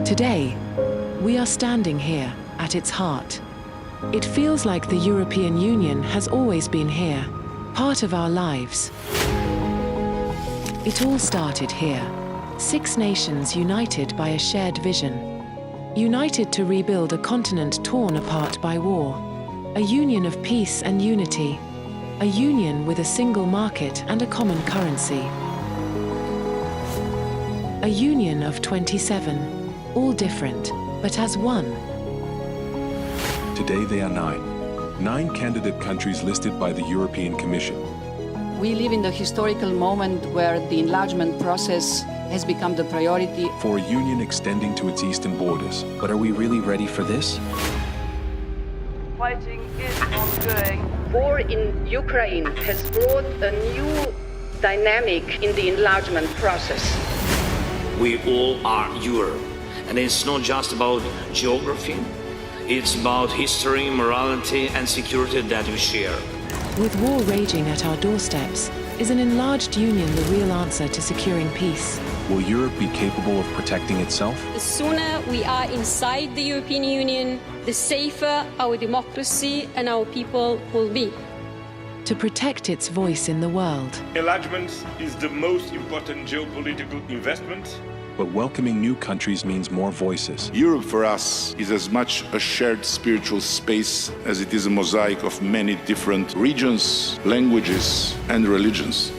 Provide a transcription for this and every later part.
Today, we are standing here at its heart. It feels like the European Union has always been here, part of our lives. It all started here. 6 nations united by a shared vision. United to rebuild a continent torn apart by war. A union of peace and unity. A union with a single market and a common currency. A union of 27, all different, but as one. Today they are 9. 9 candidate countries listed by the European Commission. We live in the historical moment where the enlargement process has become the priority. For a union extending to its eastern borders. But are we really ready for this? Fighting is ongoing. War in Ukraine has brought a new dynamic in the enlargement process. We all are Europe, and it's not just about geography, it's about history, morality and security that we share. With war raging at our doorsteps, is an enlarged union the real answer to securing peace? Will Europe be capable of protecting itself? The sooner we are inside the European Union, the safer our democracy and our people will be. To protect its voice in the world. Enlargement is the most important geopolitical investment. But welcoming new countries means more voices. Europe for us is as much a shared spiritual space as it is a mosaic of many different regions, languages and religions.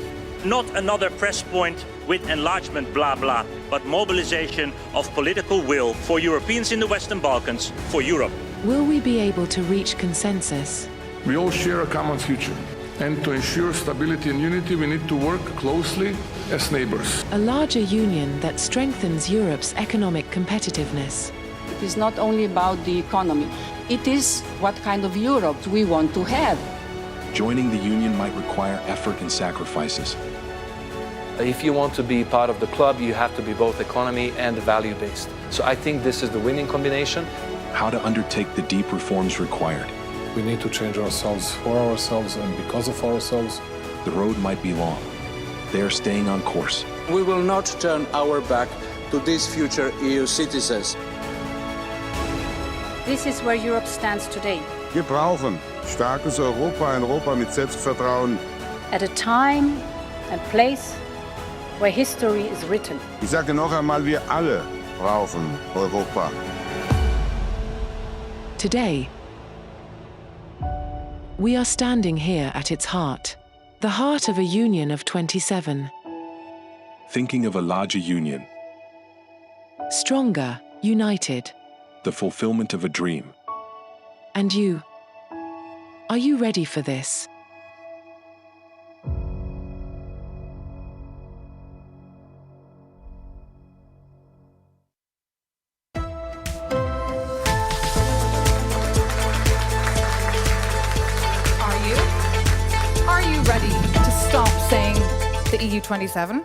Not another press point with enlargement blah blah, but mobilization of political will for Europeans in the Western Balkans, for Europe. Will we be able to reach consensus? We all share a common future. And to ensure stability and unity, we need to work closely as neighbors. A larger union that strengthens Europe's economic competitiveness. It is not only about the economy. It is what kind of Europe we want to have. Joining the union might require effort and sacrifices. If you want to be part of the club, you have to be both economy and value-based. So I think this is the winning combination. How to undertake the deep reforms required. We need to change ourselves for ourselves and because of ourselves. The road might be long. They are staying on course. We will not turn our back to these future EU citizens. This is where Europe stands today. Wir brauchen starkes Europa, ein Europa mit Selbstvertrauen. At a time and place where history is written. Ich sage noch einmal, wir alle brauchen Europa. Today, we are standing here at its heart, the heart of a union of 27. Thinking of a larger union. Stronger, united. The fulfillment of a dream. And you? Are you ready for this? Ready to stop saying the EU 27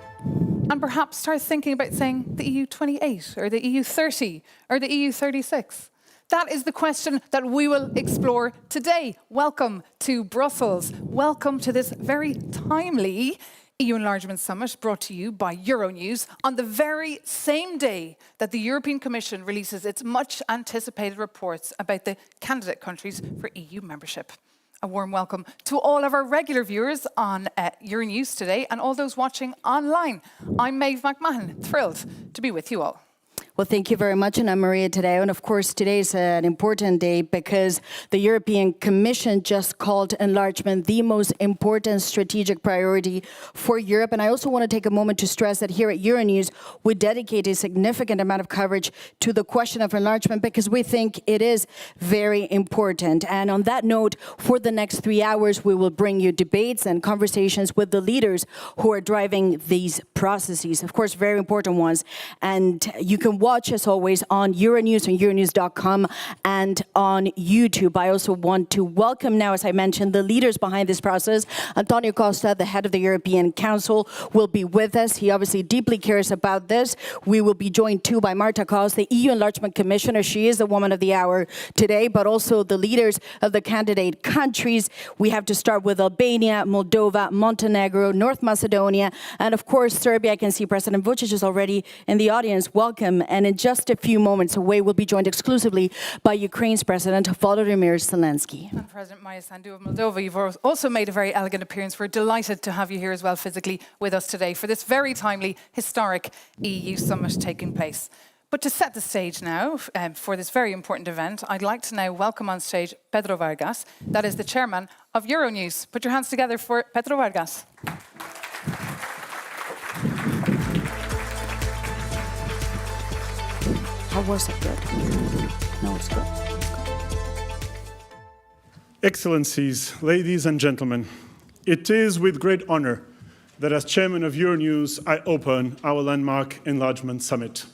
and perhaps start thinking about saying the EU 28 or the EU 30 or the EU 36? That is the question that we will explore today. Welcome to Brussels. Welcome to this very timely EU Enlargement Summit brought to you by Euronews on the very same day that the European Commission releases its much anticipated reports about the candidate countries for EU membership. A warm welcome to all of our regular viewers on Euronews today and all those watching online. I'm Maeve McMahon, thrilled to be with you all. Well, thank you very much, and I'm Maria Tadeo. And of course, today is an important day because the European Commission just called enlargement the most important strategic priority for Europe. And I also want to take a moment to stress that here at Euronews, we dedicate a significant amount of coverage to the question of enlargement because we think it is very important. And on that note, for the next 3 hours, we will bring you debates and conversations with the leaders who are driving these processes. Of course, very important ones. And you can watch us always on Euronews and Euronews.com and on YouTube. I also want to welcome now, as I mentioned, the leaders behind this process. Antonio Costa, the head of the European Council, will be with us. He obviously deeply cares about this. We will be joined too by Marta Kos, the EU Enlargement Commissioner. She is the woman of the hour today, but also the leaders of the candidate countries. We have to start with Albania, Moldova, Montenegro, North Macedonia, and of course, Serbia. I can see President Vučić is already in the audience. Welcome. And in just a few moments away, we'll be joined exclusively by Ukraine's President Volodymyr Zelensky. And President Maia Sandu of Moldova, you've also made a very elegant appearance. We're delighted to have you here as well physically with us today for this very timely, historic EU summit taking place. But to set the stage now for this very important event, I'd like to now welcome on stage Pedro Vargas, that is the chairman of Euronews. Put your hands together for Pedro Vargas. How was it? Good? No, it's good. Excellencies, ladies and gentlemen, it is with great honor that as chairman of Euronews, I open our landmark Enlargement Summit.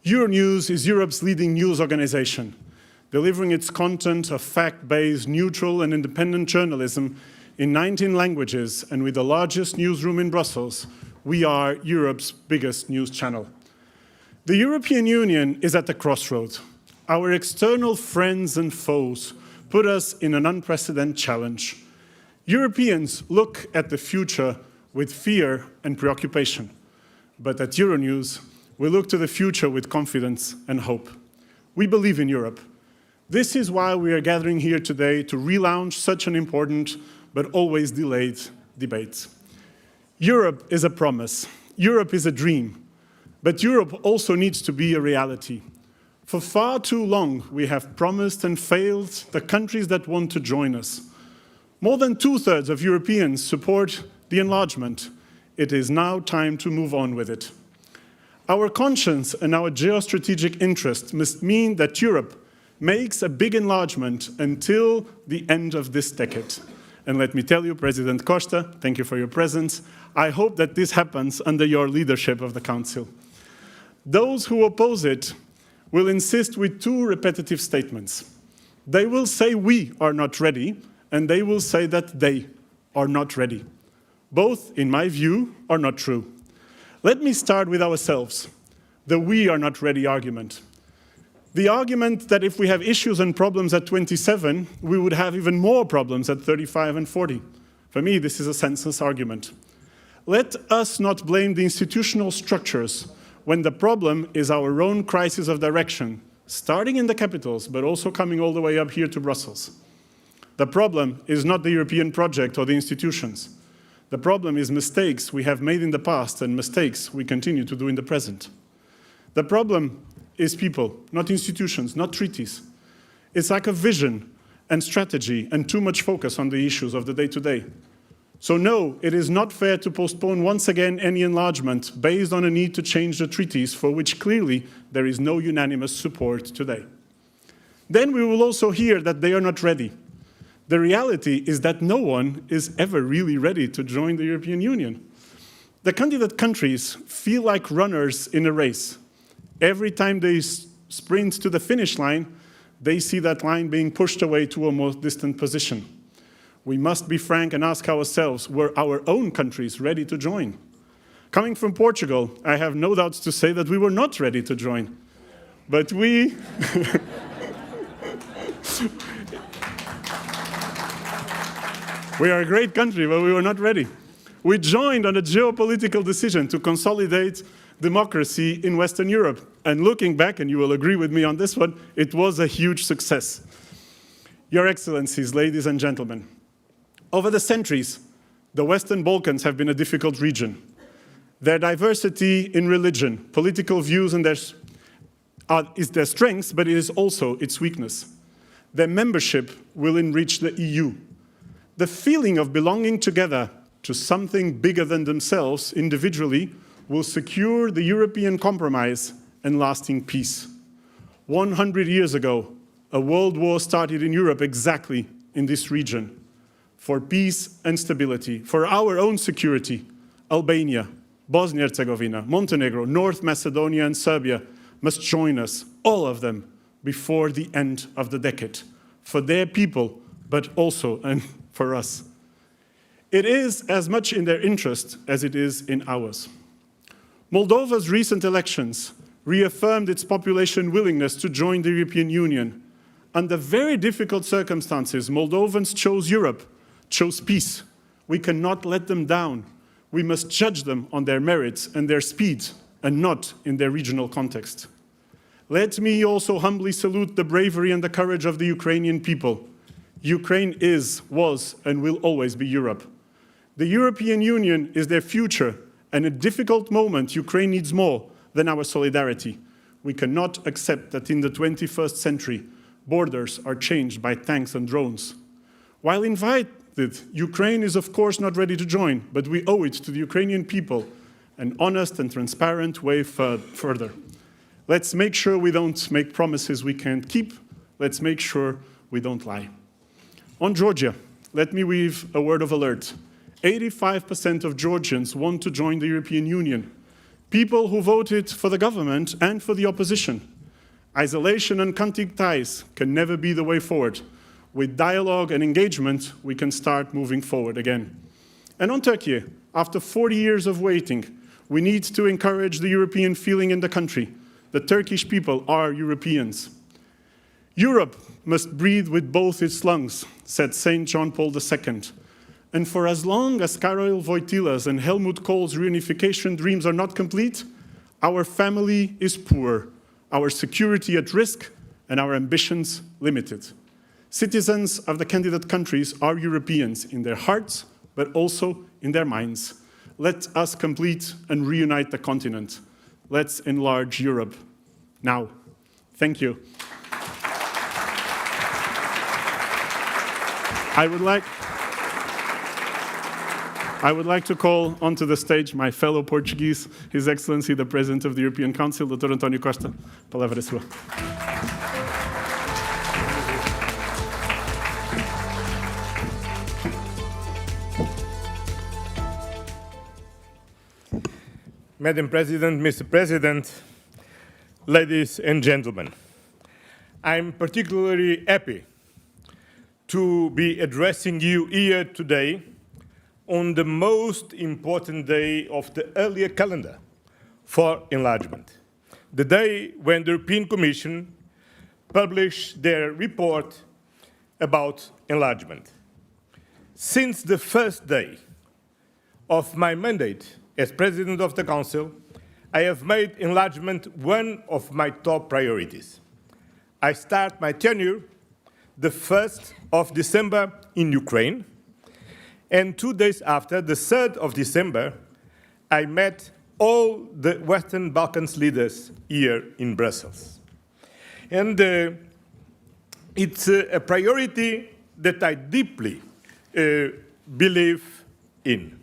Euronews is Europe's leading news organization, delivering its content of fact-based, neutral and independent journalism in 19 languages, and with the largest newsroom in Brussels, we are Europe's biggest news channel. The European Union is at the crossroads. Our external friends and foes put us in an unprecedented challenge. Europeans look at the future with fear and preoccupation, but at Euronews, we look to the future with confidence and hope. We believe in Europe. This is why we are gathering here today to relaunch such an important but always delayed debate. Europe is a promise. Europe is a dream. But Europe also needs to be a reality. For far too long, we have promised and failed the countries that want to join us. More than 2/3 of Europeans support the enlargement. It is now time to move on with it. Our conscience and our geostrategic interests must mean that Europe makes a big enlargement until the end of this decade. And let me tell you, President Costa, thank you for your presence. I hope that this happens under your leadership of the Council. Those who oppose it will insist with two repetitive statements. They will say we are not ready, and they will say that they are not ready. Both, in my view, are not true. Let me start with ourselves, the we are not ready argument. The argument that if we have issues and problems at 27, we would have even more problems at 35 and 40. For me, this is a senseless argument. Let us not blame the institutional structures when the problem is our own crisis of direction, starting in the capitals, but also coming all the way up here to Brussels. The problem is not the European project or the institutions. The problem is mistakes we have made in the past and mistakes we continue to do in the present. The problem is people, not institutions, not treaties. It's lack of vision and strategy and too much focus on the issues of the day-to-day. So no, it is not fair to postpone once again any enlargement based on a need to change the treaties for which clearly there is no unanimous support today. Then we will also hear that they are not ready. The reality is that no one is ever really ready to join the European Union. The candidate countries feel like runners in a race. Every time they sprint to the finish line, they see that line being pushed away to a more distant position. We must be frank and ask ourselves, were our own countries ready to join? Coming from Portugal, I have no doubts to say that we were not ready to join. But we... We are a great country, but we were not ready. We joined on a geopolitical decision to consolidate democracy in Western Europe. And looking back, and you will agree with me on this one, it was a huge success. Your Excellencies, ladies and gentlemen, over the centuries, the Western Balkans have been a difficult region. Their diversity in religion, political views, and is their strengths, but it is also its weakness. Their membership will enrich the EU. The feeling of belonging together to something bigger than themselves individually will secure the European compromise and lasting peace. 100 years ago, a world war started in Europe exactly in this region. For peace and stability, for our own security, Albania, Bosnia-Herzegovina, Montenegro, North Macedonia and Serbia must join us, all of them, before the end of the decade. For their people, but also for us. It is as much in their interest as it is in ours. Moldova's recent elections reaffirmed its population willingness to join the European Union. Under very difficult circumstances, Moldovans chose Europe, chose peace. We cannot let them down. We must judge them on their merits and their speed, and not in their regional context. Let me also humbly salute the bravery and the courage of the Ukrainian people. Ukraine is, was, and will always be Europe. The European Union is their future, and at a difficult moment, Ukraine needs more than our solidarity. We cannot accept that in the 21st century, borders are changed by tanks and drones. While invited, Ukraine is of course not ready to join, but we owe it to the Ukrainian people an honest and transparent way further. Let's make sure we don't make promises we can't keep. Let's make sure we don't lie. On Georgia, let me weave a word of alert. 85% of Georgians want to join the European Union. People who voted for the government and for the opposition. Isolation and cutting ties can never be the way forward. With dialogue and engagement, we can start moving forward again. And on Turkey, after 40 years of waiting, we need to encourage the European feeling in the country. The Turkish people are Europeans. Europe must breathe with both its lungs, said St. John Paul II. And for as long as Karol Wojtyla's and Helmut Kohl's reunification dreams are not complete, our family is poor, our security at risk, and our ambitions limited. Citizens of the candidate countries are Europeans in their hearts, but also in their minds. Let us complete and reunite the continent. Let's enlarge Europe now. Thank you. I would like to call onto the stage my fellow Portuguese, His Excellency the President of the European Council, Dr. António Costa. A palavra é sua. Madam President, Mr. President, ladies and gentlemen, I'm particularly happy to be addressing you here today on the most important day of the earlier calendar for enlargement, the day when the European Commission published their report about enlargement. Since the first day of my mandate as President of the Council, I have made enlargement one of my top priorities. I start my tenure the 1st of December in Ukraine, and 2 days after, the 3rd of December, I met all the Western Balkans leaders here in Brussels. And it's a priority that I deeply believe in.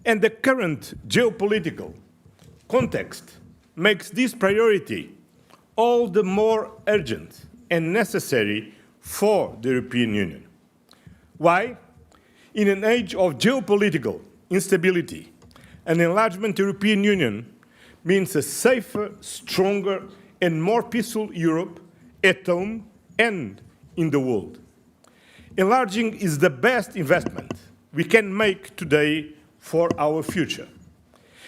And the current geopolitical context makes this priority all the more urgent and necessary for the European Union. Why? In an age of geopolitical instability, an enlargement European Union means a safer, stronger, and more peaceful Europe at home and in the world. Enlarging is the best investment we can make today for our future.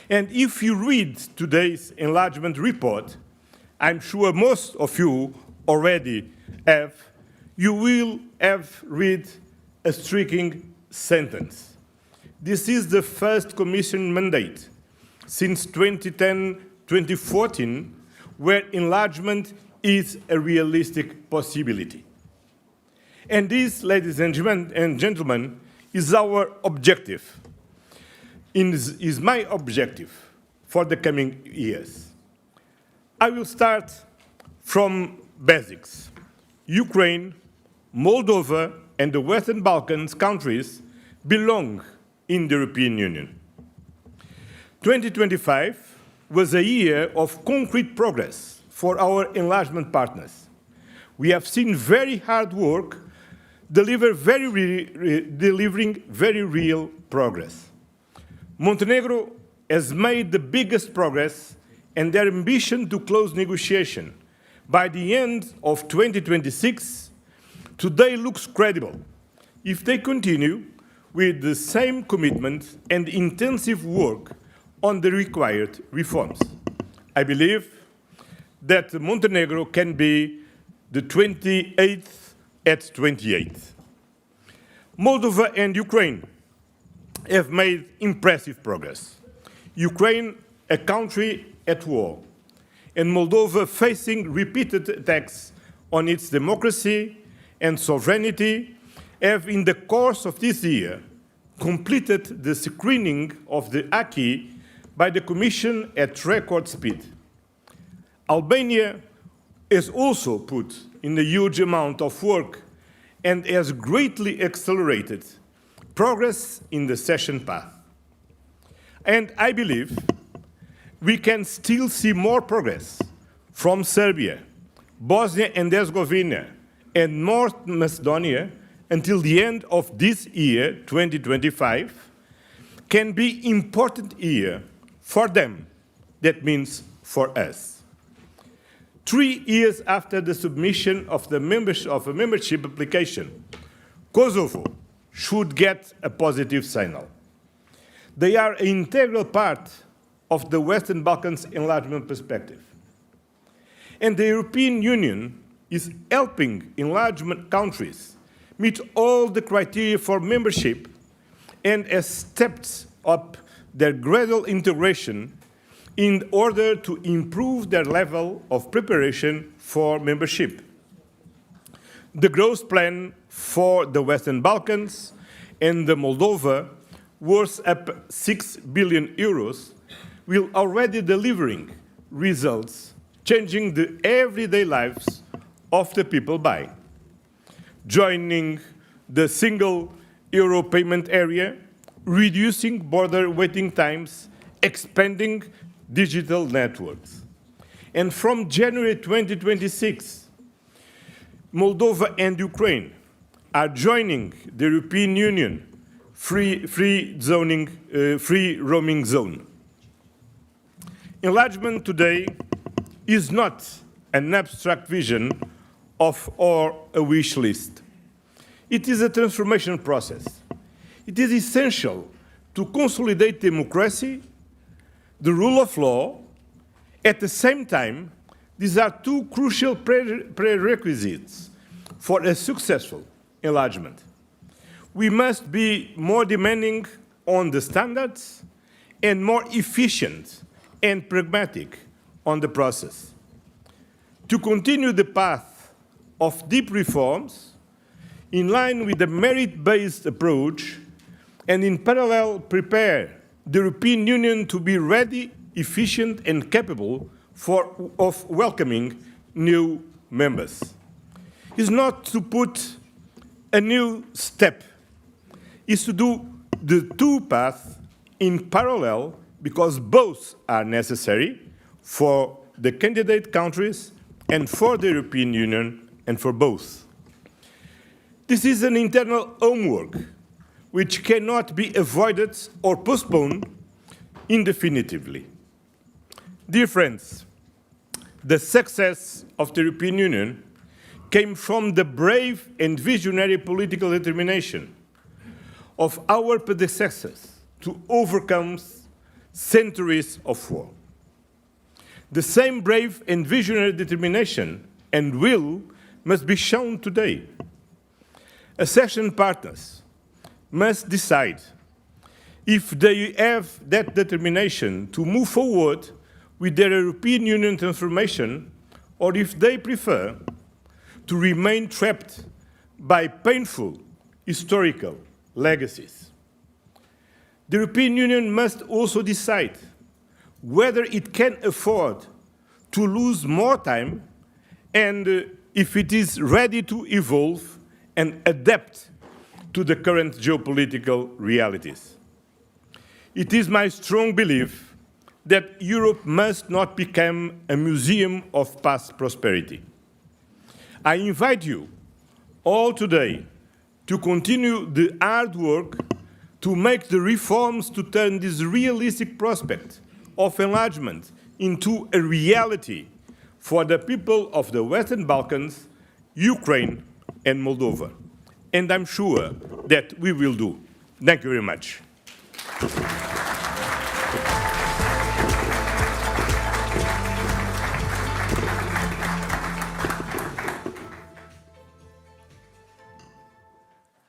And if you read today's enlargement report, I'm sure most of you already have, you will have read a striking sentence. This is the first Commission mandate since 2010-2014 where enlargement is a realistic possibility. And this, ladies and gentlemen, is our objective. Is my objective for the coming years. I will start from basics. Ukraine, Moldova, and the Western Balkans countries belong in the European Union. 2025 was a year of concrete progress for our enlargement partners. We have seen very hard work delivering very real progress. Montenegro has made the biggest progress, and their ambition to close negotiation by the end of 2026 today looks credible if they continue with the same commitment and intensive work on the required reforms. I believe that Montenegro can be the 28th at 28. Moldova and Ukraine have made impressive progress. Ukraine, a country at war, and Moldova facing repeated attacks on its democracy and sovereignty, have in the course of this year completed the screening of the acquis by the Commission at record speed. Albania has also put in a huge amount of work and has greatly accelerated progress in the accession path. And I believe we can still see more progress from Serbia, Bosnia and Herzegovina, and North Macedonia until the end of this year, 2025, can be important year for them. That means for us. 3 years after the submission of a membership application, Kosovo should get a positive signal. They are an integral part of the Western Balkans enlargement perspective. And the European Union is helping enlargement countries meet all the criteria for membership and has stepped up their gradual integration in order to improve their level of preparation for membership. The growth plan for the Western Balkans and the Moldova, worth up 6 billion euros, will already delivering results, changing the everyday lives of the people by joining the single euro payment area, reducing border waiting times, expanding digital networks. And from January 2026, Moldova and Ukraine are joining the European Union free roaming zone. Enlargement today is not an abstract vision or a wish list. It is a transformation process. It is essential to consolidate democracy, the rule of law. At the same time, these are two crucial prerequisites for a successful enlargement. We must be more demanding on the standards and more efficient and pragmatic on the process. To continue the path of deep reforms, in line with the merit-based approach, and in parallel prepare the European Union to be ready, efficient, and capable of welcoming new members. Is not to put a new step, is to do the two paths in parallel, because both are necessary for the candidate countries and for the European Union, and for both. This is an internal homework which cannot be avoided or postponed indefinitely. Dear friends, the success of the European Union came from the brave and visionary political determination of our predecessors to overcome centuries of war. The same brave and visionary determination and will must be shown today. Accession partners must decide if they have that determination to move forward with their European Union transformation, or if they prefer to remain trapped by painful historical legacies. The European Union must also decide whether it can afford to lose more time and if it is ready to evolve and adapt to the current geopolitical realities. It is my strong belief that Europe must not become a museum of past prosperity. I invite you all today to continue the hard work to make the reforms to turn this realistic prospect of enlargement into a reality for the people of the Western Balkans, Ukraine, and Moldova. And I'm sure that we will do. Thank you very much.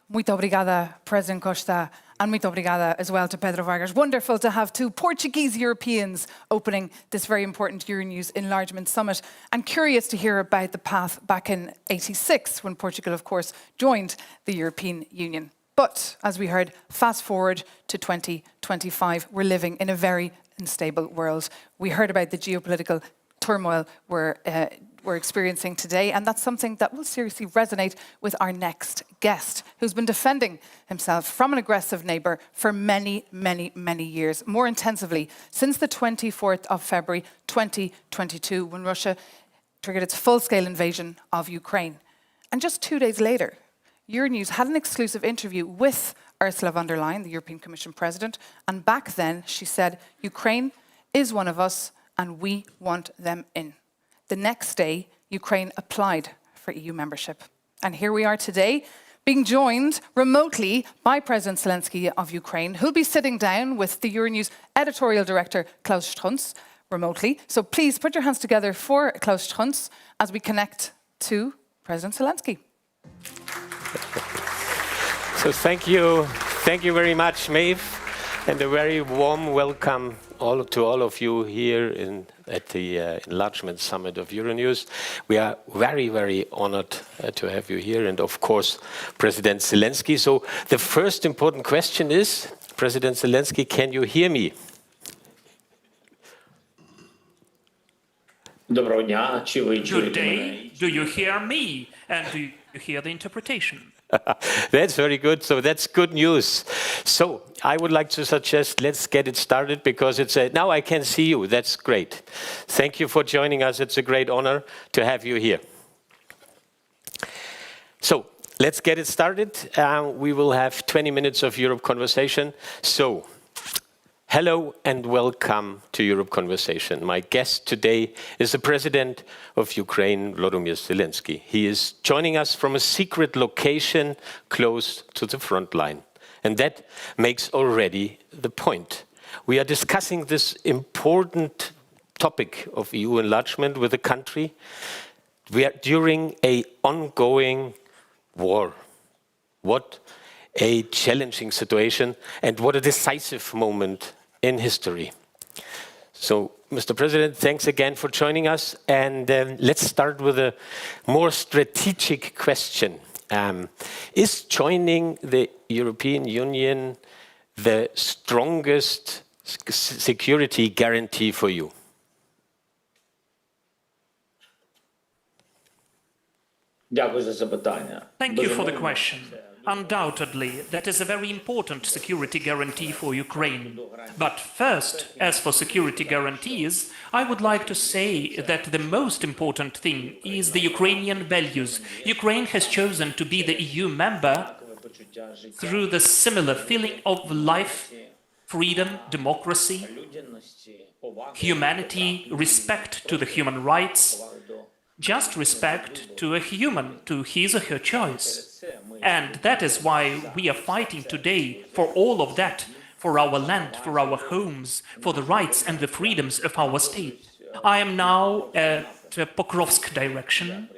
Muito obrigada, President Costa. And muito obrigada as well to Pedro Vargas. Wonderful to have two Portuguese Europeans opening this very important Euronews Enlargement Summit. And curious to hear about the path back in '86, when Portugal, of course, joined the European Union. But, as we heard, fast forward to 2025, we're living in a very unstable world. We heard about the geopolitical turmoil we're experiencing today, and that's something that will seriously resonate with our next guest, who's been defending himself from an aggressive neighbour for many, many, many years, more intensively since the 24th of February 2022, when Russia triggered its full-scale invasion of Ukraine. And just 2 days later, Euronews had an exclusive interview with Ursula von der Leyen, the European Commission President, and back then she said, Ukraine is one of us and we want them in. The next day, Ukraine applied for EU membership. And here we are today, being joined remotely by President Zelensky of Ukraine, who'll be sitting down with the Euronews editorial director, Klaus Strunz, remotely. So please put your hands together for Klaus Strunz as we connect to President Zelensky. So thank you very much, Maeve, and a very warm welcome to all of you here at the Enlargement Summit of Euronews. We are very, very honored to have you here, and of course, President Zelensky. So the first important question is, President Zelensky, can you hear me? Good day. Do you hear me? And do you hear the interpretation? That's very good. So that's good news. So I would like to suggest let's get it started, because now I can see you. That's great. Thank you for joining us. It's a great honor to have you here. So let's get it started. We will have 20 minutes of Europe Conversation. So hello and welcome to Europe Conversation. My guest today is the President of Ukraine, Volodymyr Zelensky. He is joining us from a secret location close to the front line. And that makes already the point. We are discussing this important topic of EU enlargement with a country during an ongoing war. What a challenging situation, and what a decisive moment in history. So, Mr. President, thanks again for joining us. And let's start with a more strategic question. Is joining the European Union the strongest security guarantee for you? Thank you for the question. Undoubtedly, that is a very important security guarantee for Ukraine. But first, as for security guarantees, I would like to say that the most important thing is the Ukrainian values. Ukraine has chosen to be the EU member through the similar feeling of life, freedom, democracy, humanity, respect to the human rights, just respect to a human, to his or her choice. And that is why we are fighting today for all of that, for our land, for our homes, for the rights and the freedoms of our state. I am now at Pokrovsk direction,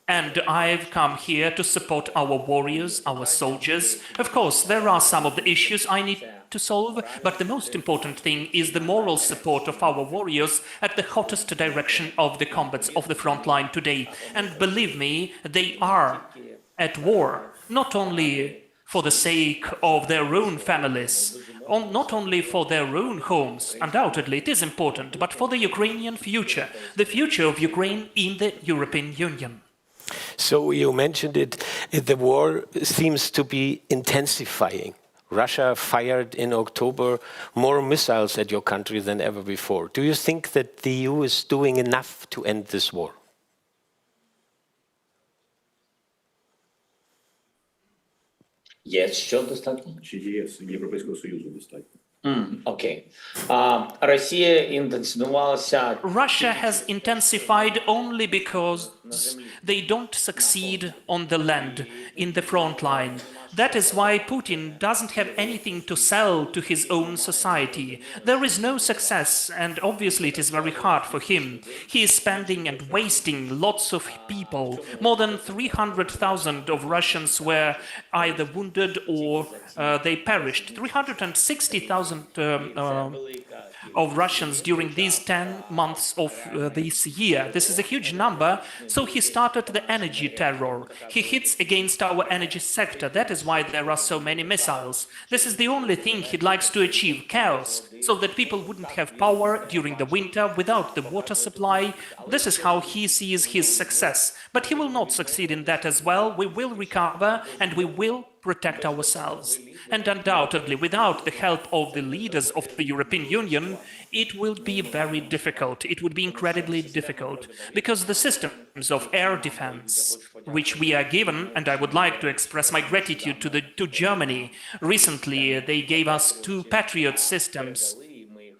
and I've come here to support our warriors, our soldiers. Of course, there are some of the issues I need to solve, but the most important thing is the moral support of our warriors at the hottest direction of the combats of the front line today. And believe me, they are at war, not only for the sake of their own families, not only for their own homes, undoubtedly it is important, but for the Ukrainian future, the future of Ukraine in the European Union. So you mentioned it, the war seems to be intensifying. Russia fired in October more missiles at your country than ever before. Do you think that the EU is doing enough to end this war? Є що достатньо? Чи є Європейського Союзу достатньо? Окей. Росія інтенсифікувалася. Russia has intensified only because they don't succeed on the land, in the front line. That is why Putin doesn't have anything to sell to his own society. There is no success, and obviously it is very hard for him. He is spending and wasting lots of people. More than 300,000 of Russians were either wounded or they perished. 360,000 of Russians during these 10 months of this year. This is a huge number. So he started the energy terror. He hits against our energy sector. That is why there are so many missiles. This is the only thing he likes to achieve, chaos, so that people wouldn't have power during the winter without the water supply. This is how he sees his success. But he will not succeed in that as well. We will recover and we will protect ourselves. And undoubtedly, without the help of the leaders of the European Union, it will be very difficult. It would be incredibly difficult, because the systems of air defense, which we are given, and I would like to express my gratitude to Germany. Recently, they gave us 2 Patriot systems,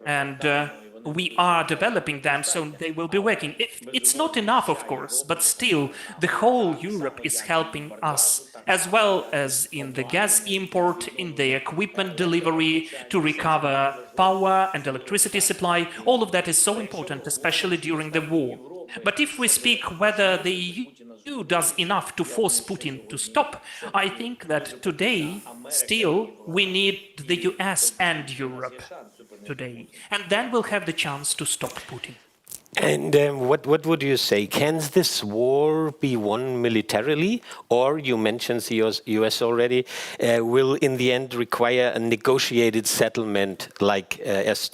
and we are developing them, so they will be working. It's not enough, of course, but still, the whole Europe is helping us, as well as in the gas import, in the equipment delivery, to recover power and electricity supply. All of that is so important, especially during the war. But if we speak whether the EU does enough to force Putin to stop, I think that today, still, we need the US and Europe today. And then we'll have the chance to stop Putin. And what would you say? Can this war be won militarily? Or, you mentioned the US already, will in the end require a negotiated settlement like as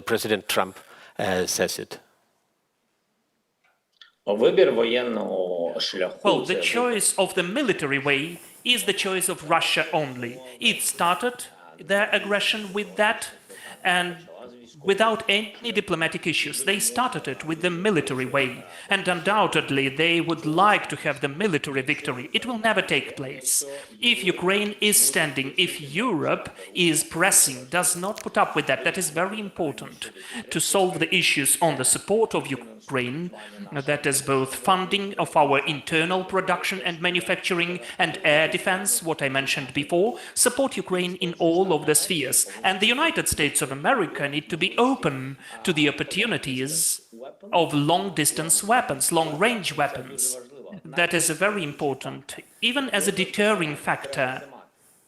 President Trump says it? Well, the choice of the military way is the choice of Russia only. It started their aggression with that, and without any diplomatic issues. They started it with the military way, and undoubtedly they would like to have the military victory. It will never take place. If Ukraine is standing, if Europe is pressing, does not put up with that, that is very important to solve the issues on the support of Ukraine, that is both funding of our internal production and manufacturing and air defense, what I mentioned before, support Ukraine in all of the spheres. And the United States of America need to be open to the opportunities of long-distance weapons, long-range weapons. That is very important. Even as a deterring factor,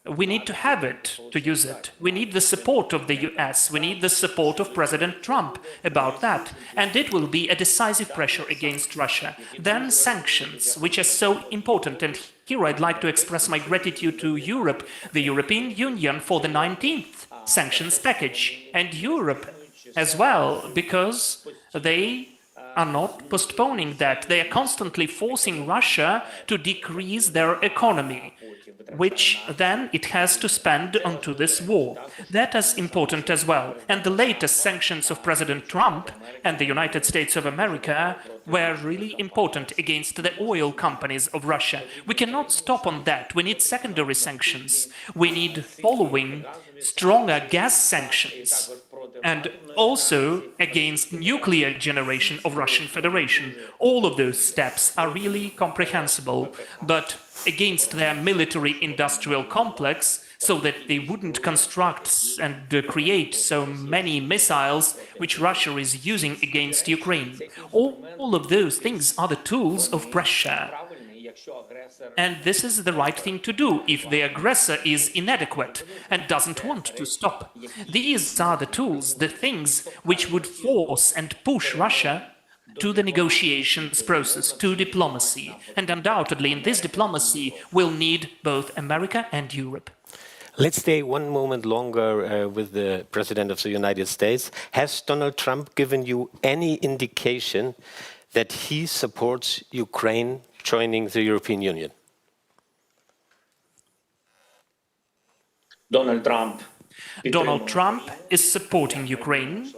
we need to have it, to use it. We need the support of the US. We need the support of President Trump about that. And it will be a decisive pressure against Russia. Then sanctions, which are so important. And here I'd like to express my gratitude to Europe, the European Union, for the 19th sanctions package, and Europe as well, because they are not postponing that. They are constantly forcing Russia to decrease their economy, which then it has to spend onto this war. That is important as well. And the latest sanctions of President Trump and the United States of America were really important against the oil companies of Russia. We cannot stop on that. We need secondary sanctions. We need following stronger gas sanctions, and also against nuclear generation of Russian Federation. All of those steps are really comprehensible, but against their military-industrial complex, so that they wouldn't construct and create so many missiles which Russia is using against Ukraine. All of those things are the tools of pressure. And this is the right thing to do if the aggressor is inadequate and doesn't want to stop. These are the tools, the things which would force and push Russia to the negotiations process, to diplomacy. And undoubtedly, in this diplomacy, we'll need both America and Europe. Let's stay one moment longer with the President of the United States. Has Donald Trump given you any indication that he supports Ukraine joining the European Union? Donald Trump is supporting Ukraine.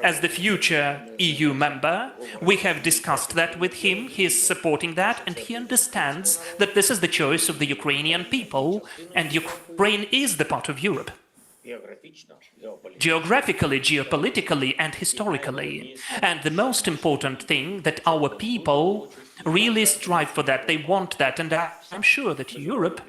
As the future EU member, we have discussed that with him. He is supporting that, and he understands that this is the choice of the Ukrainian people, and Ukraine is the part of Europe. Geographically, geopolitically, and historically. And the most important thing, that our people really strive for that. They want that, and I'm sure that Europe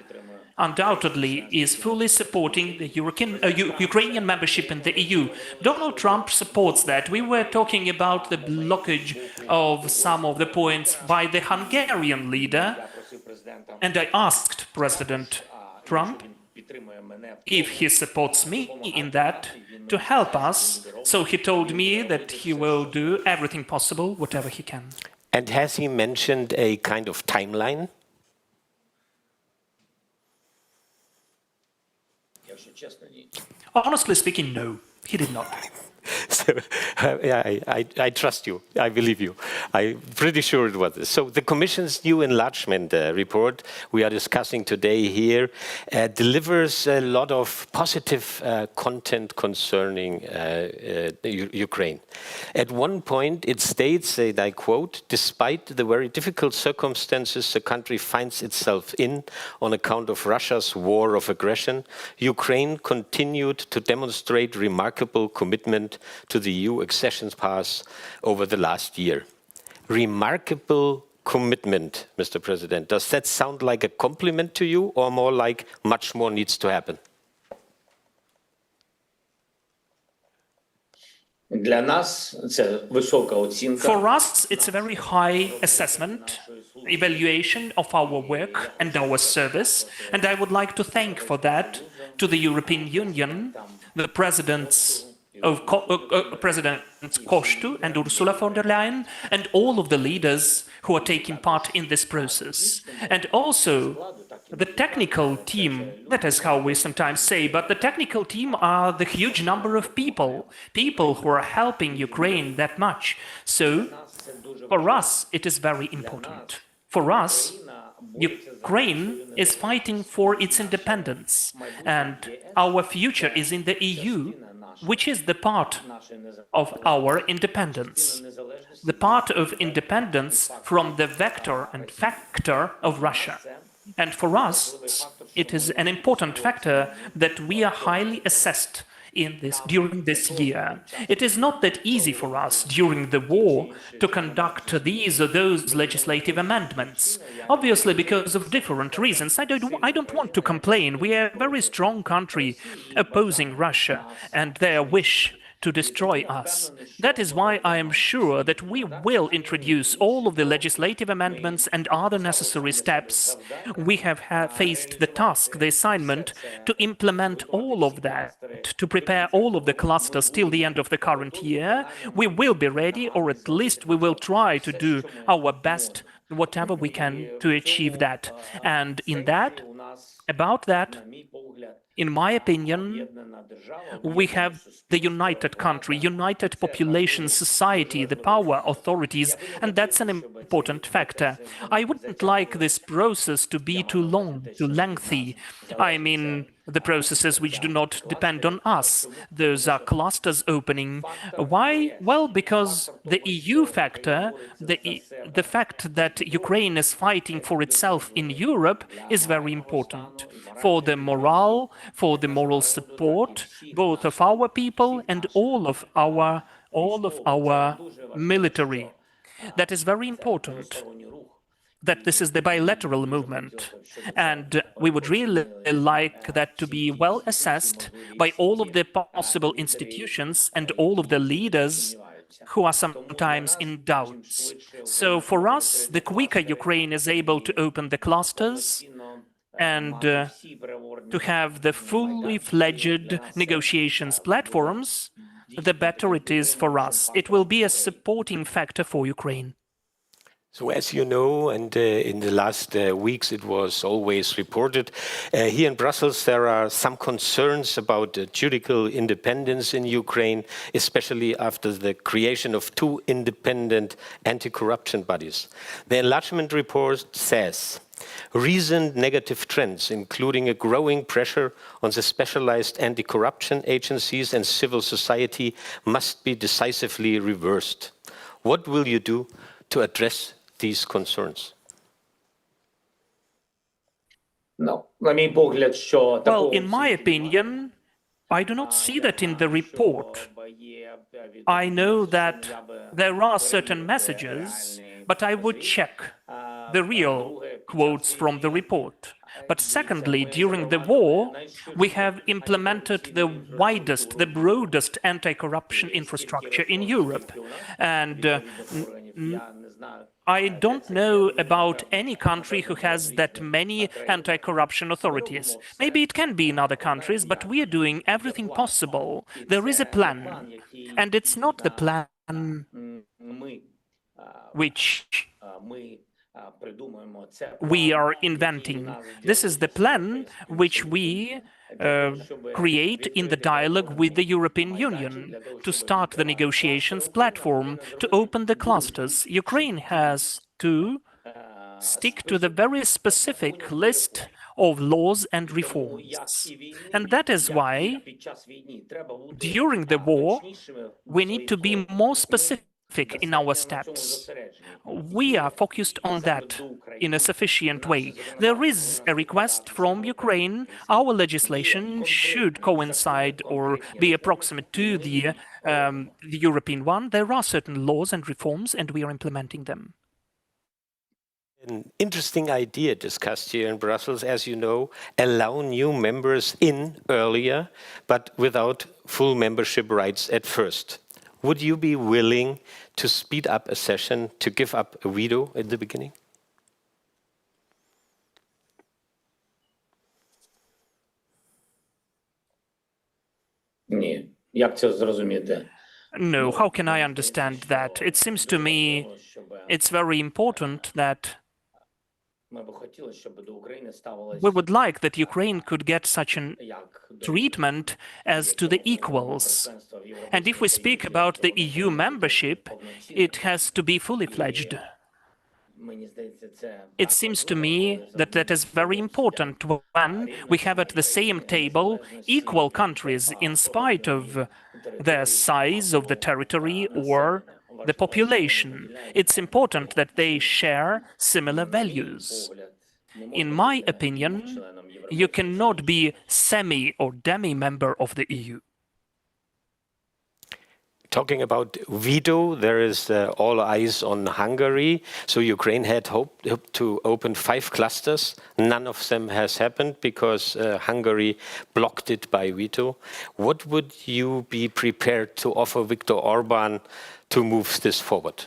undoubtedly is fully supporting the Ukrainian membership in the EU. Donald Trump supports that. We were talking about the blockage of some of the points by the Hungarian leader, and I asked President Trump if he supports me in that to help us. So he told me that he will do everything possible, whatever he can. And has he mentioned a kind of timeline? Honestly speaking, no, he did not. So, I trust you. I believe you. I'm pretty sure it was this. So the Commission's new enlargement report we are discussing today here delivers a lot of positive content concerning Ukraine. At one point, it states, and I quote, "Despite the very difficult circumstances the country finds itself in on account of Russia's war of aggression, Ukraine continued to demonstrate remarkable commitment to the EU accession path over the last year." Remarkable commitment, Mr. President. Does that sound like a compliment to you, or more like much more needs to happen? For us, it's a very high assessment, evaluation of our work and our service, and I would like to thank for that to the European Union, the Presidents Kostu and Ursula von der Leyen, and all of the leaders who are taking part in this process. And also the technical team, that is how we sometimes say, but the technical team are the huge number of people who are helping Ukraine that much. So for us, it is very important. For us, Ukraine is fighting for its independence, and our future is in the EU, which is the part of our independence, the part of independence from the vector and factor of Russia. And for us, it is an important factor that we are highly assessed during this year. It is not that easy for us during the war to conduct these or those legislative amendments, obviously because of different reasons. I don't want to complain. We are a very strong country opposing Russia and their wish to destroy us. That is why I am sure that we will introduce all of the legislative amendments and other necessary steps. We have faced the task, the assignment, to implement all of that, to prepare all of the clusters till the end of the current year. We will be ready, or at least we will try to do our best, whatever we can, to achieve that. And about that, in my opinion, we have the united country, united population, society, the power authorities, and that's an important factor. I wouldn't like this process to be too long, too lengthy. I mean, the processes which do not depend on us. Those are clusters opening. Why? Well, because the EU factor, the fact that Ukraine is fighting for itself in Europe is very important. For the morale, for the moral support, both of our people and all of our military. That is very important, that this is the bilateral movement. And we would really like that to be well assessed by all of the possible institutions and all of the leaders who are sometimes in doubts. So for us, the quicker Ukraine is able to open the clusters and to have the fully fledged negotiations platforms, the better it is for us. It will be a supporting factor for Ukraine. So as you know, and in the last weeks it was always reported, here in Brussels there are some concerns about judicial independence in Ukraine, especially after the creation of two independent anti-corruption bodies. The enlargement report says, recent negative trends, including a growing pressure on the specialized anti-corruption agencies and civil society, must be decisively reversed. What will you do to address these concerns? Well, in my opinion, I do not see that in the report. I know that there are certain messages, but I would check the real quotes from the report. But secondly, during the war, we have implemented the widest, the broadest anti-corruption infrastructure in Europe. And I don't know about any country who has that many anti-corruption authorities. Maybe it can be in other countries, but we are doing everything possible. There is a plan, and it's not the plan which we are inventing. This is the plan which we create in the dialogue with the European Union to start the negotiations platform, to open the clusters. Ukraine has to stick to the very specific list of laws and reforms. And that is why, during the war, we need to be more specific in our steps. We are focused on that in a sufficient way. There is a request from Ukraine. Our legislation should coincide or be approximate to the European one. There are certain laws and reforms, and we are implementing them. An interesting idea discussed here in Brussels, as you know, allow new members in earlier, but without full membership rights at first. Would you be willing to speed up a session, to give up a veto at the beginning? No, how can I understand that? It seems to me it's very important that we would like that Ukraine could get such a treatment as to the equals. And if we speak about the EU membership, it has to be fully fledged. It seems to me that that is very important when we have at the same table equal countries in spite of their size of the territory or the population. It's important that they share similar values. In my opinion, you cannot be semi or demi-member of the EU. Talking about veto, there is all eyes on Hungary. So Ukraine had hoped to open 5 clusters. None of them has happened because Hungary blocked it by veto. What would you be prepared to offer Viktor Orban to move this forward?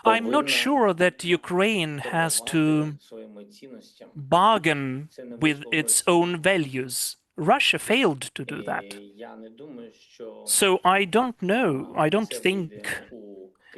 I'm not sure that Ukraine has to bargain with its own values. Russia failed to do that. So I don't know. I don't think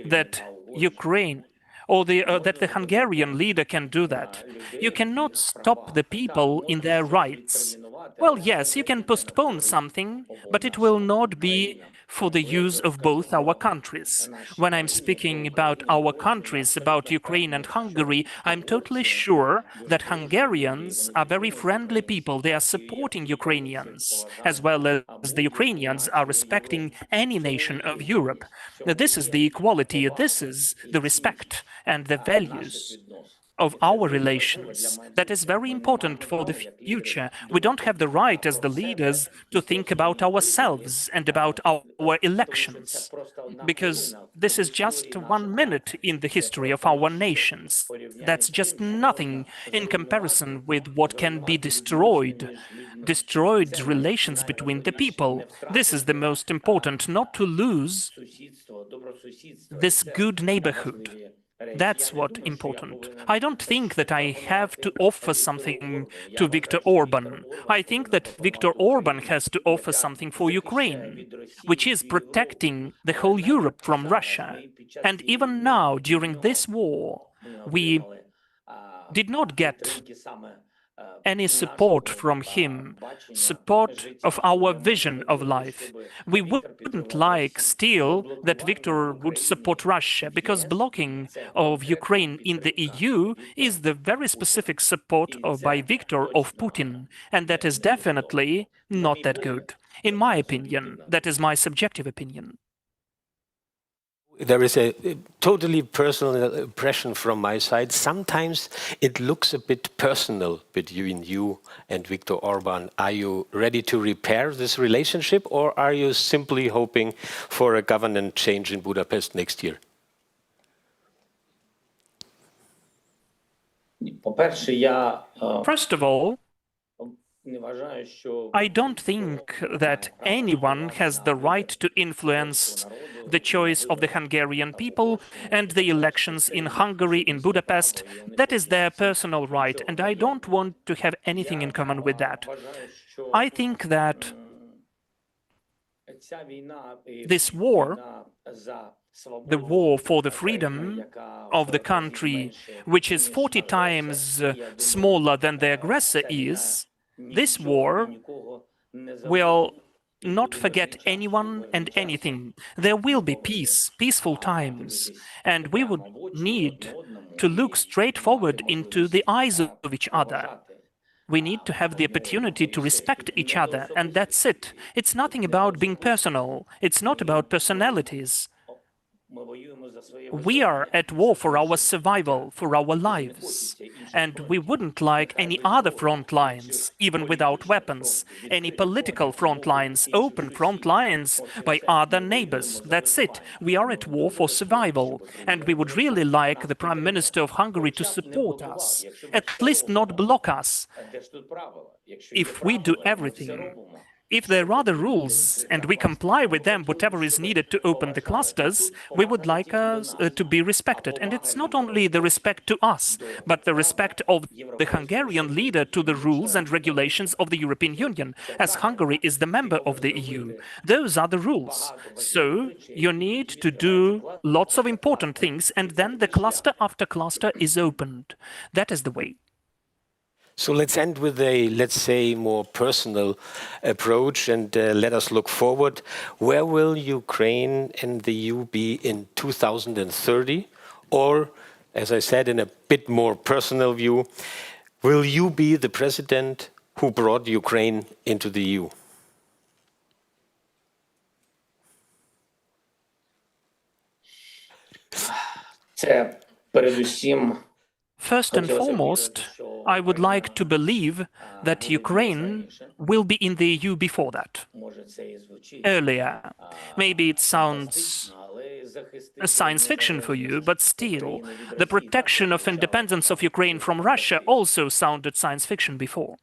that Ukraine or that the Hungarian leader can do that. You cannot stop the people in their rights. Well, yes, you can postpone something, but it will not be for the use of both our countries. When I'm speaking about our countries, about Ukraine and Hungary, I'm totally sure that Hungarians are very friendly people. They are supporting Ukrainians, as well as the Ukrainians are respecting any nation of Europe. Now, this is the equality, this is the respect and the values of our relations. That is very important for the future. We don't have the right as the leaders to think about ourselves and about our elections, because this is just 1 minute in the history of our nations. That's just nothing in comparison with what can be destroyed relations between the people. This is the most important, not to lose this good neighborhood. That's what's important. I don't think that I have to offer something to Viktor Orban. I think that Viktor Orban has to offer something for Ukraine, which is protecting the whole Europe from Russia. And even now, during this war, we did not get any support from him, support of our vision of life. We wouldn't like still that Viktor would support Russia, because blocking of Ukraine in the EU is the very specific support by Viktor of Putin, and that is definitely not that good. In my opinion, that is my subjective opinion. There is a totally personal impression from my side. Sometimes it looks a bit personal between you and Viktor Orban. Are you ready to repair this relationship, or are you simply hoping for a government change in Budapest next year? First of all, I don't think that anyone has the right to influence the choice of the Hungarian people and the elections in Hungary, in Budapest. That is their personal right, and I don't want to have anything in common with that. I think that this war, the war for the freedom of the country, which is 40 times smaller than the aggressor is, this war will not forget anyone and anything. There will be peace, peaceful times, and we would need to look straight forward into the eyes of each other. We need to have the opportunity to respect each other, and that's it. It's nothing about being personal. It's not about personalities. We are at war for our survival, for our lives, and we wouldn't like any other front lines, even without weapons, any political front lines, open front lines by other neighbors. That's it. We are at war for survival, and we would really like the Prime Minister of Hungary to support us, at least not block us, if we do everything. If there are the rules and we comply with them, whatever is needed to open the clusters, we would like us to be respected. And it's not only the respect to us, but the respect of the Hungarian leader to the rules and regulations of the European Union, as Hungary is the member of the EU. Those are the rules. So you need to do lots of important things, and then the cluster after cluster is opened. That is the way. So let's end with a, let's say, more personal approach, and let us look forward. Where will Ukraine and the EU be in 2030? Or, as I said, in a bit more personal view, will you be the president who brought Ukraine into the EU? First and foremost, I would like to believe that Ukraine will be in the EU before that, earlier. Maybe it sounds a science fiction for you, but still, the protection of independence of Ukraine from Russia also sounded science fiction before.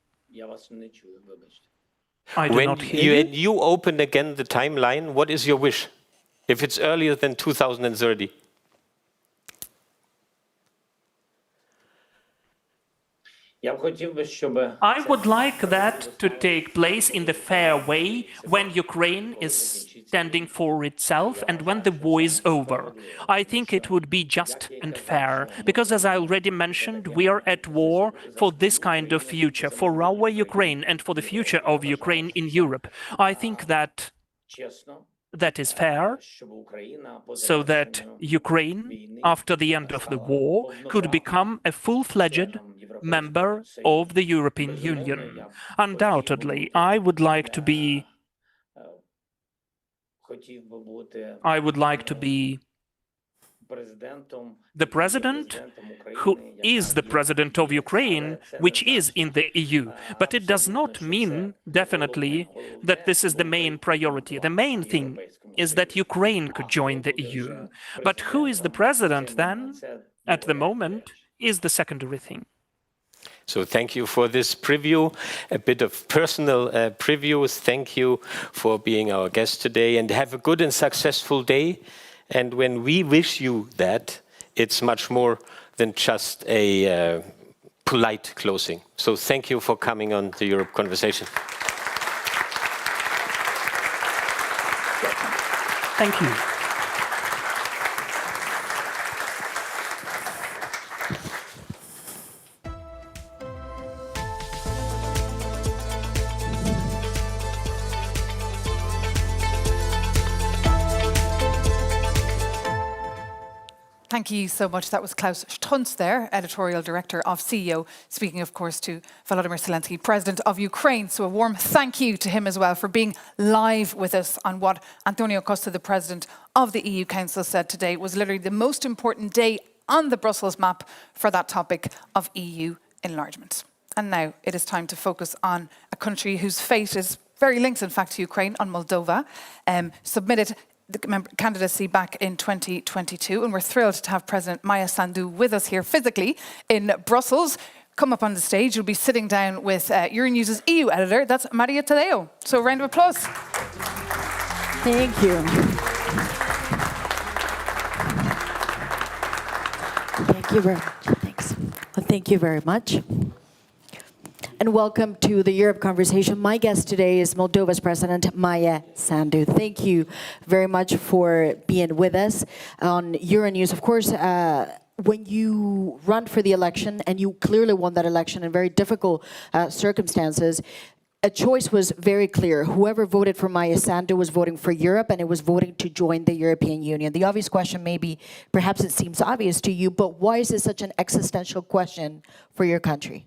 I do not hear you. When you open again the timeline, what is your wish? If it's earlier than 2030? I would like that to take place in the fair way when Ukraine is standing for itself and when the war is over. I think it would be just and fair, because as I already mentioned, we are at war for this kind of future, for our Ukraine and for the future of Ukraine in Europe. I think that that is fair, so that Ukraine, after the end of the war, could become a full-fledged member of the European Union. Undoubtedly, I would like to be the president who is the president of Ukraine, which is in the EU. But it does not mean, definitely, that this is the main priority. The main thing is that Ukraine could join the EU. But who is the president then, at the moment, is the secondary thing. So thank you for this preview, a bit of personal previews. Thank you for being our guest today, and have a good and successful day. And when we wish you that, it's much more than just a polite closing. So thank you for coming on the Europe Conversation. Thank you. Thank you so much. That was Klaus Strunz there, editorial director of CEO, speaking, of course, to Volodymyr Zelensky, president of Ukraine. So a warm thank you to him as well for being live with us on what Antonio Costa, the president of the EU Council, said today was literally the most important day on the Brussels map for that topic of EU enlargement. And now it is time to focus on a country whose fate is very linked, in fact, to Ukraine, on Moldova, submitted the candidacy back in 2022, and we're thrilled to have President Maia Sandu with us here physically in Brussels. Come up on the stage. You'll be sitting down with Euronews' EU editor, that's Maria Tadeo. So a round of applause. Thank you. Thank you very much. Thanks. Well, thank you very much. And welcome to the Europe Conversation. My guest today is Moldova's President, Maia Sandu. Thank you very much for being with us on Euronews. Of course, when you run for the election, and you clearly won that election in very difficult circumstances, a choice was very clear. Whoever voted for Maia Sandu was voting for Europe, and it was voting to join the European Union. The obvious question may be, perhaps it seems obvious to you, but why is this such an existential question for your country?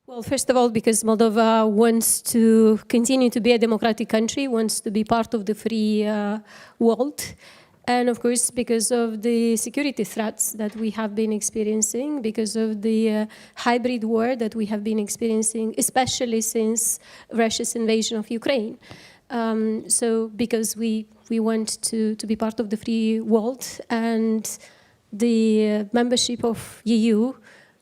Well, first of all, because Moldova wants to continue to be a democratic country, wants to be part of the free world. And of course, because of the security threats that we have been experiencing, because of the hybrid war that we have been experiencing, especially since Russia's invasion of Ukraine. So because we want to be part of the free world, and the membership of EU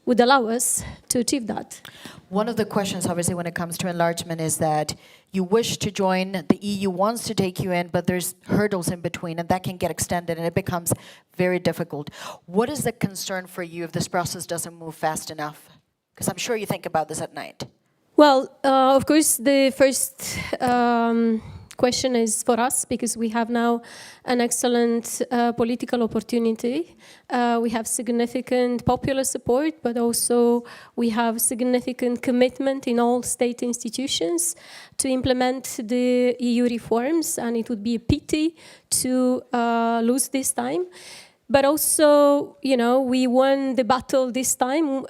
would allow us to achieve that. One of the questions, obviously, when it comes to enlargement is that you wish to join, the EU wants to take you in, but there's hurdles in between, and that can get extended, and it becomes very difficult. What is the concern for you if this process doesn't move fast enough? Because I'm sure you think about this at night. Well, of course, the first question is for us, because we have now an excellent political opportunity. We have significant popular support, but also we have significant commitment in all state institutions to implement the EU reforms, and it would be a pity to lose this time. But also, you know, we won the battle this time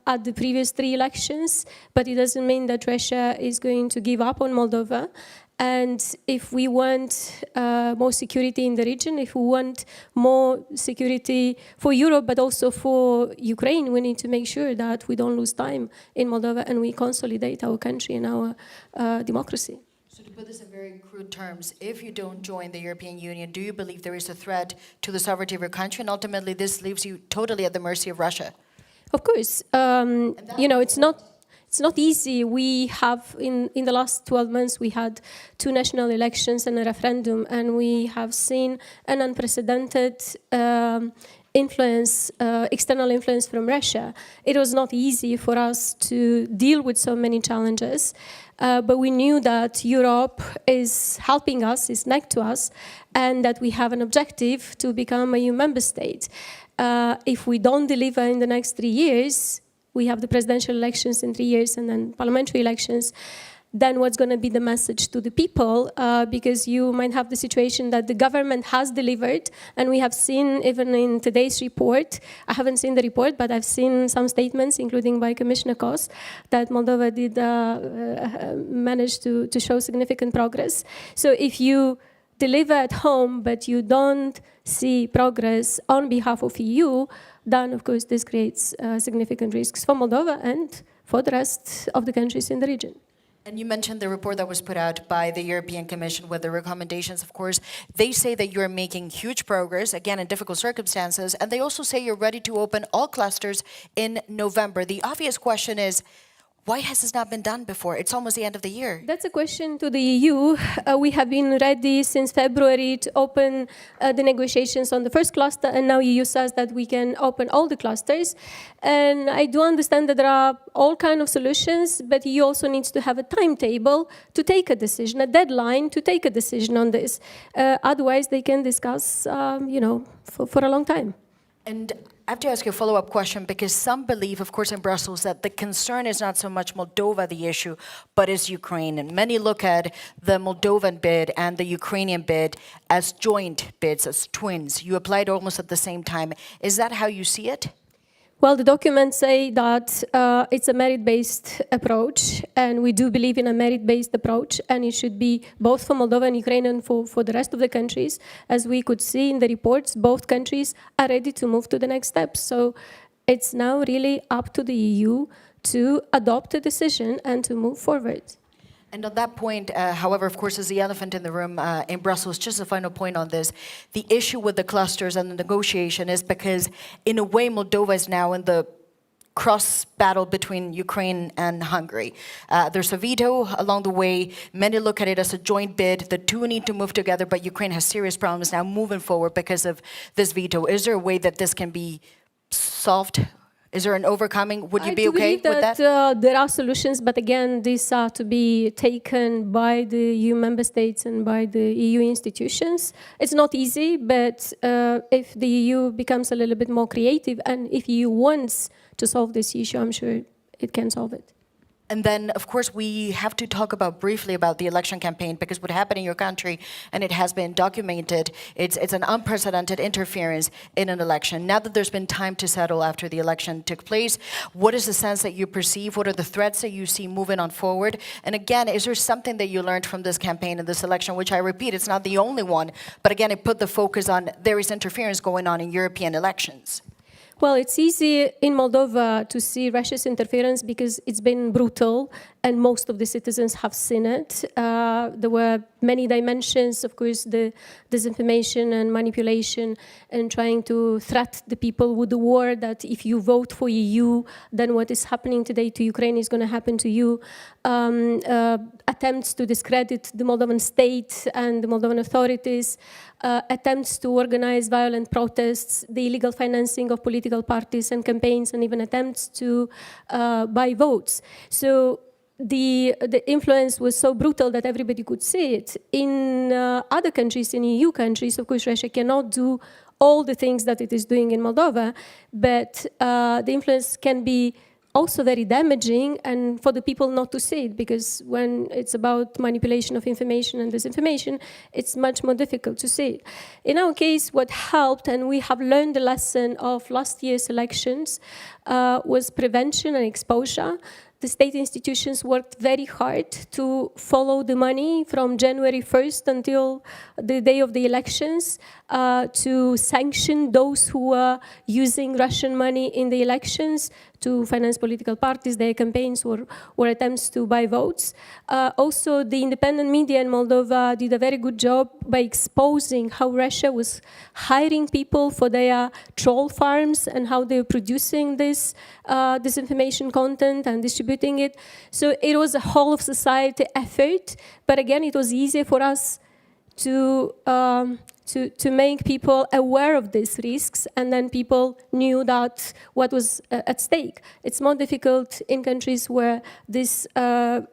at the previous 3 elections, but it doesn't mean that Russia is going to give up on Moldova. And if we want more security in the region, if we want more security for Europe, but also for Ukraine, we need to make sure that we don't lose time in Moldova and we consolidate our country and our democracy. So to put this in very crude terms, if you don't join the European Union, do you believe there is a threat to the sovereignty of your country? And ultimately, this leaves you totally at the mercy of Russia. Of course. You know, it's not easy. We have, in the last 12 months, we had 2 national elections and a referendum, and we have seen an unprecedented influence, external influence from Russia. It was not easy for us to deal with so many challenges, but we knew that Europe is helping us, is next to us, and that we have an objective to become a EU member state. If we don't deliver in the next 3 years, we have the presidential elections in 3 years and then parliamentary elections, then what's going to be the message to the people? Because you might have the situation that the government has delivered, and we have seen even in today's report, I haven't seen the report, but I've seen some statements, including by Commissioner Kos, that Moldova did manage to show significant progress. So if you deliver at home, but you don't see progress on behalf of EU, then of course this creates significant risks for Moldova and for the rest of the countries in the region. And you mentioned the report that was put out by the European Commission with the recommendations, of course. They say that you're making huge progress, again, in difficult circumstances, and they also say you're ready to open all clusters in November. The obvious question is, why has this not been done before? It's almost the end of the year. That's a question to the EU. We have been ready since February to open the negotiations on the first cluster, and now EU says that we can open all the clusters. And I do understand that there are all kinds of solutions, but EU also needs to have a timetable to take a decision, a deadline to take a decision on this. Otherwise, they can discuss, you know, for a long time. And I have to ask you a follow-up question, because some believe, of course, in Brussels, that the concern is not so much Moldova, the issue, but is Ukraine. And many look at the Moldovan bid and the Ukrainian bid as joint bids, as twins. You applied almost at the same time. Is that how you see it? Well, the documents say that it's a merit-based approach, and we do believe in a merit-based approach, and it should be both for Moldova and Ukraine and for the rest of the countries. As we could see in the reports, both countries are ready to move to the next steps. So it's now really up to the EU to adopt a decision and to move forward. And on that point, however, of course, is the elephant in the room in Brussels. Just a final point on this. The issue with the clusters and the negotiation is because, in a way, Moldova is now in the cross battle between Ukraine and Hungary. There's a veto along the way. Many look at it as a joint bid. The two need to move together, but Ukraine has serious problems now moving forward because of this veto. Is there a way that this can be solved? Is there an overcoming? Would you be okay with that? There are solutions, but again, these are to be taken by the EU member states and by the EU institutions. It's not easy, but if the EU becomes a little bit more creative and if EU wants to solve this issue, I'm sure it can solve it. And then, of course, we have to talk briefly about the election campaign, because what happened in your country, and it has been documented, it's an unprecedented interference in an election. Now that there's been time to settle after the election took place, what is the sense that you perceive? What are the threats that you see moving on forward? And again, is there something that you learned from this campaign and this election, which I repeat, it's not the only one, but again, it put the focus on there is interference going on in European elections? Well, it's easy in Moldova to see Russia's interference because it's been brutal and most of the citizens have seen it. There were many dimensions, of course, the disinformation and manipulation and trying to threat the people with the war that if you vote for EU, then what is happening today to Ukraine is going to happen to you. Attempts to discredit the Moldovan state and the Moldovan authorities, attempts to organize violent protests, the illegal financing of political parties and campaigns, and even attempts to buy votes. So the influence was so brutal that everybody could see it. In other countries, in EU countries, of course, Russia cannot do all the things that it is doing in Moldova, but the influence can be also very damaging, and for the people not to see it, because when it's about manipulation of information and disinformation, it's much more difficult to see it. In our case, what helped, and we have learned the lesson of last year's elections, was prevention and exposure. The state institutions worked very hard to follow the money from January 1st until the day of the elections, to sanction those who were using Russian money in the elections to finance political parties, their campaigns, or attempts to buy votes. Also, the independent media in Moldova did a very good job by exposing how Russia was hiring people for their troll farms and how they were producing this disinformation content and distributing it. So it was a whole of society effort, but again, it was easier for us to make people aware of these risks, and then people knew that what was at stake. It's more difficult in countries where this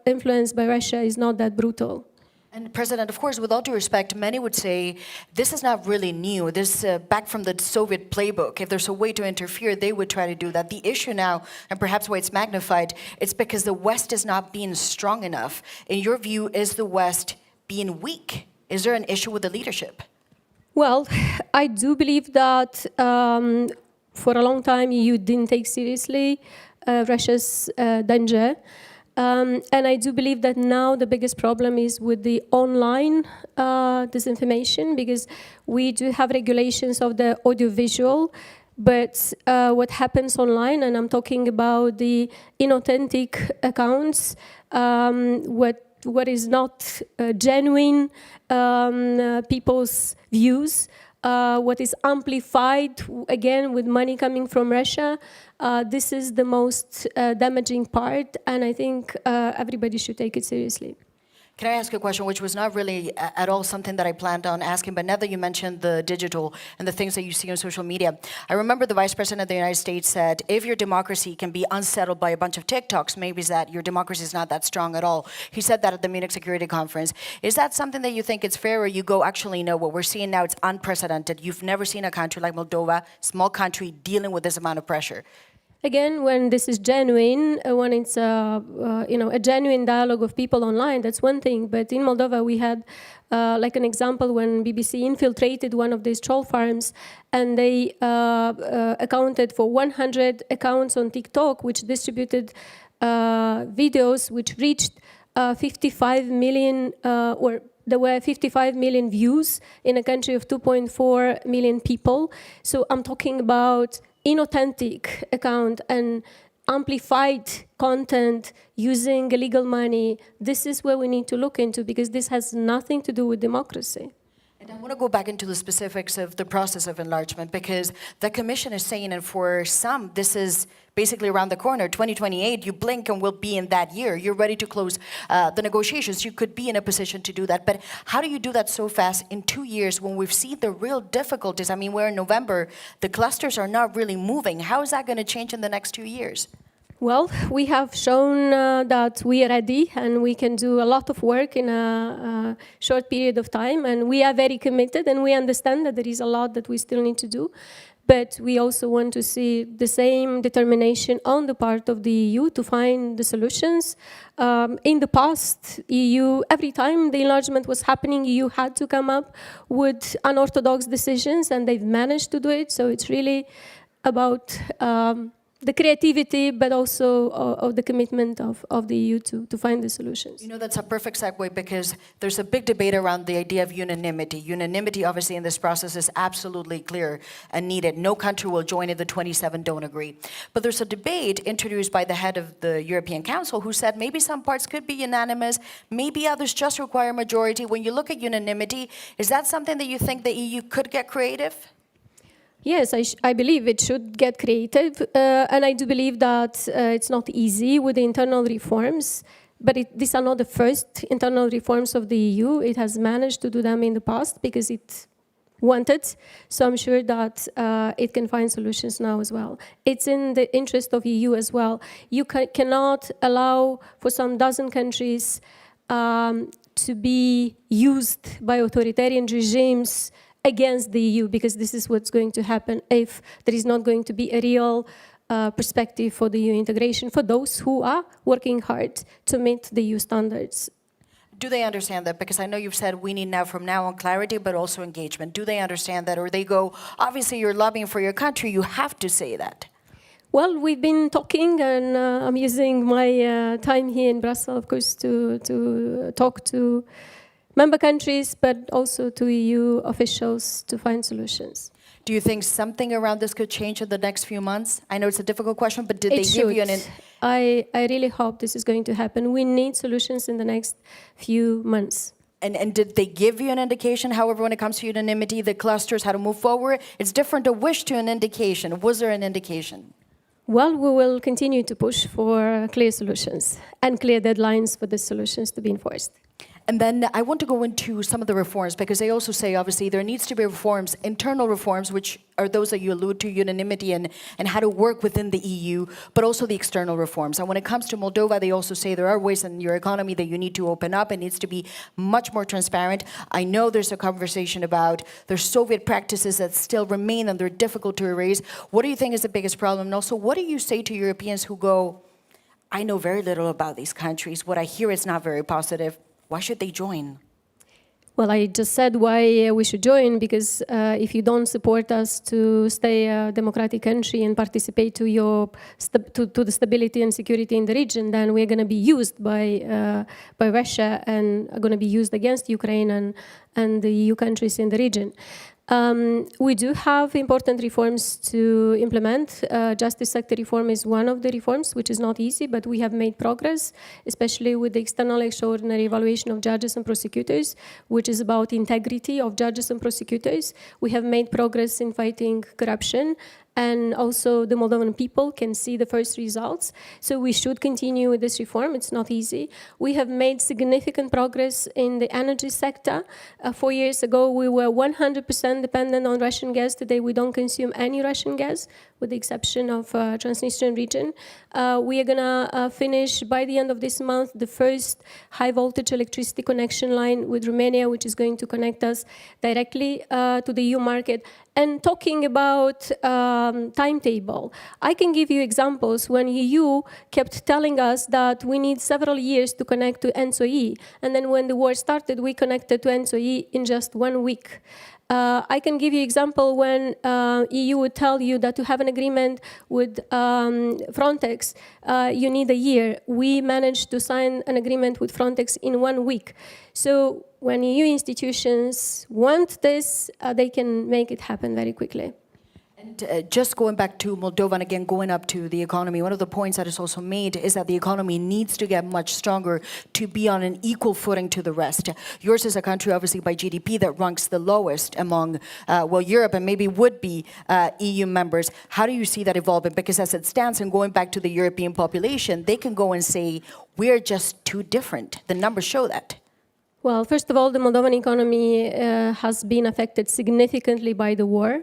influence by Russia is not that brutal. And President, of course, with all due respect, many would say this is not really new. This back from the Soviet playbook. If there's a way to interfere, they would try to do that. The issue now, and perhaps why it's magnified, it's because the West is not being strong enough. In your view, is the West being weak? Is there an issue with the leadership? Well, I do believe that for a long time EU didn't take seriously Russia's danger. And I do believe that now the biggest problem is with the online disinformation, because we do have regulations of the audiovisual, but what happens online, and I'm talking about the inauthentic accounts, what is not genuine people's views, what is amplified, again, with money coming from Russia. This is the most damaging part, and I think everybody should take it seriously. Can I ask a question which was not really at all something that I planned on asking, but now that you mentioned the digital and the things that you see on social media, I remember the Vice President of the United States said, if your democracy can be unsettled by a bunch of TikToks, maybe it's that your democracy is not that strong at all. He said that at the Munich Security Conference. Is that something that you think it's fair, or you go, actually, no, what we're seeing now, it's unprecedented. You've never seen a country like Moldova, small country, dealing with this amount of pressure. Again, when this is genuine, when it's a genuine dialogue of people online, that's one thing. But in Moldova, we had like an example when BBC infiltrated one of these troll farms, and they accounted for 100 accounts on TikTok, which distributed videos which reached 55 million, or there were 55 million views in a country of 2.4 million people. So I'm talking about inauthentic account and amplified content using illegal money. This is where we need to look into, because this has nothing to do with democracy. And I want to go back into the specifics of the process of enlargement, because the Commission is saying, and for some, this is basically around the corner, 2028, you blink and we'll be in that year. You're ready to close the negotiations. You could be in a position to do that. But how do you do that so fast in 2 years when we've seen the real difficulties? I mean, we're in November. The clusters are not really moving. How is that going to change in the next 2 years? Well, we have shown that we are ready and we can do a lot of work in a short period of time. And we are very committed, and we understand that there is a lot that we still need to do. But we also want to see the same determination on the part of the EU to find the solutions. In the past, EU, every time the enlargement was happening, EU had to come up with unorthodox decisions, and they've managed to do it. So it's really about the creativity, but also of the commitment of the EU to find the solutions. You know, that's a perfect segue, because there's a big debate around the idea of unanimity. Unanimity, obviously, in this process is absolutely clear and needed. No country will join if the 27 don't agree. But there's a debate introduced by the head of the European Council, who said maybe some parts could be unanimous, maybe others just require majority. When you look at unanimity, is that something that you think the EU could get creative? Yes, I believe it should get creative, and I do believe that it's not easy with the internal reforms, but these are not the first internal reforms of the EU. It has managed to do them in the past because it wanted, so I'm sure that it can find solutions now as well. It's in the interest of EU as well. You cannot allow for some dozen countries to be used by authoritarian regimes against the EU, because this is what's going to happen if there is not going to be a real perspective for the EU integration for those who are working hard to meet the EU standards. Do they understand that? Because I know you've said we need now from now on clarity, but also engagement. Do they understand that? Or they go, obviously you're lobbying for your country, you have to say that. Well, we've been talking, and I'm using my time here in Brussels, of course, to talk to member countries, but also to EU officials to find solutions. Do you think something around this could change in the next few months? I know it's a difficult question, but did they give you an... I really hope this is going to happen. We need solutions in the next few months. And did they give you an indication, however, when it comes to unanimity, the clusters, how to move forward? It's different to wish to an indication. Was there an indication? Well, we will continue to push for clear solutions and clear deadlines for the solutions to be enforced. And then I want to go into some of the reforms, because they also say, obviously, there needs to be reforms, internal reforms, which are those that you allude to, unanimity and how to work within the EU, but also the external reforms. And when it comes to Moldova, they also say there are ways in your economy that you need to open up. It needs to be much more transparent. I know there's a conversation about there's Soviet practices that still remain and they're difficult to erase. What do you think is the biggest problem? And also, what do you say to Europeans who go, I know very little about these countries. What I hear is not very positive. Why should they join? Well, I just said why we should join, because if you don't support us to stay a democratic country and participate to the stability and security in the region, then we're going to be used by Russia and are going to be used against Ukraine and the EU countries in the region. We do have important reforms to implement. Justice sector reform is one of the reforms, which is not easy, but we have made progress, especially with the external extraordinary evaluation of judges and prosecutors, which is about integrity of judges and prosecutors. We have made progress in fighting corruption, and also the Moldovan people can see the first results. So we should continue with this reform. It's not easy. We have made significant progress in the energy sector. 4 years ago, we were 100% dependent on Russian gas. Today, we don't consume any Russian gas, with the exception of Transnistrian region. We are gonna finish by the end of this month the first high voltage electricity connection line with Romania, which is going to connect us directly to the EU market. And talking about timetable, I can give you examples when EU kept telling us that we need several years to connect to ENTSO-E, and then when the war started, we connected to ENTSO-E in just 1 week. I can give you example when EU would tell you that to have an agreement with Frontex, you need a year. We managed to sign an agreement with Frontex in 1 week. So when EU institutions want this, they can make it happen very quickly. And just going back to Moldova and again going up to the economy, one of the points that is also made is that the economy needs to get much stronger to be on an equal footing to the rest. Yours is a country, obviously, by GDP that ranks the lowest among, Europe and maybe would be EU members. How do you see that evolving? Because as it stands, and going back to the European population, they can go and say, we're just too different. The numbers show that. Well, first of all, the Moldovan economy has been affected significantly by the war.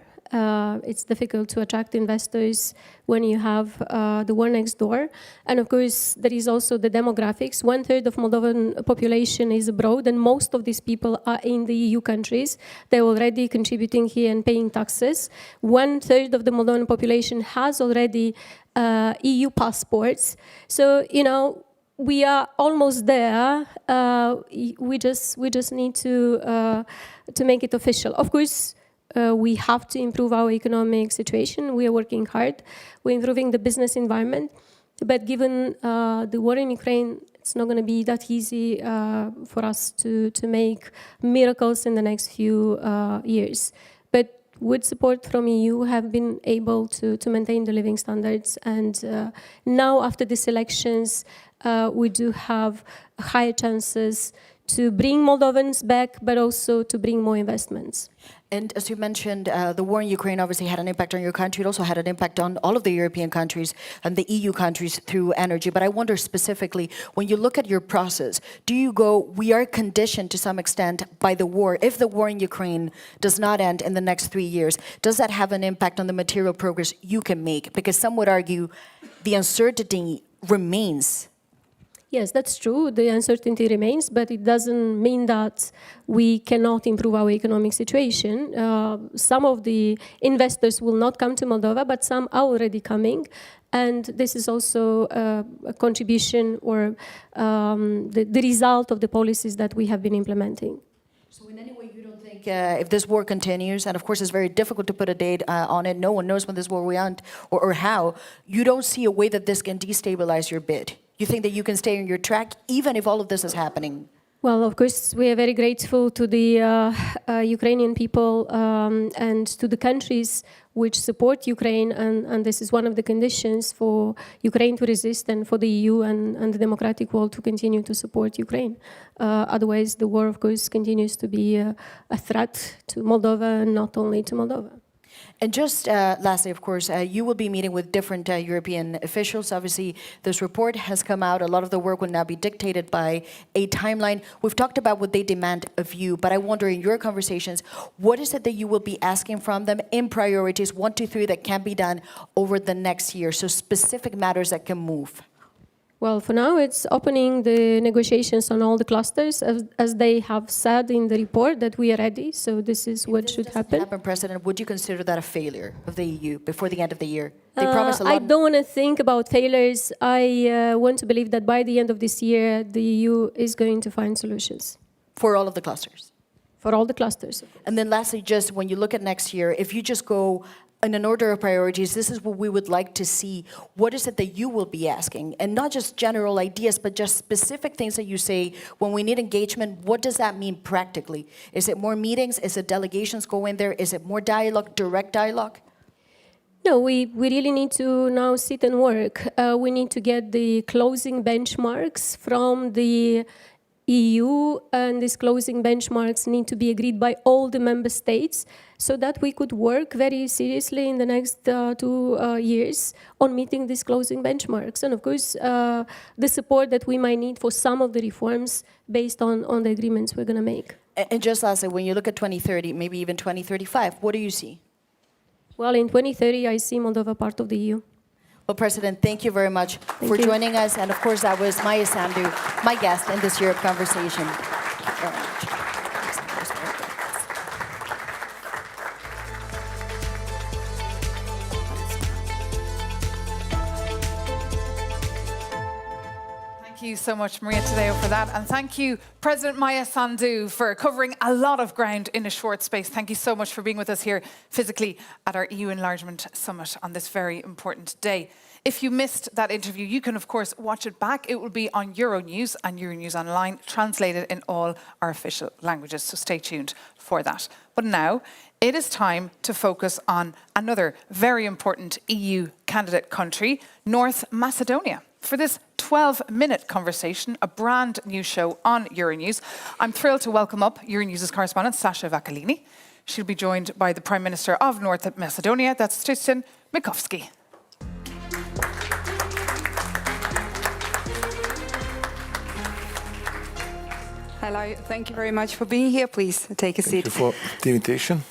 It's difficult to attract investors when you have the war next door. And of course, there is also the demographics. 1/3 of Moldovan population is abroad, and most of these people are in the EU countries. They're already contributing here and paying taxes. 1/3 of the Moldovan population has already EU passports. So, you know, we are almost there. We just need to make it official. Of course, we have to improve our economic situation. We are working hard. We're improving the business environment. But given the war in Ukraine, it's not going to be that easy for us to make miracles in the next few years. But with support from EU, have been able to maintain the living standards. And now, after these elections, we do have higher chances to bring Moldovans back, but also to bring more investments. And as you mentioned, the war in Ukraine obviously had an impact on your country. It also had an impact on all of the European countries and the EU countries through energy. But I wonder specifically, when you look at your process, do you go, we are conditioned to some extent by the war. If the war in Ukraine does not end in the next 3 years, does that have an impact on the material progress you can make? Because some would argue the uncertainty remains. Yes, that's true. The uncertainty remains, but it doesn't mean that we cannot improve our economic situation. Some of the investors will not come to Moldova, but some are already coming. And this is also a contribution or the result of the policies that we have been implementing. So in any way, you don't think if this war continues, and of course it's very difficult to put a date on it, no one knows when this war will end or how, you don't see a way that this can destabilize your bid? You think that you can stay on your track even if all of this is happening? Well, of course, we are very grateful to the Ukrainian people and to the countries which support Ukraine, and this is one of the conditions for Ukraine to resist and for the EU and the democratic world to continue to support Ukraine. Otherwise, the war, of course, continues to be a threat to Moldova and not only to Moldova. And just lastly, of course, you will be meeting with different European officials. Obviously, this report has come out. A lot of the work will now be dictated by a timeline. We've talked about what they demand of you, but I wonder in your conversations, what is it that you will be asking from them in priorities 1, 2, 3 that can be done over the next year? So specific matters that can move. Well, for now, it's opening the negotiations on all the clusters, as they have said in the report that we are ready. So this is what should happen. President, would you consider that a failure of the EU before the end of the year? They promised a lot. I don't want to think about failures. I want to believe that by the end of this year, the EU is going to find solutions. For all of the clusters? For all the clusters. And then lastly, just when you look at next year, if you just go in an order of priorities, this is what we would like to see. What is it that you will be asking? And not just general ideas, but just specific things that you say, when we need engagement, what does that mean practically? Is it more meetings? Is it delegations go in there? Is it more dialogue, direct dialogue? No, we really need to now sit and work. We need to get the closing benchmarks from the EU, and these closing benchmarks need to be agreed by all the member states so that we could work very seriously in the next 2 years on meeting these closing benchmarks. And of course, the support that we might need for some of the reforms based on the agreements we're going to make. And just lastly, when you look at 2030, maybe even 2035, what do you see? Well, in 2030, I see Moldova part of the EU. Well, President, thank you very much for joining us. And of course, that was Maya Sandu, my guest in this Europe conversation. Thank you very much. Thank you so much, Maria Tadeo, for that. And thank you, President Maya Sandu, for covering a lot of ground in a short space. Thank you so much for being with us here physically at our EU Enlargement Summit on this very important day. If you missed that interview, you can, of course, watch it back. It will be on Euronews and Euronews Online, translated in all our official languages, so stay tuned for that. But now, it is time to focus on another very important EU candidate country, North Macedonia. For this 12-minute conversation, a brand new show on Euronews, I'm thrilled to welcome up Euronews' correspondent, Sasha Vakalini. She'll be joined by the Prime Minister of North Macedonia, that's Tristan Mikovski. Hello, thank you very much for being here. Please take a seat. Thank you for the invitation.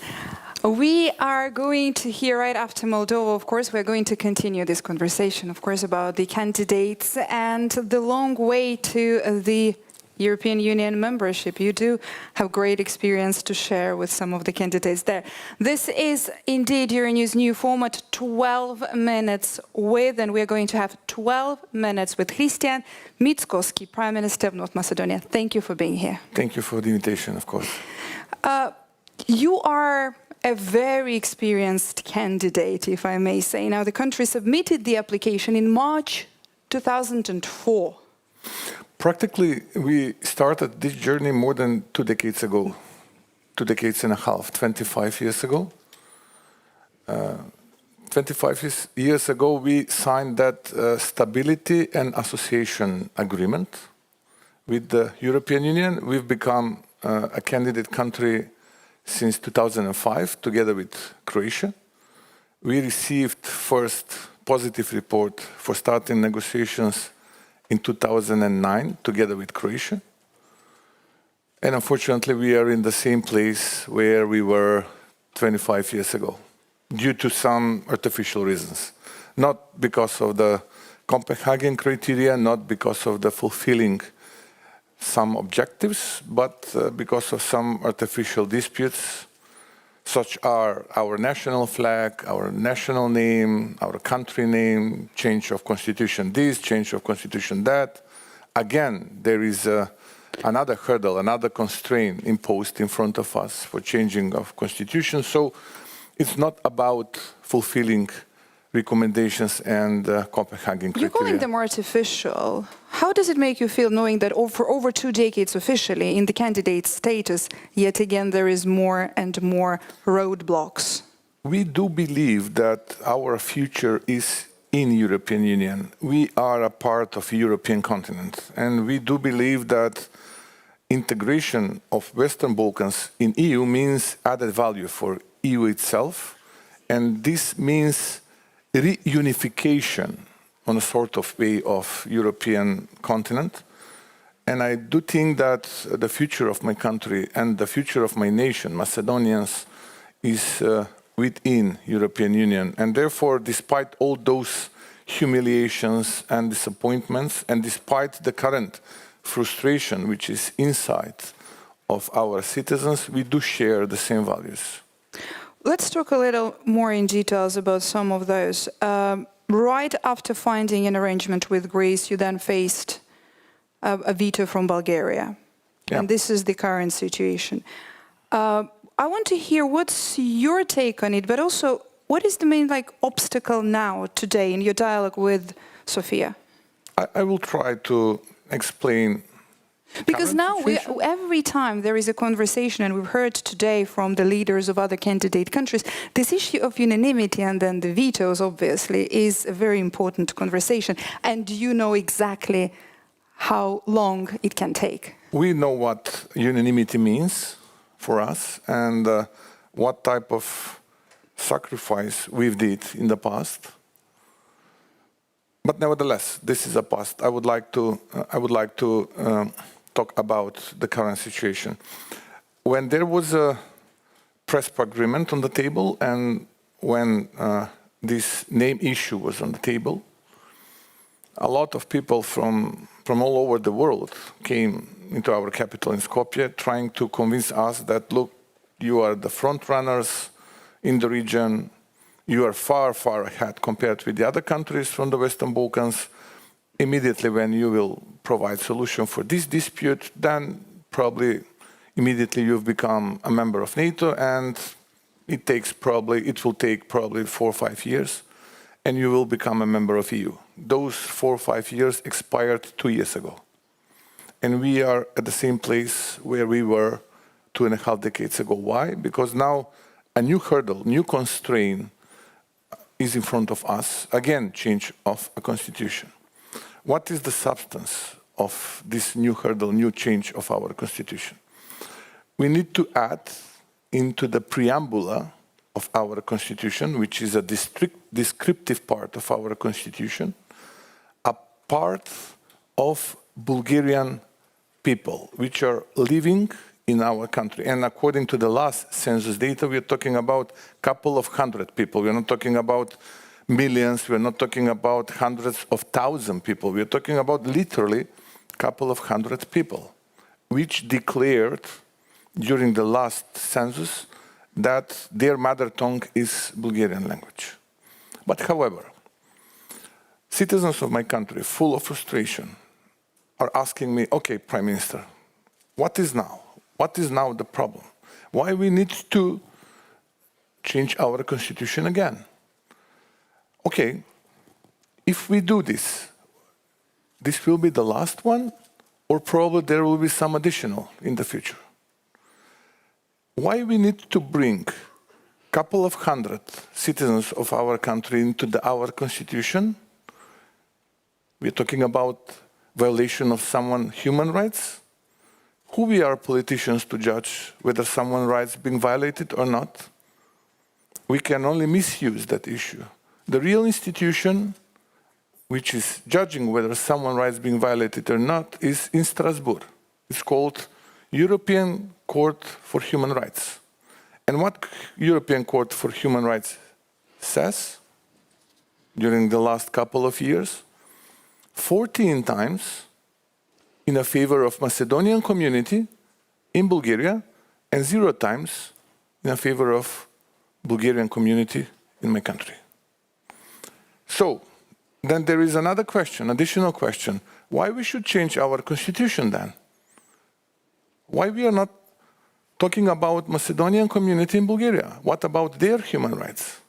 We are going to hear right after Moldova, of course, we're going to continue this conversation, of course, about the candidates and the long way to the European Union membership. You do have great experience to share with some of the candidates there. This is indeed Euronews' new format, 12 minutes with, and we're going to have 12 minutes with Christian Mickoski, Prime Minister of North Macedonia. Thank you for being here. Thank you for the invitation, of course. You are a very experienced candidate, if I may say. Now, the country submitted the application in March 2004. Practically, we started this journey more than 2 decades ago, 2 decades and a half, 25 years ago. 25 years ago, we signed that Stability and Association Agreement with the European Union. We've become a candidate country since 2005, together with Croatia. We received first positive report for starting negotiations in 2009, together with Croatia. And unfortunately, we are in the same place where we were 25 years ago, due to some artificial reasons. Not because of the Copenhagen criteria, not because of the fulfilling some objectives, but because of some artificial disputes, such are our national flag, our national name, our country name, change of constitution this, change of constitution that. Again, there is another hurdle, another constraint imposed in front of us for changing of constitution. So it's not about fulfilling recommendations and Copenhagen criteria. You're calling them artificial. How does it make you feel knowing that for over 2 decades officially in the candidate status, yet again there is more and more roadblocks? We do believe that our future is in European Union. We are a part of European continent, and we do believe that integration of Western Balkans in EU means added value for EU itself, and this means reunification on a sort of way of European continent. And I do think that the future of my country and the future of my nation, Macedonians, is within European Union. And therefore, despite all those humiliations and disappointments, and despite the current frustration which is inside of our citizens, we do share the same values. Let's talk a little more in details about some of those. Right after finding an arrangement with Greece, you then faced a veto from Bulgaria. Yeah. And this is the current situation. I want to hear what's your take on it, but also what is the main obstacle now, today, in your dialogue with Sofia? I will try to explain. Because now, every time there is a conversation, and we've heard today from the leaders of other candidate countries, this issue of unanimity and then the vetoes, obviously, is a very important conversation. And you know exactly how long it can take? We know what unanimity means for us and what type of sacrifice we've did in the past. But nevertheless, this is a past. I would like to talk about the current situation. When there was a PRESPA agreement on the table and when this name issue was on the table, a lot of people from all over the world came into our capital in Skopje trying to convince us that, look, you are the front runners in the region, you are far, far ahead compared with the other countries from the Western Balkans. Immediately when you will provide solution for this dispute, then probably immediately you've become a member of NATO, and it will take probably 4 or 5 years, and you will become a member of EU. Those 4 or 5 years expired 2 years ago. And we are at the same place where we were 2.5 decades ago. Why? Because now a new hurdle, new constraint is in front of us. Again, change of a constitution. What is the substance of this new hurdle, new change of our constitution? We need to add into the preamble of our constitution, which is a descriptive part of our constitution, a part of Bulgarian people which are living in our country. And according to the last census data, we are talking about a couple of hundred people. We are not talking about millions. We are not talking about hundreds of thousands of people. We are talking about literally a couple of hundred people, which declared during the last census that their mother tongue is Bulgarian language. But however, citizens of my country, full of frustration, are asking me, okay, Prime Minister, what is now? What is now the problem? Why we need to change our constitution again? Okay, if we do this, this will be the last one, or probably there will be some additional in the future. Why we need to bring a couple of hundred citizens of our country into our constitution? We're talking about violation of someone's human rights. Who we are politicians to judge whether someone's rights being violated or not? We can only misuse that issue. The real institution which is judging whether someone's rights being violated or not is in Strasbourg. It's called European Court for Human Rights. And what European Court for Human Rights says during the last couple of years, 14 times in favor of Macedonian community in Bulgaria and 0 times in favor of Bulgarian community in my country. So, then there is another question, additional question. Why we should change our constitution then? Why we are not talking about Macedonian community in Bulgaria? What about their human rights?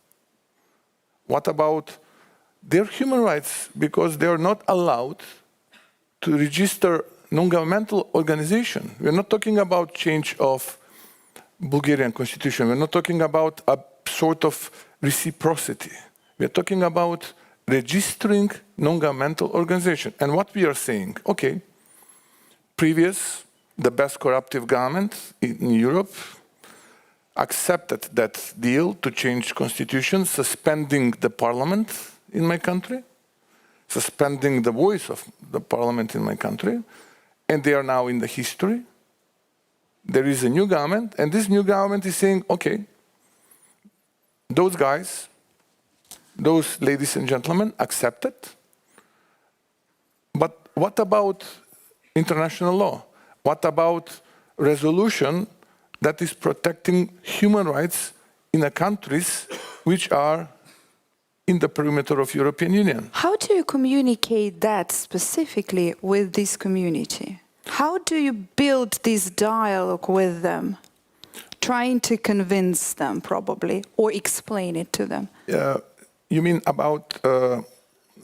What about their human rights because they are not allowed to register non-governmental organization? We're not talking about change of Bulgarian constitution. We're not talking about a sort of reciprocity. We're talking about registering non-governmental organization. And what we are saying, okay, the best corruptive government in Europe accepted that deal to change constitution, suspending the parliament in my country, suspending the voice of the parliament in my country, and they are now in the history. There is a new government, and this new government is saying, okay, those guys, those ladies and gentlemen accept it, but what about international law? What about resolution that is protecting human rights in the countries which are in the perimeter of European Union? How do you communicate that specifically with this community? How do you build this dialogue with them? Trying to convince them, probably, or explain it to them. You mean about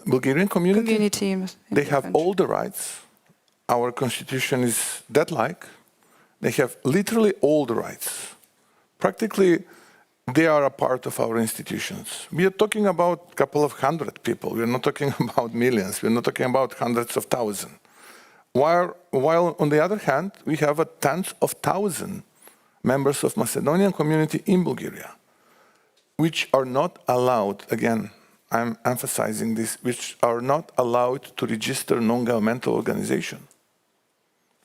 Bulgarian community? They have all the rights. Our constitution is dead-like. They have literally all the rights. Practically, they are a part of our institutions. We are talking about a couple of hundred people. We are not talking about millions. We are not talking about hundreds of thousands. while on the other hand, we have tens of thousands members of Macedonian community in Bulgaria, which are not allowed, again, I'm emphasizing this, which are not allowed to register non-governmental organization.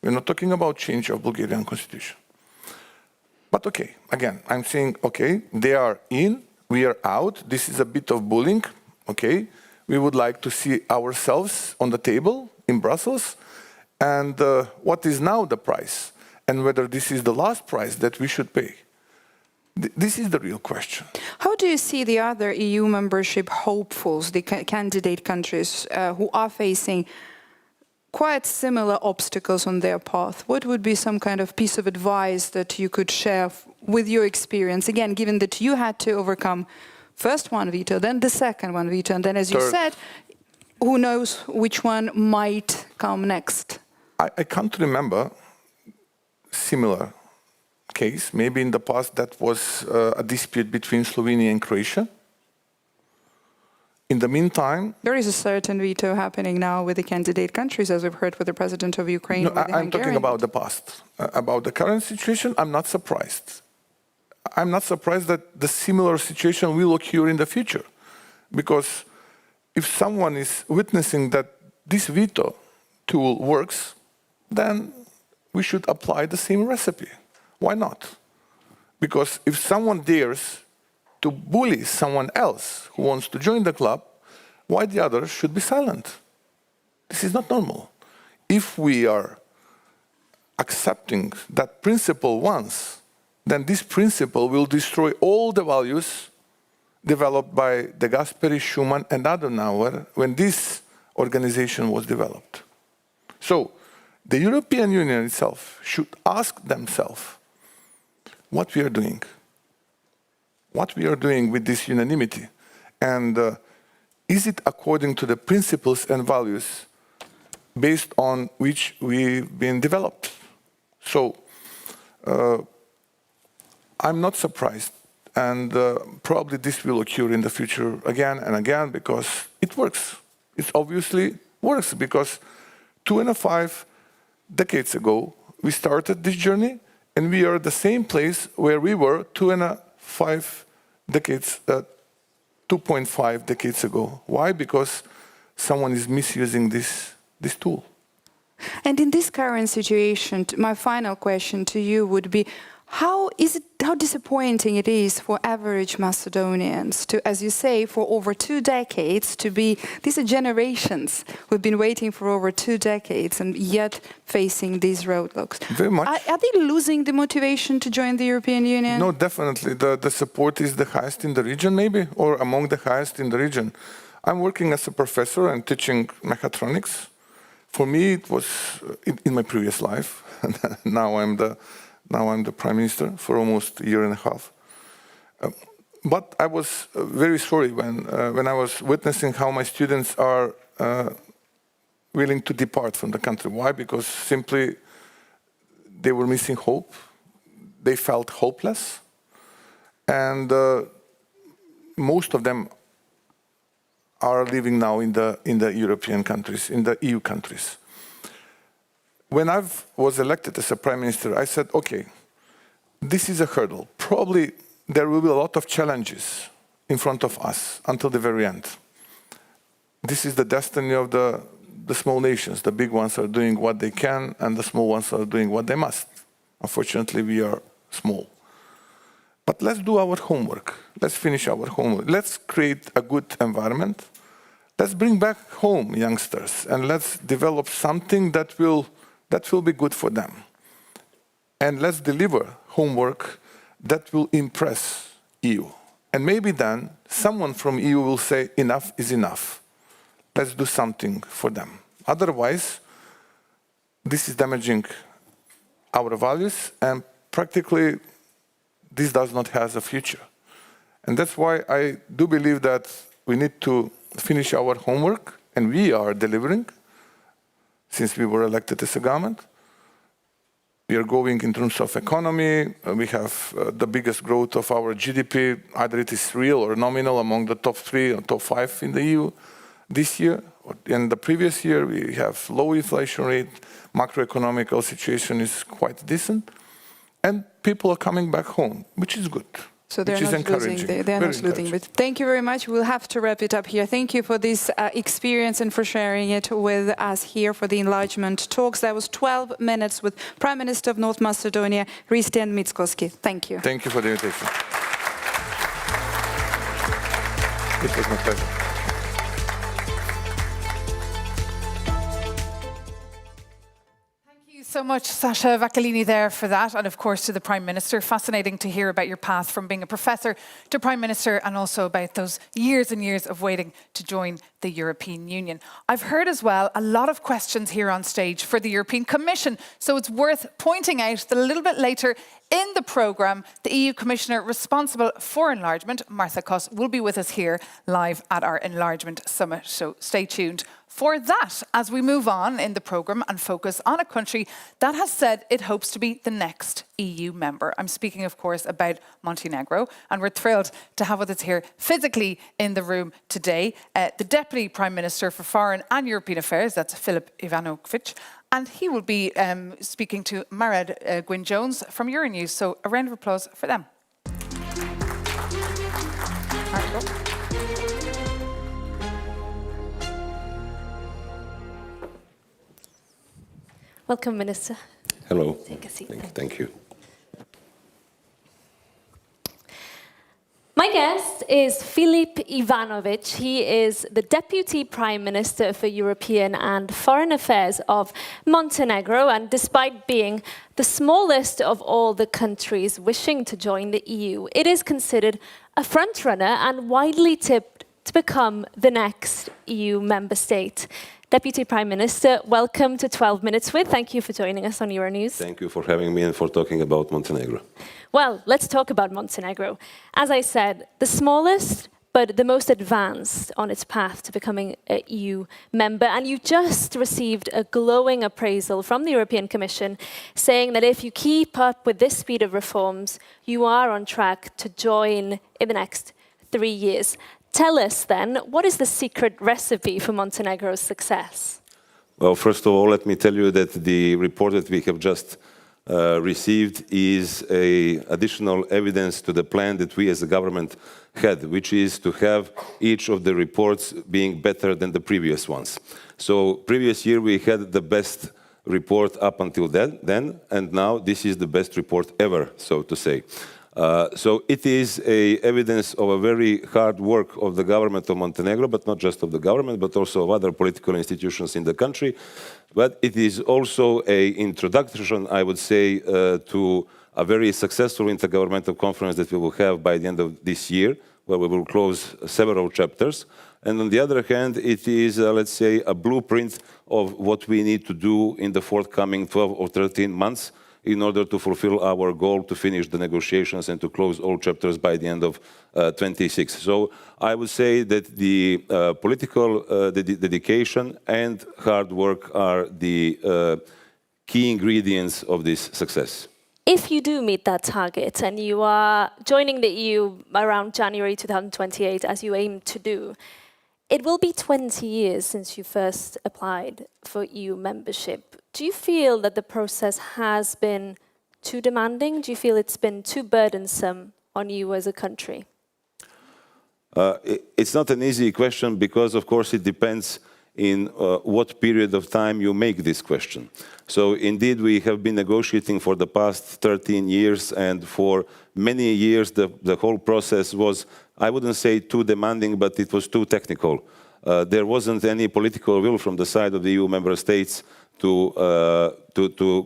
We're not talking about change of Bulgarian constitution. But okay, again, I'm saying, okay, they are in, we are out, this is a bit of bullying, okay, we would like to see ourselves on the table in Brussels, and what is now the price, and whether this is the last price that we should pay. This is the real question. How do you see the other EU membership hopefuls, the candidate countries who are facing quite similar obstacles on their path? What would be some kind of piece of advice that you could share with your experience? Again, given that you had to overcome first one veto, then the second one veto, and then, as you said, who knows which one might come next? I can't remember similar case. Maybe in the past that was a dispute between Slovenia and Croatia. In the meantime... There is a certain veto happening now with the candidate countries, as we've heard with the president of Ukraine. No, I'm talking about the past. About the current situation, I'm not surprised. I'm not surprised that the similar situation will occur in the future. Because if someone is witnessing that this veto tool works, then we should apply the same recipe. Why not? Because if someone dares to bully someone else who wants to join the club, why the others should be silent? This is not normal. If we are accepting that principle once, then this principle will destroy all the values developed by De Gasperi, Schuman, and Adenauer when this organization was developed. So, the European Union itself should ask themselves what we are doing. What we are doing with this unanimity. And is it according to the principles and values based on which we've been developed? So, I'm not surprised. And probably this will occur in the future again and again because it works. It obviously works because 2.5 decades ago, we started this journey and we are at the same place where we were 2.5 decades ago. Why? Because someone is misusing this tool. And in this current situation, my final question to you would be, how disappointing it is for average Macedonians to, as you say, for over 2 decades to be, these are generations who've been waiting for over 2 decades and yet facing these roadblocks. Very much. Are they losing the motivation to join the European Union? No, definitely. The support is the highest in the region, maybe, or among the highest in the region. I'm working as a professor and teaching mechatronics. For me, it was in my previous life. Now I'm the Prime Minister for almost a year and a half. But I was very sorry when I was witnessing how my students are willing to depart from the country. Why? Because simply they were missing hope. They felt hopeless. And most of them are living now in the European countries, in the EU countries. When I was elected as a Prime Minister, I said, okay, this is a hurdle. Probably there will be a lot of challenges in front of us until the very end. This is the destiny of the small nations. The big ones are doing what they can, and the small ones are doing what they must. Unfortunately, we are small. But let's do our homework. Let's finish our homework. Let's create a good environment. Let's bring back home youngsters, and let's develop something that will be good for them. And let's deliver homework that will impress EU. And maybe then someone from EU will say, enough is enough. Let's do something for them. Otherwise, this is damaging our values, and practically this does not have a future. And that's why I do believe that we need to finish our homework, and we are delivering. Since we were elected as a government, we are going in terms of economy. We have the biggest growth of our GDP, either it is real or nominal, among the top 3 or top 5 in the EU. this year. In the previous year, we have low inflation rate, macroeconomical situation is quite decent, and people are coming back home, which is good. So they're not losing. They're not losing. But thank you very much. We'll have to wrap it up here. Thank you for this experience and for sharing it with us here for the enlargement talks. That was 12 minutes with Prime Minister of North Macedonia, Hristijan Mickoski. Thank you. Thank you for the invitation. It was my pleasure. So much, Sasha Vakilini, there for that, and of course to the Prime Minister. Fascinating to hear about your path from being a professor to Prime Minister, and also about those years and years of waiting to join the European Union. I've heard as well a lot of questions here on stage for the European Commission, so it's worth pointing out that a little bit later in the programme, the EU Commissioner responsible for enlargement, Martha Koss, will be with us here live at our Enlargement Summit, so stay tuned for that as we move on in the programme and focus on a country that has said it hopes to be the next EU member. I'm speaking, of course, about Montenegro, and we're thrilled to have with us here physically in the room today the Deputy Prime Minister for Foreign and European Affairs, that's Filip Ivanovic, and he will be speaking to Mared Gwyn-Jones from Euronews. So a round of applause for them. Welcome, Minister. Hello. Take a seat. Thank you. My guest is Filip Ivanovic. He is the Deputy Prime Minister for European and Foreign Affairs of Montenegro, and despite being the smallest of all the countries wishing to join the EU, it is considered a frontrunner and widely tipped to become the next EU member state. Deputy Prime Minister, welcome to 12 Minutes With. Thank you for joining us on Euronews. Thank you for having me and for talking about Montenegro. Well, let's talk about Montenegro. As I said, the smallest, but the most advanced on its path to becoming an EU member. And you just received a glowing appraisal from the European Commission saying that if you keep up with this speed of reforms, you are on track to join in the next 3 years. Tell us then, what is the secret recipe for Montenegro's success? Well, first of all, let me tell you that the report that we have just received is additional evidence to the plan that we as a government had, which is to have each of the reports being better than the previous ones. So previous year we had the best report up until then, and now this is the best report ever, so to say. So it is evidence of a very hard work of the government of Montenegro, but not just of the government, but also of other political institutions in the country. But it is also an introduction, I would say, to a very successful intergovernmental conference that we will have by the end of this year, where we will close several chapters. And on the other hand, it is, let's say, a blueprint of what we need to do in the forthcoming 12 or 13 months in order to fulfill our goal to finish the negotiations and to close all chapters by the end of 26. So I would say that the political dedication and hard work are the key ingredients of this success. If you do meet that target and you are joining the EU around January 2028, as you aim to do, it will be 20 years since you first applied for EU membership. Do you feel that the process has been too demanding? Do you feel it's been too burdensome on you as a country? It's not an easy question because, of course, it depends in what period of time you make this question. So indeed, we have been negotiating for the past 13 years, and for many years the whole process was, I wouldn't say too demanding, but it was too technical. There wasn't any political will from the side of the EU member states to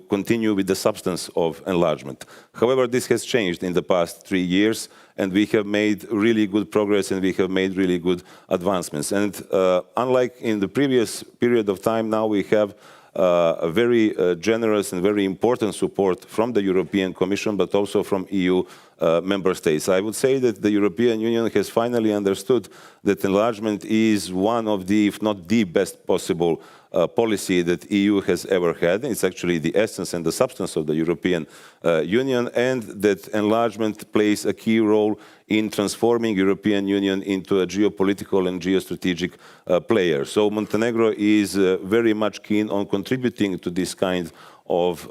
continue with the substance of enlargement. However, this has changed in the past 3 years, and we have made really good progress and we have made really good advancements. And unlike in the previous period of time, now we have a very generous and very important support from the European Commission, but also from EU member states. I would say that the European Union has finally understood that enlargement is one of the, if not the best possible policy that EU has ever had. It's actually the essence and the substance of the European Union, and that enlargement plays a key role in transforming European Union into a geopolitical and geostrategic player. So Montenegro is very much keen on contributing to this kind of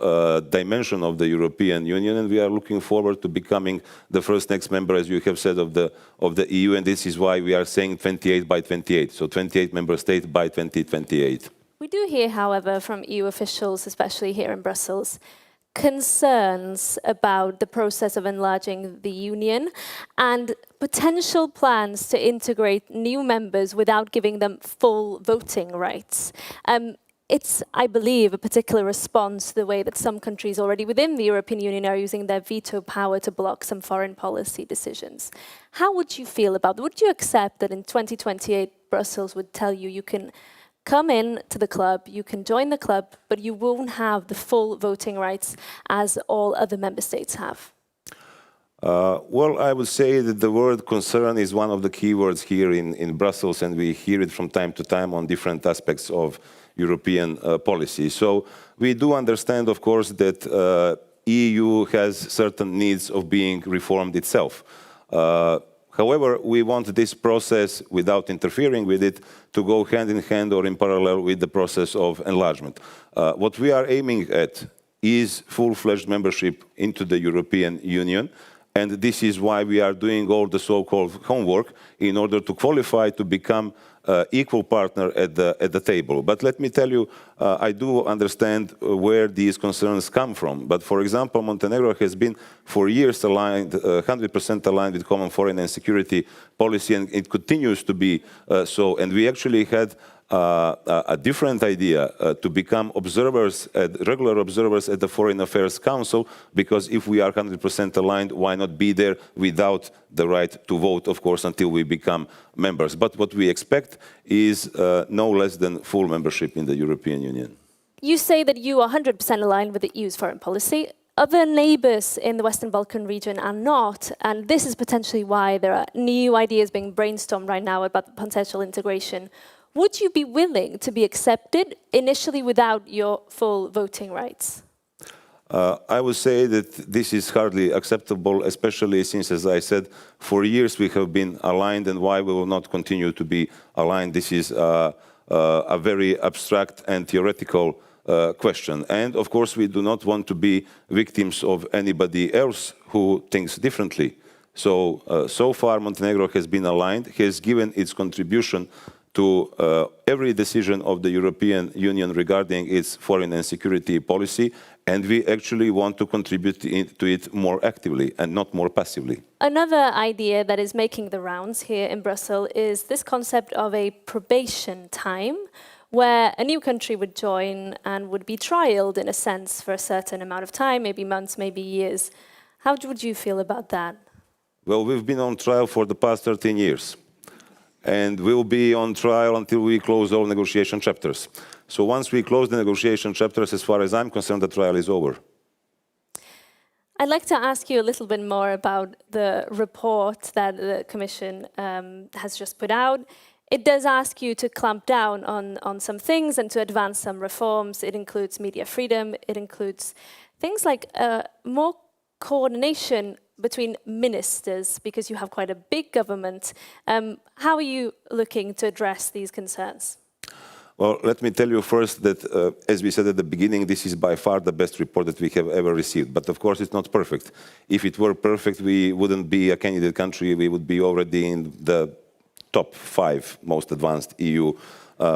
dimension of the European Union, and we are looking forward to becoming the first next member, as you have said, of the EU, and this is why we are saying 28 by 28, so 28 member states by 2028. We do hear, however, from EU officials, especially here in Brussels, concerns about the process of enlarging the Union and potential plans to integrate new members without giving them full voting rights. It's, I believe, a particular response to the way that some countries already within the European Union are using their veto power to block some foreign policy decisions. How would you feel about that? Would you accept that in 2028 Brussels would tell you you can come in to the club, you can join the club, but you won't have the full voting rights as all other member states have? Well, I would say that the word concern is one of the key words here in Brussels, and we hear it from time to time on different aspects of European policy. So we do understand, of course, that EU has certain needs of being reformed itself. However, we want this process, without interfering with it, to go hand in hand or in parallel with the process of enlargement. What we are aiming at is full-fledged membership into the European Union, and this is why we are doing all the so-called homework in order to qualify to become equal partner at the table. But let me tell you, I do understand where these concerns come from. But for example, Montenegro has been for years aligned, 100% aligned with common foreign and security policy, and it continues to be so. And we actually had a different idea to become observers, regular observers at the Foreign Affairs Council, because if we are 100% aligned, why not be there without the right to vote, of course, until we become members. But what we expect is no less than full membership in the European Union. You say that you are 100% aligned with the EU's foreign policy. Other neighbours in the Western Balkan region are not, and this is potentially why there are new ideas being brainstormed right now about potential integration. Would you be willing to be accepted initially without your full voting rights? I would say that this is hardly acceptable, especially since, as I said, for years we have been aligned, and why we will not continue to be aligned. This is a very abstract and theoretical question. And of course, we do not want to be victims of anybody else who thinks differently. So far, Montenegro has been aligned, has given its contribution to every decision of the European Union regarding its foreign and security policy, and we actually want to contribute to it more actively and not more passively. Another idea that is making the rounds here in Brussels is this concept of a probation time, where a new country would join and would be trialed, in a sense, for a certain amount of time, maybe months, maybe years. How would you feel about that? Well, we've been on trial for the past 13 years. And we'll be on trial until we close all negotiation chapters. So once we close the negotiation chapters, as far as I'm concerned, the trial is over. I'd like to ask you a little bit more about the report that the Commission has just put out. It does ask you to clamp down on some things and to advance some reforms. It includes media freedom. It includes things like more coordination between ministers, because you have quite a big government. How are you looking to address these concerns? Well, let me tell you first that, as we said at the beginning, this is by far the best report that we have ever received. But of course, it's not perfect. If it were perfect, we wouldn't be a candidate country. We would be already in the top 5 most advanced EU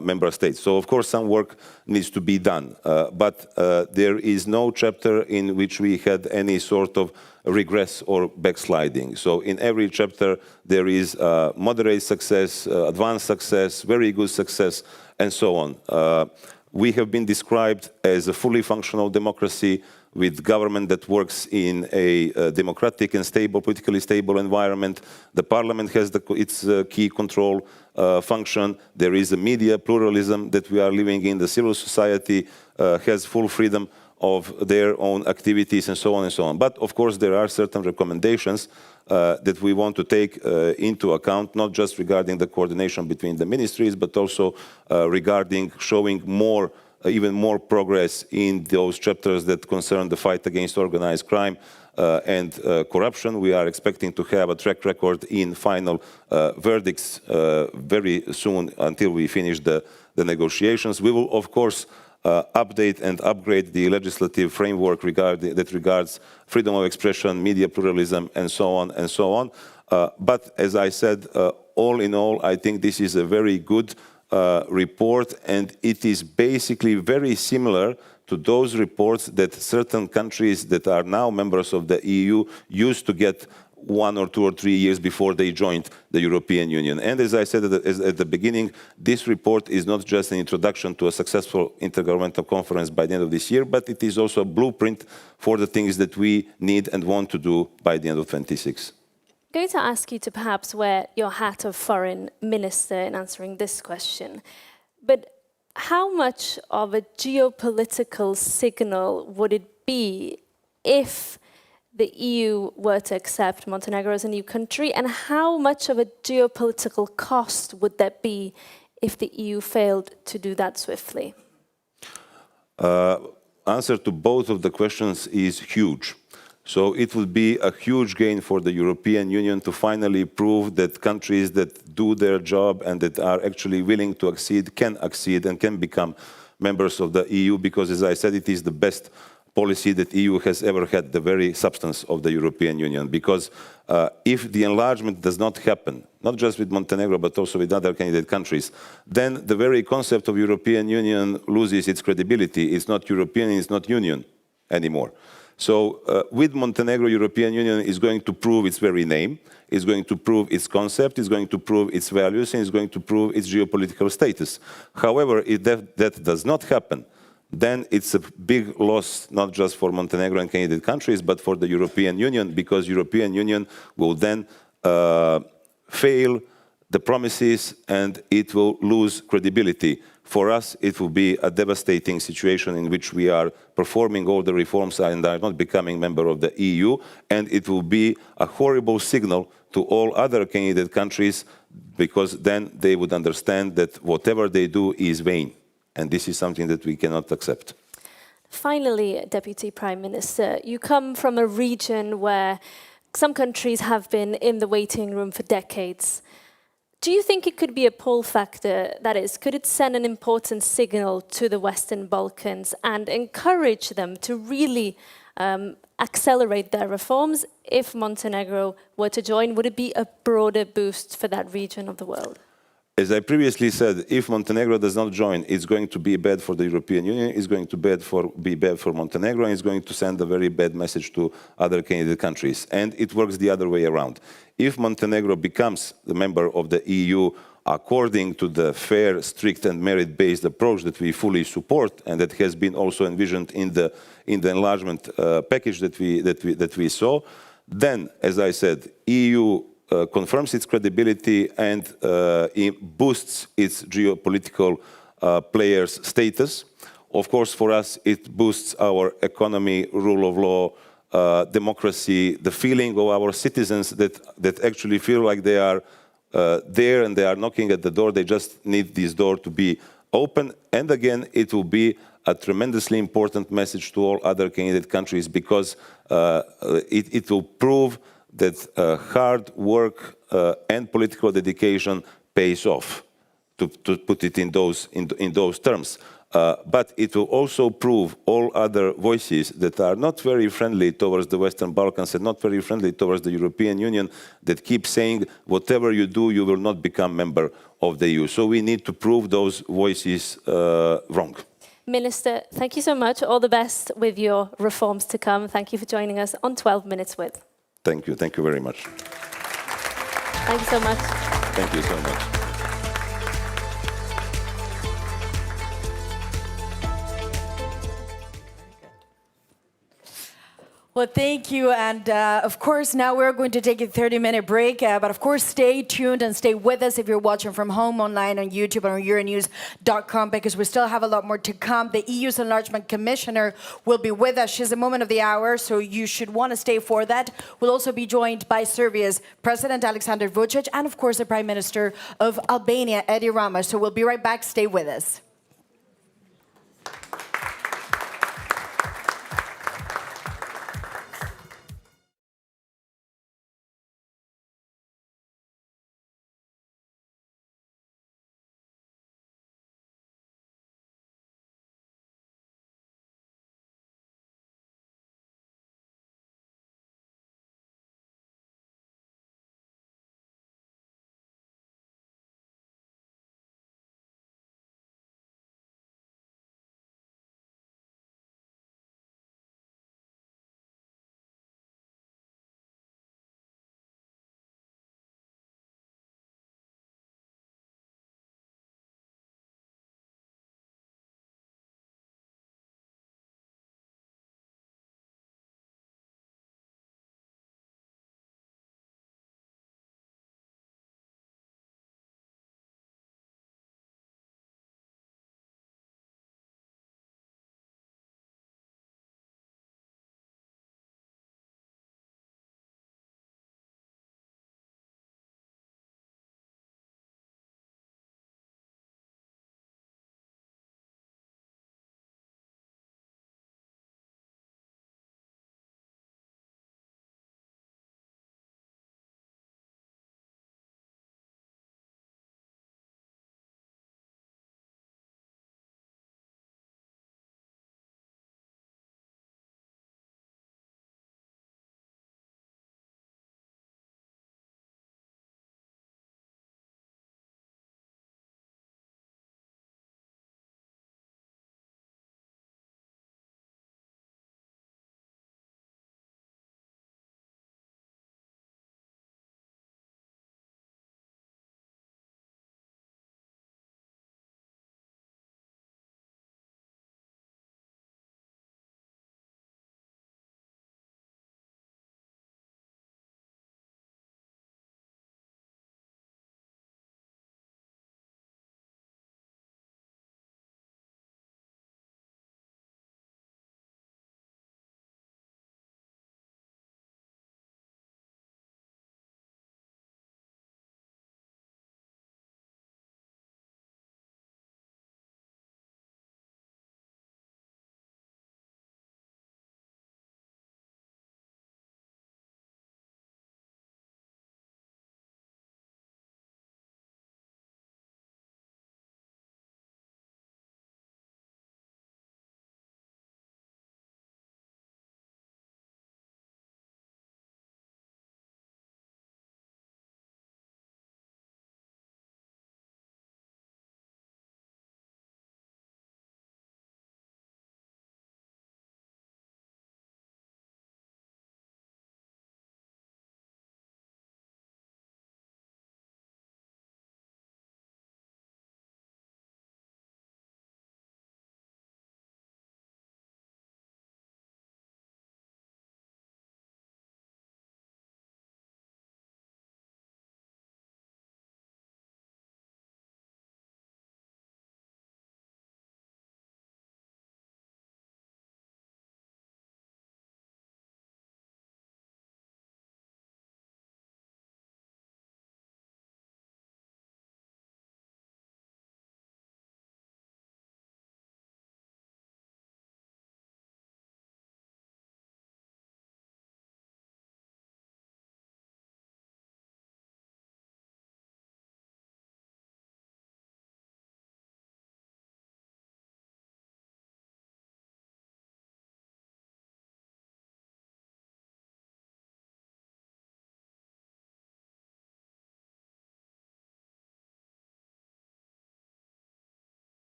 member states. So, of course, some work needs to be done. But there is no chapter in which we had any sort of regress or backsliding. So in every chapter, there is moderate success, advanced success, very good success, and so on. We have been described as a fully functional democracy with government that works in a democratic and stable, politically stable environment. The parliament has its key control function. There is a media pluralism that we are living in. The civil society has full freedom of their own activities and so on and so on. But of course, there are certain recommendations that we want to take into account, not just regarding the coordination between the ministries, but also regarding showing more, even more progress in those chapters that concern the fight against organized crime and corruption. We are expecting to have a track record in final verdicts very soon until we finish the negotiations. We will, of course, update and upgrade the legislative framework that regards freedom of expression, media pluralism, and so on and so on. But as I said, all in all, I think this is a very good report, and it is basically very similar to those reports that certain countries that are now members of the EU used to get 1 or 2 or 3 years before they joined the European Union. And as I said at the beginning, this report is not just an introduction to a successful intergovernmental conference by the end of this year, but it is also a blueprint for the things that we need and want to do by the end of 26. I'm going to ask you to perhaps wear your hat of foreign minister in answering this question. But how much of a geopolitical signal would it be if the EU were to accept Montenegro as a new country, and how much of a geopolitical cost would that be if the EU failed to do that swiftly? Answer to both of the questions is huge. So it would be a huge gain for the European Union to finally prove that countries that do their job and that are actually willing to accede and can become members of the EU, because, as I said, it is the best policy that the EU has ever had, the very substance of the European Union. Because if the enlargement does not happen, not just with Montenegro, but also with other candidate countries, then the very concept of European Union loses its credibility. It's not European, it's not Union anymore. So with Montenegro, European Union is going to prove its very name, is going to prove its concept, is going to prove its values, and is going to prove its geopolitical status. However, if that does not happen, then it's a big loss, not just for Montenegro and candidate countries, but for the European Union, because European Union will then fail the promises and it will lose credibility. For us, it will be a devastating situation in which we are performing all the reforms and are not becoming member of the EU, and it will be a horrible signal to all other candidate countries, because then they would understand that whatever they do is vain. And this is something that we cannot accept. Finally, Deputy Prime Minister, you come from a region where some countries have been in the waiting room for decades. Do you think it could be a pull factor? That is, could it send an important signal to the Western Balkans and encourage them to really accelerate their reforms? If Montenegro were to join, would it be a broader boost for that region of the world? As I previously said, if Montenegro does not join, it's going to be bad for the European Union, it's going to be bad for Montenegro, and it's going to send a very bad message to other candidate countries. And it works the other way around. If Montenegro becomes the member of the EU according to the fair, strict and merit-based approach that we fully support, and that has been also envisioned in the enlargement package that we saw, then, as I said, EU confirms its credibility and it boosts its geopolitical players' status. Of course, for us, it boosts our economy, rule of law, democracy, the feeling of our citizens that actually feel like they are there and they are knocking at the door. They just need this door to be open. And again, it will be a tremendously important message to all other candidate countries, because it will prove that hard work and political dedication pays off, to put it in those terms. But it will also prove all other voices that are not very friendly towards the Western Balkans and not very friendly towards the European Union, that keep saying, whatever you do, you will not become member of the EU. So we need to prove those voices wrong. Minister, thank you so much. All the best with your reforms to come. Thank you for joining us on 12 Minutes With. Thank you. Thank you very much. Thank you so much. Thank you so much. Well, thank you. And of course, now we're going to take a 30-minute break. But of course, stay tuned and stay with us if you're watching from home, online, on YouTube, or on Euronews.com, because we still have a lot more to come. The EU's Enlargement Commissioner will be with us. She's the moment of the hour, so you should want to stay for that. We'll also be joined by Serbia's President Aleksandar Vučić and, of course, the Prime Minister of Albania, Edi Rama. So we'll be right back. Stay with us.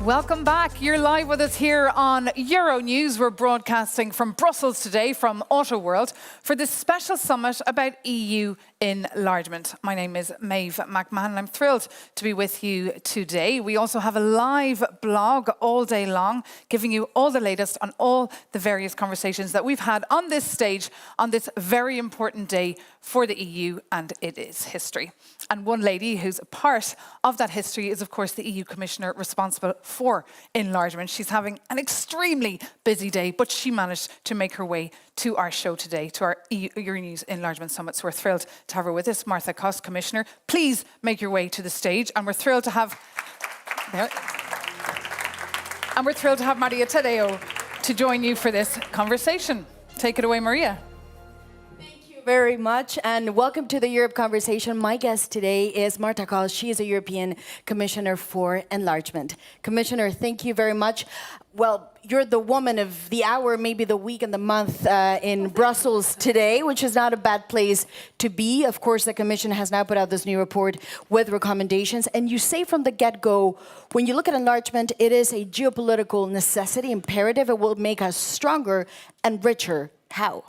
Welcome back. You're live with us here on Euronews. We're broadcasting from Brussels today, from Autoworld, for this special summit about EU enlargement. My name is Maeve McMahon and I'm thrilled to be with you today. We also have a live blog all day long, giving you all the latest on all the various conversations that we've had on this stage on this very important day for the EU, and it is history. And one lady who's a part of that history is, of course, the EU Commissioner responsible for enlargement. She's having an extremely busy day, but she managed to make her way to our show today, to our Euronews Enlargement Summit. So we're thrilled to have her with us. Martha Koss, Commissioner, please make your way to the stage. And we're thrilled to have... And we're thrilled to have Maria Tadeo to join you for this conversation. Take it away, Maria. Very much, and welcome to the Europe Conversation. My guest today is Marta Koss. She is a European Commissioner for Enlargement. Commissioner, thank you very much. Well, you're the woman of the hour, maybe the week and the month in Brussels today, which is not a bad place to be. Of course, the Commission has now put out this new report with recommendations, and you say from the get-go, when you look at enlargement, it is a geopolitical necessity, imperative. It will make us stronger and richer. How?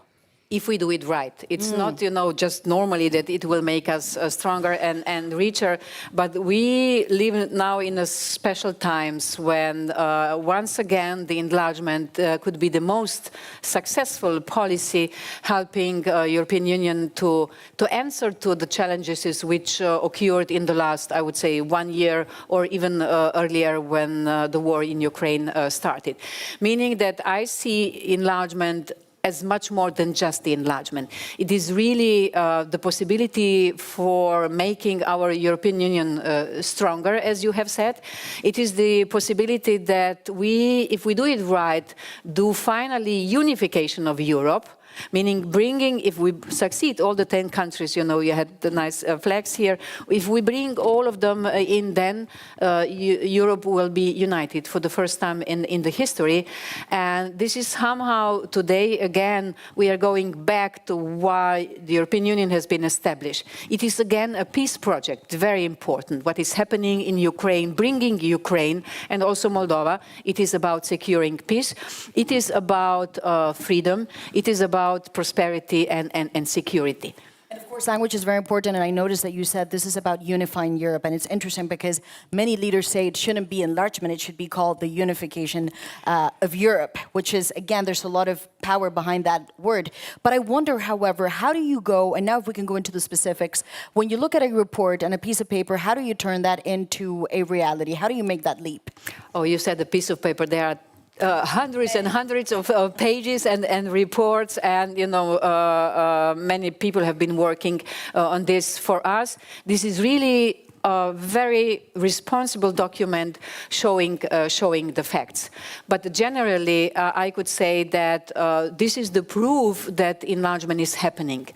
If we do it right. It's not, just normally that it will make us stronger and richer, but we live now in a special times when once again the enlargement could be the most successful policy helping European Union to answer to the challenges which occurred in the last, I would say, 1 year or even earlier when the war in Ukraine started. Meaning that I see enlargement as much more than just the enlargement. It is really the possibility for making our European Union stronger, as you have said. It is the possibility that we, if we do it right, do finally unification of Europe, meaning bringing, if we succeed, all the 10 countries, you had the nice flags here, if we bring all of them in, then Europe will be united for the first time in the history. And this is somehow today, again, we are going back to why the European Union has been established. It is again a peace project, very important. What is happening in Ukraine, bringing Ukraine and also Moldova, it is about securing peace. It is about freedom. It is about prosperity and security. And of course, language is very important, and I noticed that you said this is about unifying Europe, and it's interesting because many leaders say it shouldn't be enlargement, it should be called the unification of Europe, which is, again, there's a lot of power behind that word. But I wonder, however, how do you go, and now if we can go into the specifics, when you look at a report and a piece of paper, how do you turn that into a reality? How do you make that leap? Oh, you said a piece of paper. There are hundreds and hundreds of pages and reports, and many people have been working on this for us. This is really a very responsible document showing the facts. But generally, I could say that this is the proof that enlargement is happening.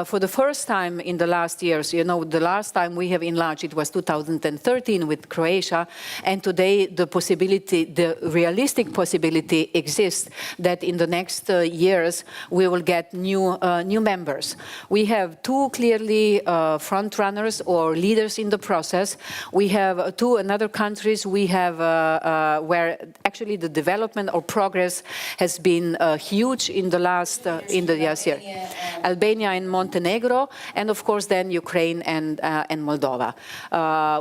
For the first time in the last years, the last time we have enlarged, it was 2013 with Croatia, and today the possibility, the realistic possibility exists that in the next years we will get new members. We have two clearly front runners or leaders in the process. We have two another countries we have where actually the development or progress has been huge in the last year. Albania and Montenegro, and of course then Ukraine and Moldova.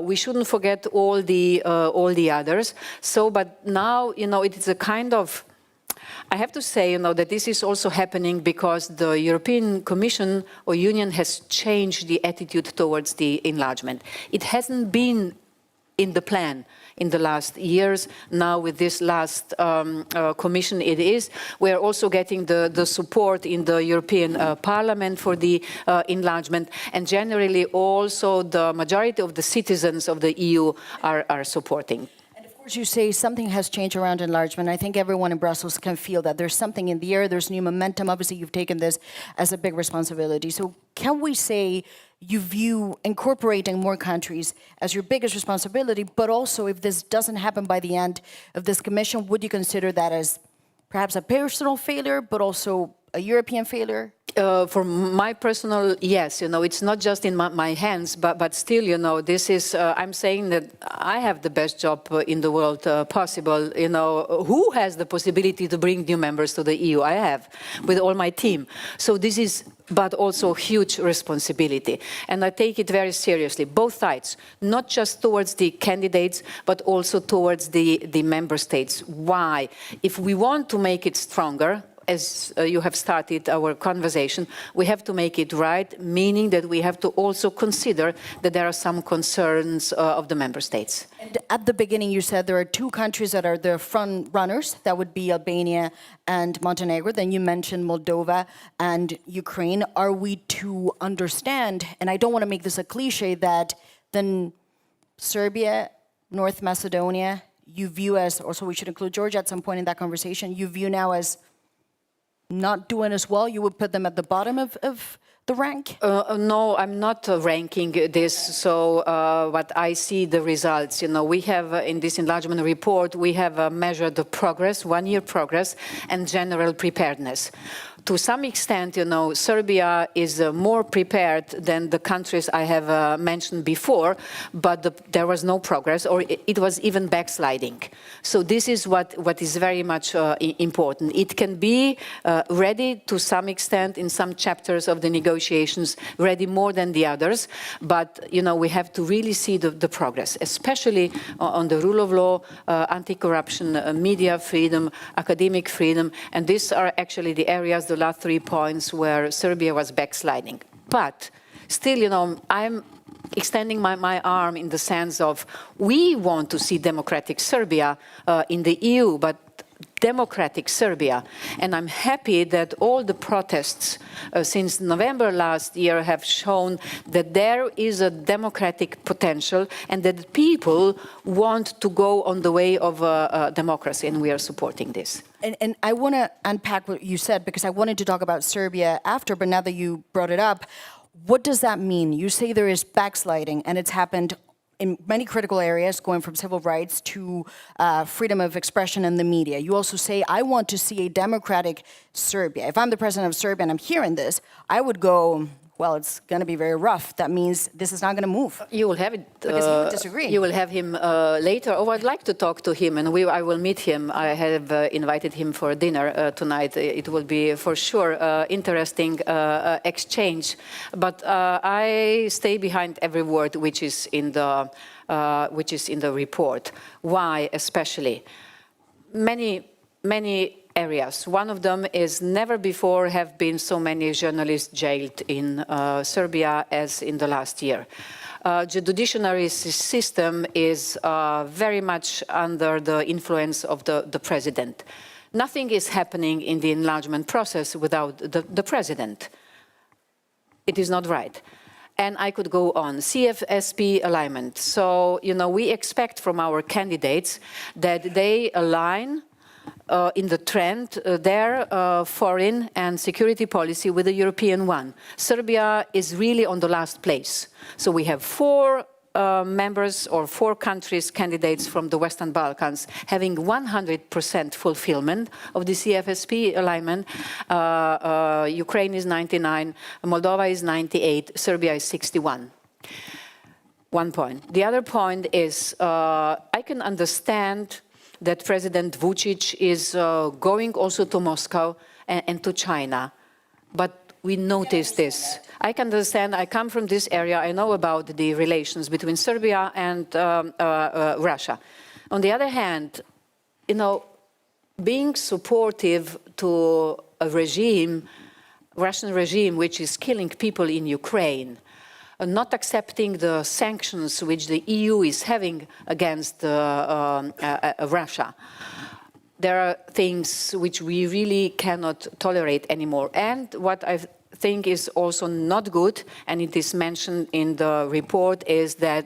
We shouldn't forget all the others. So, but now it is a kind of, I have to say, that this is also happening because the European Commission or Union has changed the attitude towards the enlargement. It hasn't been in the plan in the last years. Now with this last Commission it is. We're also getting the support in the European Parliament for the enlargement, and generally also the majority of the citizens of the EU are supporting. You say something has changed around enlargement. I think everyone in Brussels can feel that there's something in the air, there's new momentum. Obviously, you've taken this as a big responsibility. So can we say you view incorporating more countries as your biggest responsibility, but also if this doesn't happen by the end of this Commission, would you consider that as perhaps a personal failure, but also a European failure? For my personal, yes, it's not just in my hands, but still, this is, I'm saying that I have the best job in the world possible. Who has the possibility to bring new members to the EU? I have, with all my team. So this is, but also huge responsibility. And I take it very seriously, both sides, not just towards the candidates, but also towards the member states. Why? If we want to make it stronger, as you have started our conversation, we have to make it right, meaning that we have to also consider that there are some concerns of the member states. And at the beginning, you said there are two countries that are the front runners. That would be Albania and Montenegro. Then you mentioned Moldova and Ukraine. Are we to understand, and I don't want to make this a cliche, that then Serbia, North Macedonia, you view as, also we should include Georgia at some point in that conversation, you view now as not doing as well? You would put them at the bottom of the rank? No, I'm not ranking this. So what I see the results, we have in this enlargement report, we have measured the progress, 1 year progress, and general preparedness. To some extent, Serbia is more prepared than the countries I have mentioned before, but there was no progress, or it was even backsliding. So this is what is very much important. It can be ready to some extent in some chapters of the negotiations, ready more than the others, but we have to really see the progress, especially on the rule of law, anti-corruption, media freedom, academic freedom, and these are actually the areas, the last 3 points where Serbia was backsliding. But still, I'm extending my arm in the sense of we want to see democratic Serbia in the EU, but democratic Serbia. And I'm happy that all the protests since November last year have shown that there is a democratic potential and that people want to go on the way of democracy, and we are supporting this. And I want to unpack what you said, because I wanted to talk about Serbia after, but now that you brought it up, what does that mean? You say there is backsliding, and it's happened in many critical areas, going from civil rights to freedom of expression in the media. You also say, I want to see a democratic Serbia. If I'm the president of Serbia and I'm hearing this, I would go, well, it's going to be very rough. That means this is not going to move. You will have it. Because he would disagree. You will have him later. Oh, I'd like to talk to him, and I will meet him. I have invited him for dinner tonight. It will be for sure interesting exchange. But I stay behind every word which is in the report. Why, especially? Many areas. One of them is never before have been so many journalists jailed in Serbia as in the last year. The judiciary system is very much under the influence of the president. Nothing is happening in the enlargement process without the president. It is not right. And I could go on. CFSP alignment. So, we expect from our candidates that they align in the trend, their foreign and security policy with the European one. Serbia is really on the last place. So we have 4 members or 4 countries, candidates from the Western Balkans, having 100% fulfillment of the CFSP alignment. Ukraine is 99, Moldova is 98, Serbia is 61. 1 point. The other point is, I can understand that President Vučić is going also to Moscow and to China. But we notice this. I can understand, I come from this area, I know about the relations between Serbia and Russia. On the other hand, being supportive to a regime, Russian regime, which is killing people in Ukraine, not accepting the sanctions which the EU is having against Russia. There are things which we really cannot tolerate anymore. And what I think is also not good, and it is mentioned in the report, is that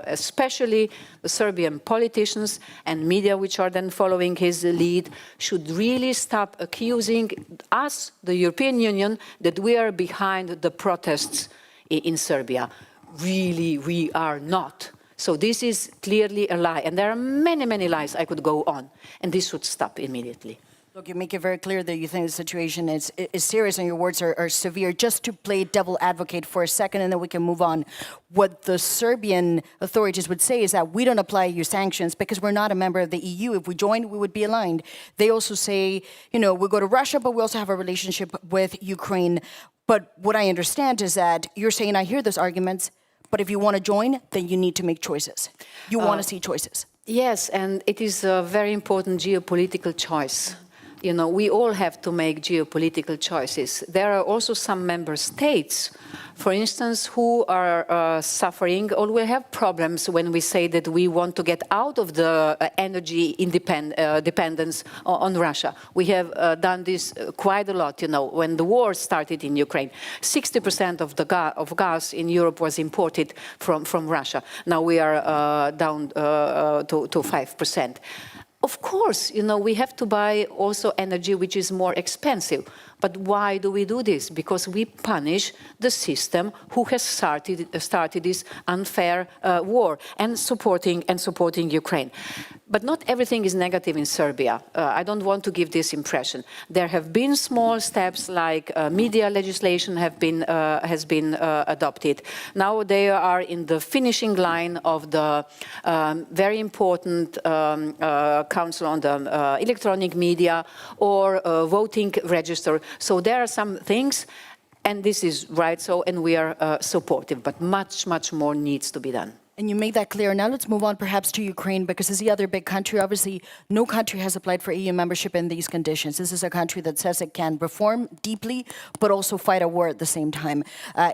especially the Serbian politicians and media, which are then following his lead, should really stop accusing us, the European Union, that we are behind the protests in Serbia. Really, we are not. So this is clearly a lie. And there are many, many lies I could go on. And this should stop immediately. Look, you make it very clear that you think the situation is serious and your words are severe. Just to play devil advocate for a second, and then we can move on. What the Serbian authorities would say is that we don't apply EU sanctions because we're not a member of the EU. If we joined, we would be aligned. They also say, you know, we go to Russia, but we also have a relationship with Ukraine. But what I understand is that you're saying, I hear those arguments, but if you want to join, then you need to make choices. You want to see choices. Yes, and it is a very important geopolitical choice. You know, we all have to make geopolitical choices. There are also some member states, for instance, who are suffering or will have problems when we say that we want to get out of the energy dependence on Russia. We have done this quite a lot, you know, when the war started in Ukraine. 60% of the gas in Europe was imported from Russia. Now we are down to 5%. Of course, you know, we have to buy also energy which is more expensive. But why do we do this? Because we punish the system who has started this unfair war and supporting Ukraine. But not everything is negative in Serbia. I don't want to give this impression. There have been small steps, like media legislation has been adopted. Now they are in the finishing line of the very important Council on the Electronic Media or voting register. So there are some things, and this is right so, and we are supportive, but much, much more needs to be done. And you made that clear. Now let's move on perhaps to Ukraine, because it's the other big country. Obviously, no country has applied for EU membership in these conditions. This is a country that says it can reform deeply, but also fight a war at the same time.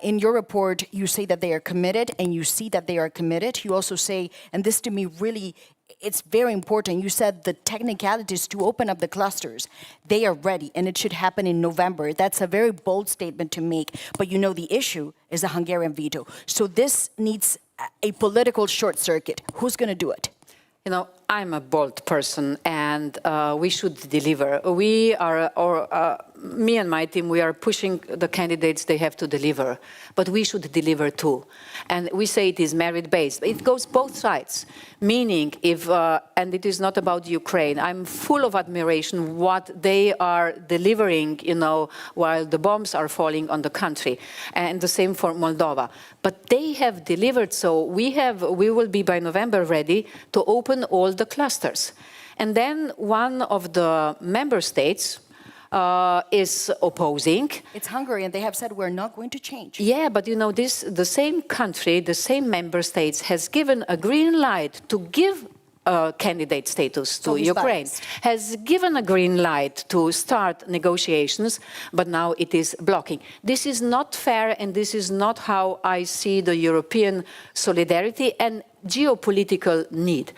In your report, you say that they are committed, and you see that they are committed. You also say, and this to me really, it's very important. You said the technicalities to open up the clusters, they are ready, and it should happen in November. That's a very bold statement to make, but you know the issue is the Hungarian veto. So this needs a political short circuit. Who's going to do it? You know, I'm a bold person, and we should deliver. We are, me and my team, we are pushing the candidates, they have to deliver. But we should deliver too. And we say it is merit-based. It goes both sides. Meaning, if, and it is not about Ukraine, I'm full of admiration what they are delivering, you know, while the bombs are falling on the country. And the same for Moldova. But they have delivered, so we will be by November ready to open all the clusters. And then one of the member states is opposing. It's Hungary, and they have said we're not going to change. Yeah, but you know, the same country, the same member states has given a green light to give candidate status to Ukraine, has given a green light to start negotiations, but now it is blocking. This is not fair, and this is not how I see the European solidarity and geopolitical need.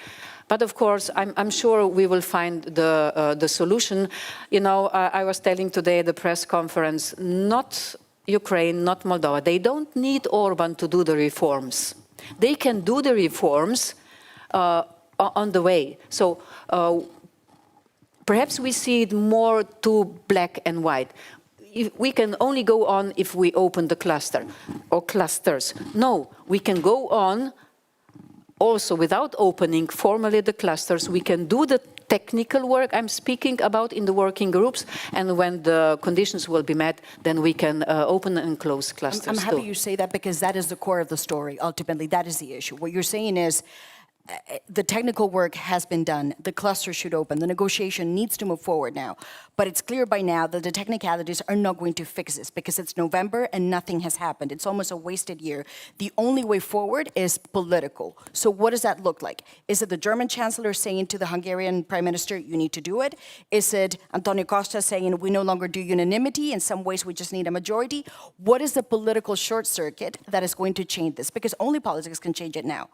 But of course, I'm sure we will find the solution. You know, I was telling today at the press conference, not Ukraine, not Moldova, they don't need Orban to do the reforms. They can do the reforms on the way. So perhaps we see it more too black and white. We can only go on if we open the cluster or clusters. No, we can go on also without opening formally the clusters. We can do the technical work I'm speaking about in the working groups, and when the conditions will be met, then we can open and close clusters. I'm happy you say that, because that is the core of the story. Ultimately, that is the issue. What you're saying is the technical work has been done. The cluster should open. The negotiation needs to move forward now. But it's clear by now that the technicalities are not going to fix this, because it's November and nothing has happened. It's almost a wasted year. The only way forward is political. So what does that look like? Is it the German Chancellor saying to the Hungarian Prime Minister, you need to do it? Is it Antonio Costa saying we no longer do unanimity? In some ways, we just need a majority. What is the political short circuit that is going to change this? Because only politics can change it now.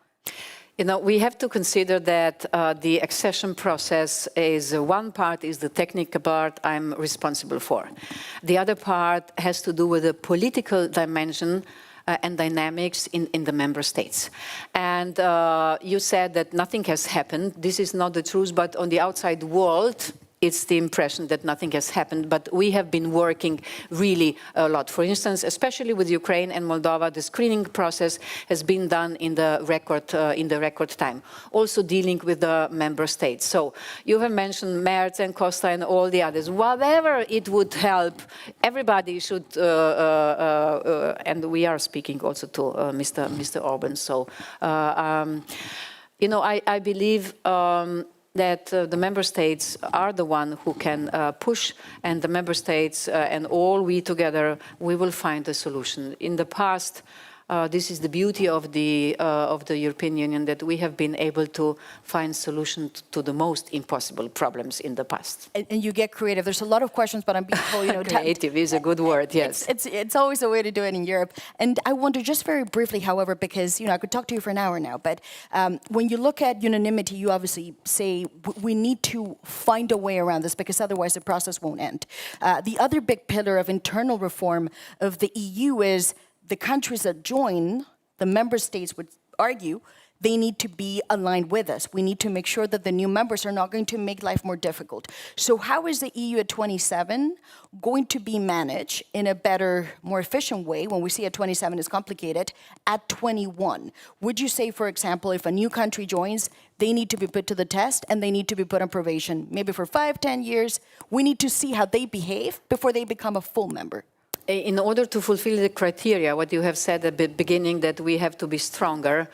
You know, we have to consider that the accession process is one part is the technical part I'm responsible for. The other part has to do with the political dimension and dynamics in the member states. And you said that nothing has happened. This is not the truth, but on the outside world, it's the impression that nothing has happened, but we have been working really a lot. For instance, especially with Ukraine and Moldova, the screening process has been done in the record time. Also dealing with the member states. So you have mentioned Merz and Costa and all the others. Whatever it would help, everybody should, and we are speaking also to Mr. Orban. So, you know, I believe that the member states are the one who can push, and the member states and all we together, we will find a solution. In the past, this is the beauty of the European Union, that we have been able to find solutions to the most impossible problems in the past. And you get creative. There's a lot of questions, but I'm being told, you know, creative is a good word. Yes, it's always a way to do it in Europe. And I wonder, just very briefly, however, because you know I could talk to you for an hour now, but when you look at unanimity, you obviously say we need to find a way around this because otherwise the process won't end. The other big pillar of internal reform of the EU is the countries that join, the member states would argue, they need to be aligned with us. We need to make sure that the new members are not going to make life more difficult. So how is the EU at 27 going to be managed in a better, more efficient way, when we see at 27 is complicated, at 21? Would you say, for example, if a new country joins, they need to be put to the test and they need to be put on probation, maybe for 5, 10 years? We need to see how they behave before they become a full member. In order to fulfill the criteria, what you have said at the beginning, that we have to be stronger,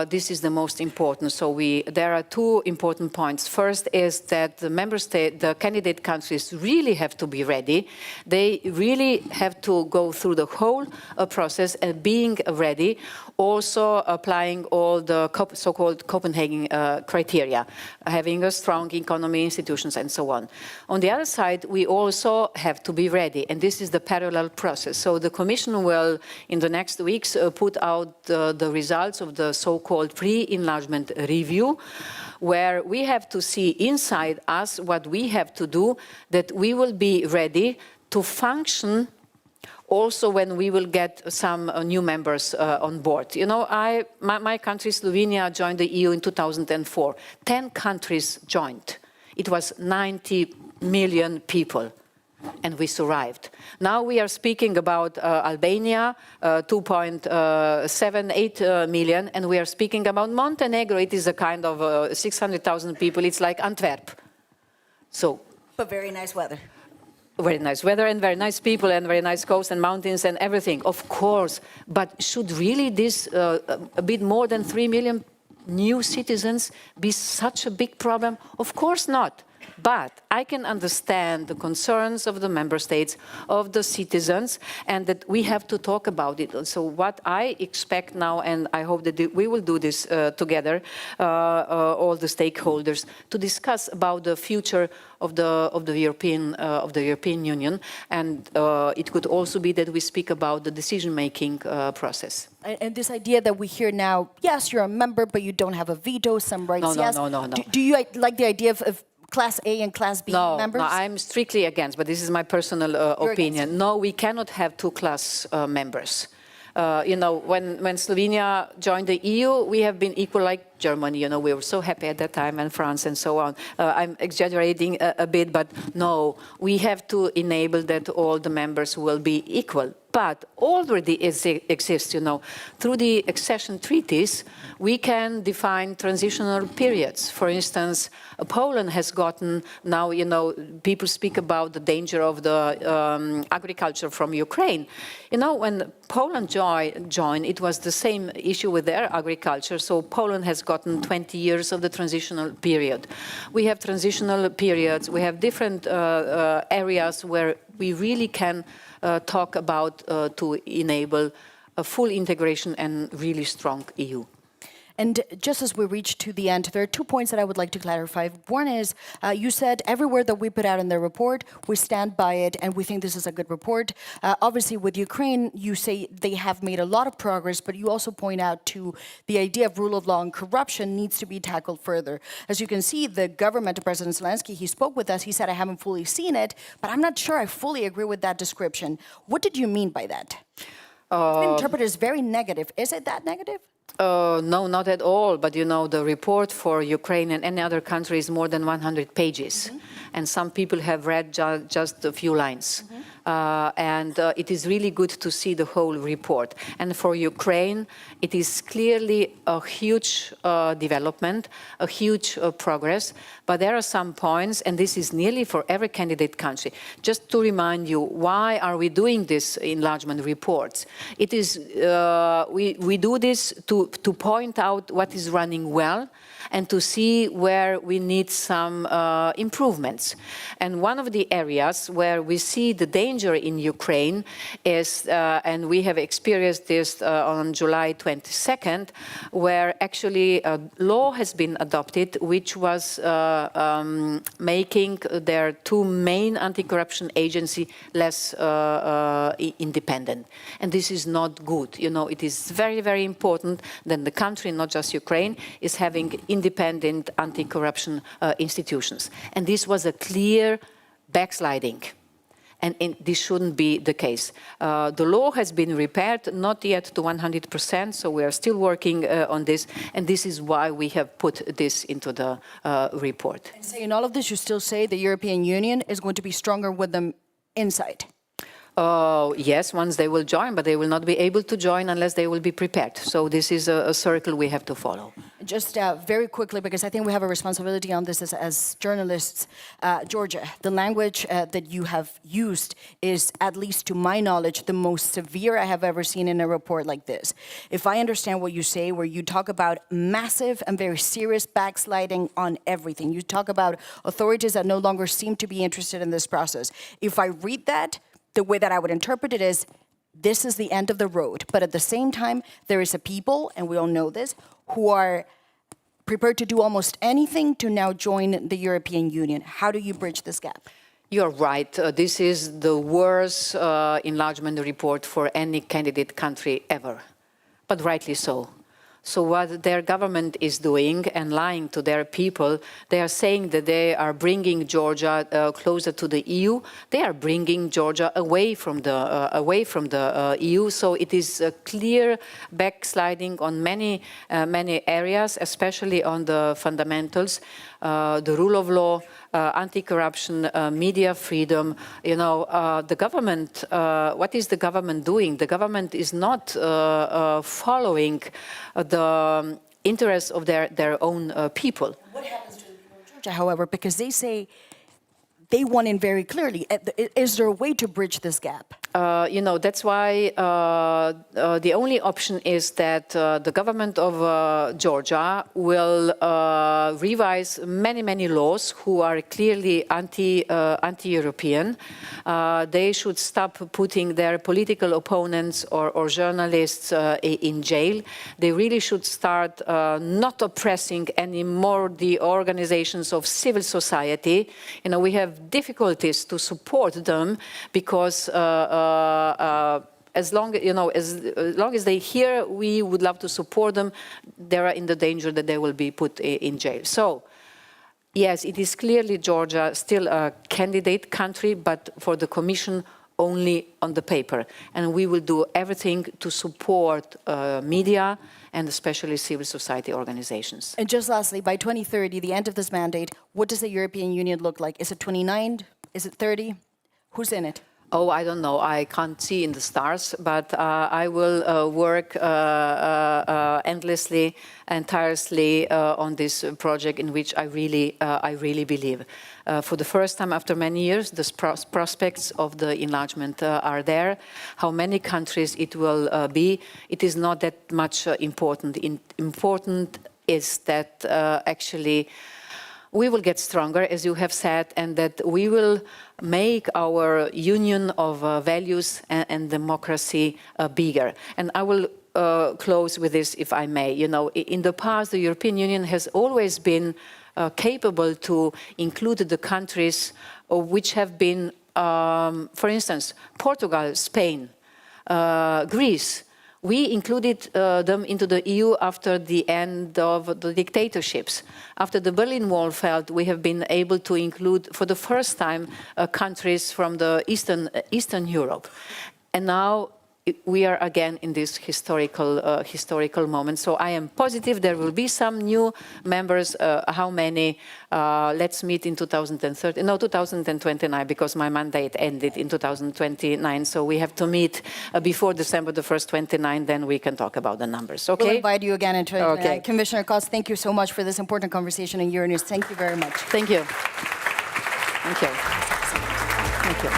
this is the most important. So there are two important points. First is that the member state, the candidate countries really have to be ready. They really have to go through the whole process and being ready, also applying all the so-called Copenhagen criteria, having a strong economy, institutions, and so on. On the other side, we also have to be ready, and this is the parallel process. So the Commission will, in the next weeks, put out the results of the so-called pre-enlargement review, where we have to see inside us what we have to do, that we will be ready to function also when we will get some new members on board. You know, my country, Slovenia, joined the EU in 2004. 10 countries joined. It was 90 million people, and we survived. Now we are speaking about Albania, 2.78 million, and we are speaking about Montenegro. It is a kind of 600,000 people. It's like Antwerp. So, but very nice weather. Very nice weather and very nice people and very nice coast and mountains and everything, of course. But should really this a bit more than 3 million new citizens be such a big problem? Of course not. But I can understand the concerns of the member states, of the citizens, and that we have to talk about it. So what I expect now, and I hope that we will do this together, all the stakeholders, to discuss about the future of the European Union, and it could also be that we speak about the decision-making process. And this idea that we hear now, yes, you're a member, but you don't have a veto, some rights, yes. No. Do you like the idea of Class A and Class B members? No, I'm strictly against, but this is my personal opinion. No, we cannot have two-class members. You know, when Slovenia joined the EU, we have been equal like Germany. You know, we were so happy at that time, and France and so on. I'm exaggerating a bit, but no, we have to enable that all the members will be equal. But already exists, you know, through the accession treaties, we can define transitional periods. For instance, Poland has gotten now, you know, people speak about the danger of the agriculture from Ukraine. You know, when Poland joined, it was the same issue with their agriculture. So Poland has gotten 20 years of the transitional period. We have transitional periods. We have different areas where we really can talk about to enable a full integration and really strong EU. And just as we reach to the end, there are 2 points that I would like to clarify. One is, you said everywhere that we put out in the report, we stand by it and we think this is a good report. Obviously, with Ukraine, you say they have made a lot of progress, but you also point out to the idea of rule of law and corruption needs to be tackled further. As you can see, the government of President Zelensky, he spoke with us, he said, I haven't fully seen it, but I'm not sure I fully agree with that description. What did you mean by that? It's been interpreted as very negative. Is it that negative? No, not at all. But you know, the report for Ukraine and any other country is more than 100 pages. And some people have read just a few lines. It is really good to see the whole report. And for Ukraine, it is clearly a huge development, a huge progress. But there are some points, and this is nearly for every candidate country. Just to remind you, why are we doing this enlargement reports? It is, we do this to point out what is running well, and to see where we need some improvements. And one of the areas where we see the danger in Ukraine is, and we have experienced this on July 22nd, where actually a law has been adopted which was making their two main anti-corruption agencies less independent. And this is not good. You know, it is very, very important that the country, not just Ukraine, is having independent anti-corruption institutions. And this was a clear backsliding. And this shouldn't be the case. The law has been repaired, not yet to 100%, so we are still working on this, and this is why we have put this into the report. And so in all of this, you still say the European Union is going to be stronger with them inside? Yes, once they will join, but they will not be able to join unless they will be prepared. So this is a circle we have to follow. Just very quickly, because I think we have a responsibility on this as journalists. Georgia, the language that you have used is, at least to my knowledge, the most severe I have ever seen in a report like this. If I understand what you say, where you talk about massive and very serious backsliding on everything, you talk about authorities that no longer seem to be interested in this process. If I read that, the way that I would interpret it is, this is the end of the road. But at the same time, there is a people, and we all know this, who are prepared to do almost anything to now join the European Union. How do you bridge this gap? You're right. This is the worst enlargement report for any candidate country ever, but rightly so. So what their government is doing and lying to their people, they are saying that they are bringing Georgia closer to the EU. They are bringing Georgia away from the EU. So it is a clear backsliding on many areas, especially on the fundamentals, the rule of law, anti-corruption, media freedom. You know, the government, what is the government doing? The government is not following the interests of their own people. What happens to the people of Georgia, however, because they say they want in very clearly. Is there a way to bridge this gap? You know, that's why the only option is that the government of Georgia will revise many laws who are clearly anti-European. They should stop putting their political opponents or journalists in jail. They really should start not oppressing anymore the organizations of civil society. You know, we have difficulties to support them because as long as they hear we would love to support them, they are in the danger that they will be put in jail. So, yes, it is clearly Georgia still a candidate country, but for the Commission only on the paper. And we will do everything to support media and especially civil society organizations. And just lastly, by 2030, the end of this mandate, what does the European Union look like? Is it 29? Is it 30? Who's in it? Oh, I don't know. I can't see in the stars, but I will work endlessly and tirelessly on this project in which I really believe. For the first time after many years, the prospects of the enlargement are there. How many countries it will be, it is not that much important. Important is that actually we will get stronger, as you have said, and that we will make our union of values and democracy bigger. And I will close with this, if I may. You know, in the past, the European Union has always been capable to include the countries which have been, for instance, Portugal, Spain, Greece. We included them into the EU after the end of the dictatorships. After the Berlin Wall fell, we have been able to include, for the first time, countries from the Eastern Europe. And now we are again in this historical moment. So I am positive there will be some new members. How many? Let's meet in 2030. No, 2029, because my mandate ended in 2029. So we have to meet before December the 1st, 29. Then we can talk about the numbers. Okay. We'll invite you again in 2029. Okay. Commissioner Koss, thank you so much for this important conversation in Euronews. Thank you very much. Thank you. Thank you. Thank you.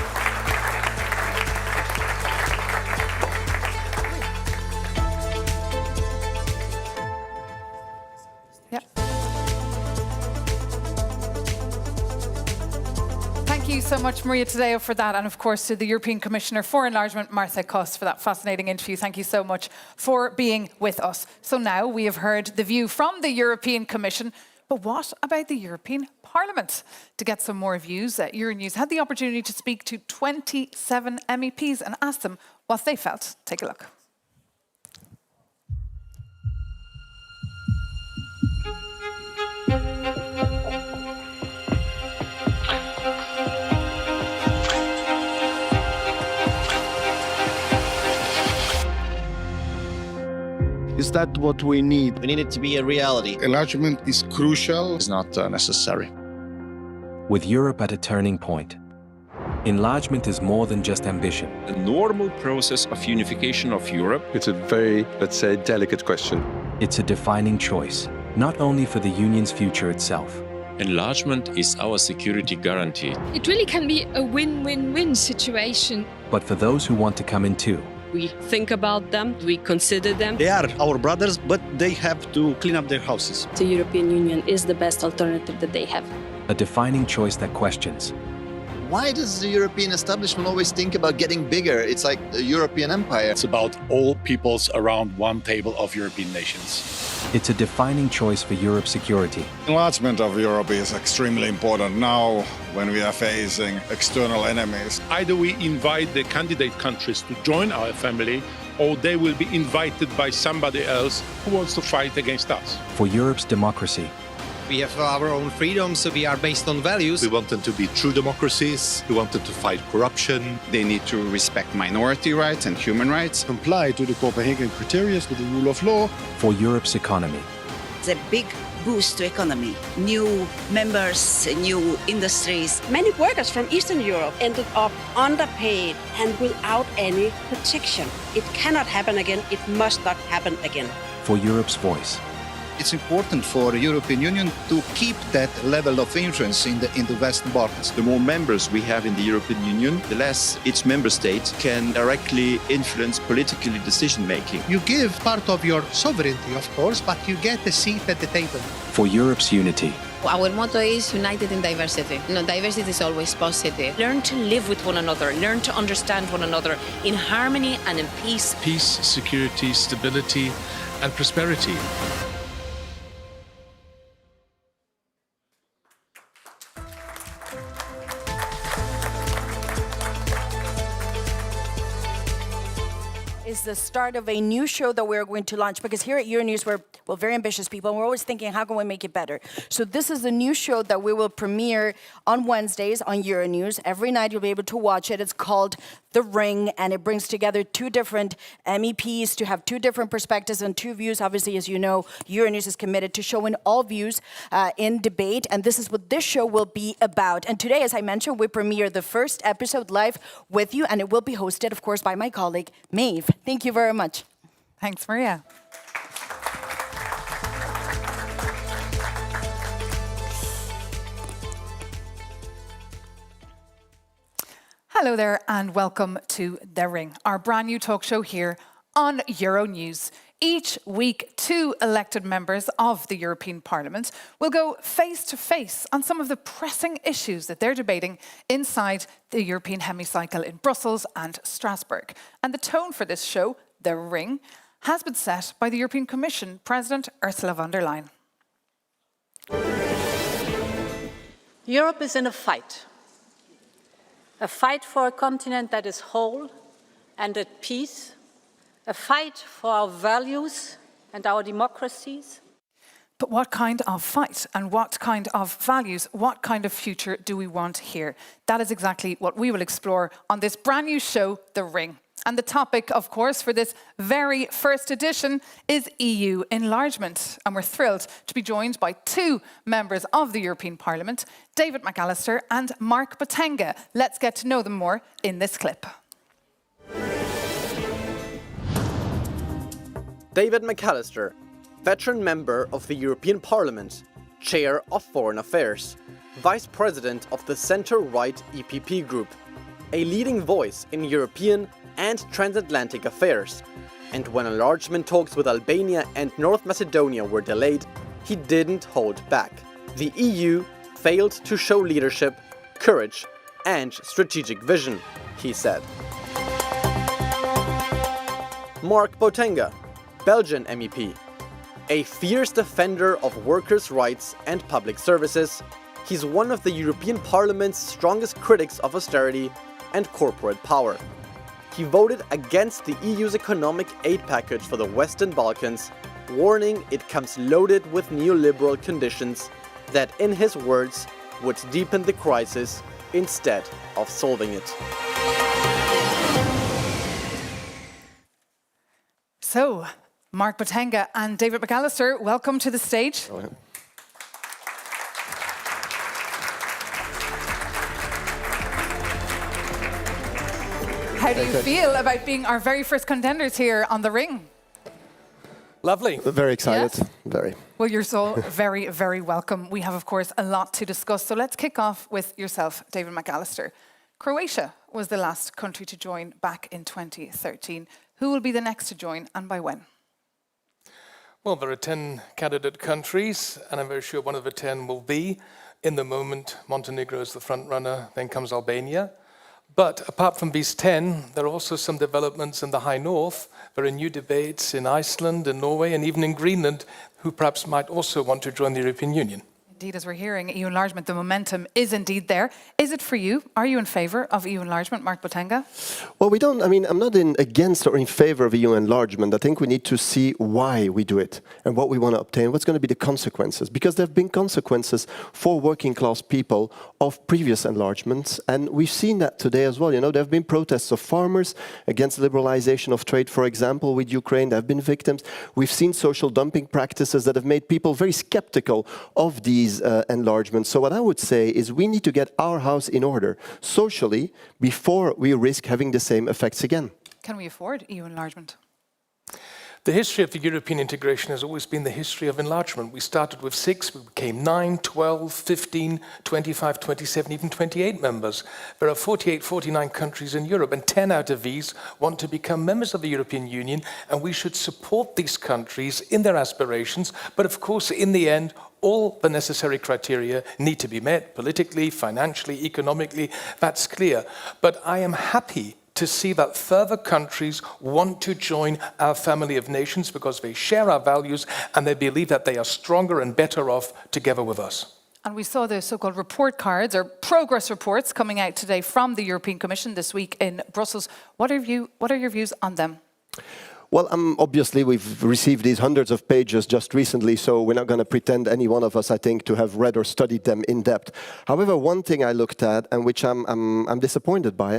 Thank you so much, Maria Tadeo, for that. And of course, to the European Commissioner for Enlargement, Marta Koss, for that fascinating interview. Thank you so much for being with us. So now we have heard the view from the European Commission. But what about the European Parliament? To get some more views, Euronews had the opportunity to speak to 27 MEPs and ask them what they felt. Take a look. Is that what we need? We need it to be a reality. Enlargement is crucial. It's not necessary. With Europe at a turning point, enlargement is more than just ambition. A normal process of unification of Europe. It's a very, let's say, delicate question. It's a defining choice, not only for the Union's future itself. Enlargement is our security guarantee. It really can be a win-win-win situation. But for those who want to come in too. We think about them, we consider them. They are our brothers, but they have to clean up their houses. The European Union is the best alternative that they have. A defining choice that questions. Why does the European establishment always think about getting bigger? It's like the European empire. It's about all peoples around one table of European nations. It's a defining choice for Europe's security. Enlargement of Europe is extremely important now when we are facing external enemies. Either we invite the candidate countries to join our family, or they will be invited by somebody else who wants to fight against us. For Europe's democracy. We have our own freedoms, so we are based on values. We want them to be true democracies. We want them to fight corruption. They need to respect minority rights and human rights. Comply to the Copenhagen criteria with the rule of law. For Europe's economy. It's a big boost to economy. New members, new industries. Many workers from Eastern Europe ended up underpaid and without any protection. It cannot happen again. It must not happen again. For Europe's voice. It's important for the European Union to keep that level of influence in the Western Balkans. The more members we have in the European Union, the less each member state can directly influence political decision-making. You give part of your sovereignty, of course, but you get a seat at the table. For Europe's unity. Our motto is united in diversity. Diversity is always positive. Learn to live with one another, learn to understand one another in harmony and in peace. Peace, security, stability, and prosperity. Is the start of a new show that we're going to launch, because here at Euronews we're very ambitious people and we're always thinking, how can we make it better? So this is a new show that we will premiere on Wednesdays on Euronews. Every night you'll be able to watch it. It's called The Ring, and it brings together two different MEPs to have two different perspectives and two views. Obviously, as you know, Euronews is committed to showing all views in debate, and this is what this show will be about. And today, as I mentioned, we premiere the first episode live with you, and it will be hosted, of course, by my colleague, Maeve. Thank you very much. Thanks, Maria. Hello there and welcome to The Ring, our brand new talk show here on Euronews. Each week, two elected members of the European Parliament will go face to face on some of the pressing issues that they're debating inside the European hemicycle in Brussels and Strasbourg. And the tone for this show, The Ring, has been set by the European Commission President Ursula von der Leyen. Europe is in a fight for a continent that is whole and at peace, a fight for our values and our democracies. But what kind of fight and what kind of values, what kind of future do we want here? That is exactly what we will explore on this brand new show, The Ring. And the topic, of course, for this very first edition is EU enlargement. And we're thrilled to be joined by two members of the European Parliament, David McAllister and Mark Botenga. Let's get to know them more in this clip. David McAllister, veteran member of the European Parliament, Chair of Foreign Affairs, Vice President of the centre-right EPP Group, a leading voice in European and transatlantic affairs. And when enlargement talks with Albania and North Macedonia were delayed, he didn't hold back. The EU failed to show leadership, courage, and strategic vision, he said. Mark Botenga, Belgian MEP. A fierce defender of workers' rights and public services, he's one of the European Parliament's strongest critics of austerity and corporate power. He voted against the EU's economic aid package for the Western Balkans, warning it comes loaded with neoliberal conditions that, in his words, would deepen the crisis instead of solving it. So, Mark Botenga and David McAllister, welcome to the stage. Oh, yeah. How do you feel about being our very first contenders here on the ring? Lovely. Very excited. Yes? Very. Well, you're so very, very welcome. We have, of course, a lot to discuss. So let's kick off with yourself, David McAllister. Croatia was the last country to join back in 2013. Who will be the next to join and by when? Well, there are 10 candidate countries, and I'm very sure one of the 10 will be. In the moment, Montenegro is the front runner, then comes Albania. But apart from these 10, there are also some developments in the High North. There are new debates in Iceland and Norway and even in Greenland, who perhaps might also want to join the European Union. Indeed, as we're hearing, EU enlargement, the momentum is indeed there. Is it for you? Are you in favour of EU enlargement, Mark Botenga? Well, we don't, I'm not against or in favor of EU enlargement. I think we need to see why we do it and what we want to obtain, what's going to be the consequences. Because there have been consequences for working class people of previous enlargements. And we've seen that today as well. You know, there have been protests of farmers against liberalization of trade, for example, with Ukraine. There have been victims. We've seen social dumping practices that have made people very skeptical of these enlargements. So what I would say is we need to get our house in order socially before we risk having the same effects again. Can we afford EU enlargement? The history of the European integration has always been the history of enlargement. We started with 6, we became 9, 12, 15, 25, 27, even 28 members. There are 48, 49 countries in Europe, and 10 out of these want to become members of the European Union, and we should support these countries in their aspirations. But of course, in the end, all the necessary criteria need to be met, politically, financially, economically, that's clear. But I am happy to see that further countries want to join our family of nations because they share our values and they believe that they are stronger and better off together with us. And we saw the so-called report cards or progress reports coming out today from the European Commission this week in Brussels. What are your views on them? Well, obviously we've received these hundreds of pages just recently, so we're not going to pretend any one of us, I think, to have read or studied them in depth. However, one thing I looked at, and which I'm disappointed by,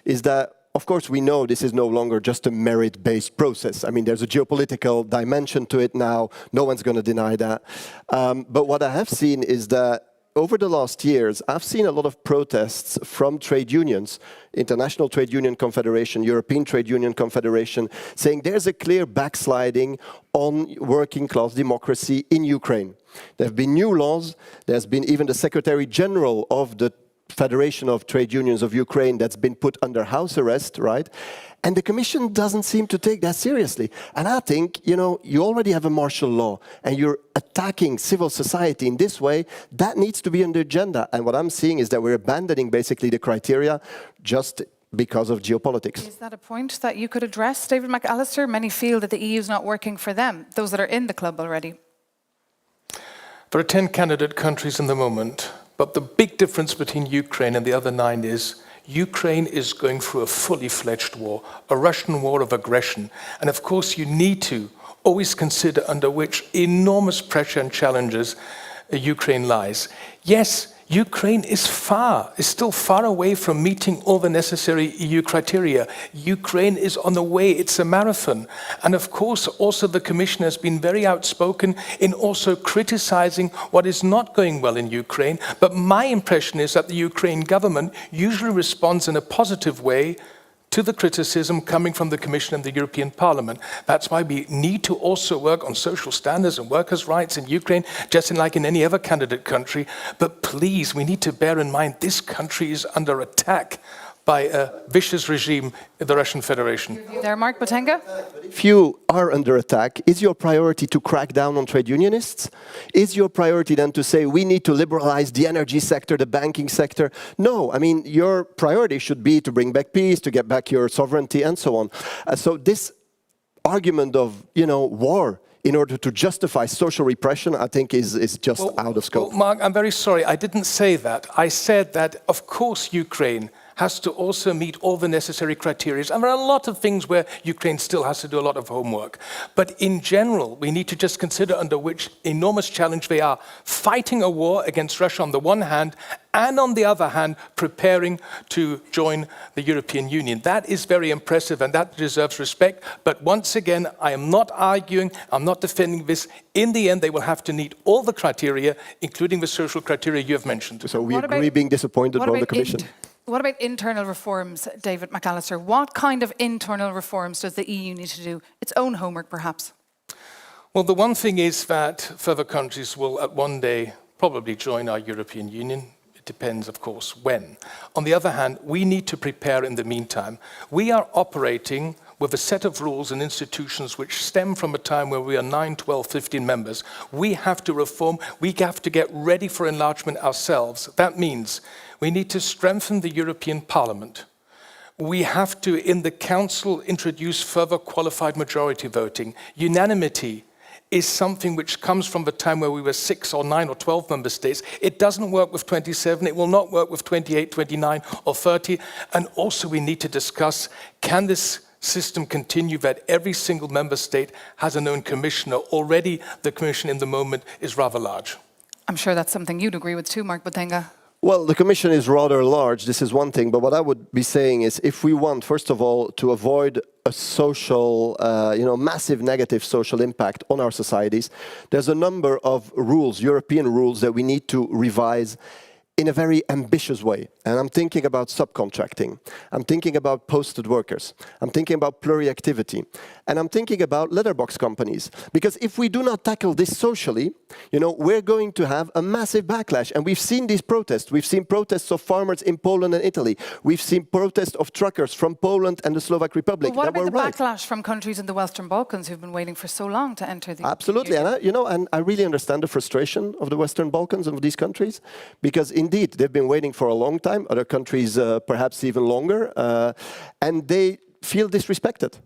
is that, of course, we know this is no longer just a merit-based process. There's a geopolitical dimension to it now. No one's going to deny that. But what I have seen is that over the last years, I've seen a lot of protests from trade unions, International Trade Union Confederation, European Trade Union Confederation, saying there's a clear backsliding on working class democracy in Ukraine. There have been new laws. There's been even the Secretary General of the Federation of Trade Unions of Ukraine that's been put under house arrest, right? And the Commission doesn't seem to take that seriously. And I think, you already have a martial law and you're attacking civil society in this way. That needs to be on the agenda. And what I'm seeing is that we're abandoning basically the criteria just because of geopolitics. Is that a point that you could address, David McAllister? Many feel that the EU is not working for them, those that are in the club already. There are 10 candidate countries in the moment, but the big difference between Ukraine and the other 9 is Ukraine is going through a fully fledged war, a Russian war of aggression. And of course, you need to always consider under which enormous pressure and challenges Ukraine lies. Yes, Ukraine is still far away from meeting all the necessary EU criteria. Ukraine is on the way, it's a marathon. And of course, also the Commission has been very outspoken in also criticizing what is not going well in Ukraine. But my impression is that the Ukraine government usually responds in a positive way to the criticism coming from the Commission and the European Parliament. That's why we need to also work on social standards and workers' rights in Ukraine, just like in any other candidate country. But please, we need to bear in mind this country is under attack by a vicious regime in the Russian Federation. There, Mark Botenga. If you are under attack, is your priority to crack down on trade unionists? Is your priority then to say we need to liberalize the energy sector, the banking sector? No, I mean, your priority should be to bring back peace, to get back your sovereignty and so on. So this argument of, war in order to justify social repression, I think is just out of scope. Well, Mark, I'm very sorry, I didn't say that. I said that, of course, Ukraine has to also meet all the necessary criteria. And there are a lot of things where Ukraine still has to do a lot of homework. But in general, we need to just consider under which enormous challenge they are, fighting a war against Russia on the one hand, and on the other hand, preparing to join the European Union. That is very impressive and that deserves respect. But once again, I am not arguing, I'm not defending this. In the end, they will have to meet all the criteria, including the social criteria you have mentioned. So we agree being disappointed by the Commission. What about internal reforms, David McAllister? What kind of internal reforms does the EU need to do? Its own homework, perhaps? Well, the one thing is that further countries will at one day probably join our European Union. It depends, of course, when. On the other hand, we need to prepare in the meantime. We are operating with a set of rules and institutions which stem from a time where we are 9, 12, 15 members. We have to reform. We have to get ready for enlargement ourselves. That means we need to strengthen the European Parliament. We have to, in the Council, introduce further qualified majority voting. Unanimity is something which comes from the time where we were 6 or 9 or 12 member states. It doesn't work with 27, it will not work with 28, 29 or 30. And also we need to discuss, can this system continue that every single member state has an own commissioner? Already the commission in the moment is rather large. I'm sure that's something you'd agree with too, Mark Botenga. Well, the Commission is rather large, this is one thing, but what I would be saying is if we want, first of all, to avoid a social, massive negative social impact on our societies, there's a number of rules, European rules, that we need to revise in a very ambitious way. And I'm thinking about subcontracting. I'm thinking about posted workers. I'm thinking about pluri-activity. And I'm thinking about letterbox companies. Because if we do not tackle this socially, we're going to have a massive backlash. And we've seen these protests. We've seen protests of farmers in Poland and Italy. We've seen protests of truckers from Poland and the Slovak Republic. But what about the backlash from countries in the Western Balkans who've been waiting for so long to enter the Absolutely. Union? And I really understand the frustration of the Western Balkans and of these countries. Because indeed, they've been waiting for a long time. Other countries perhaps even longer, and they feel disrespected.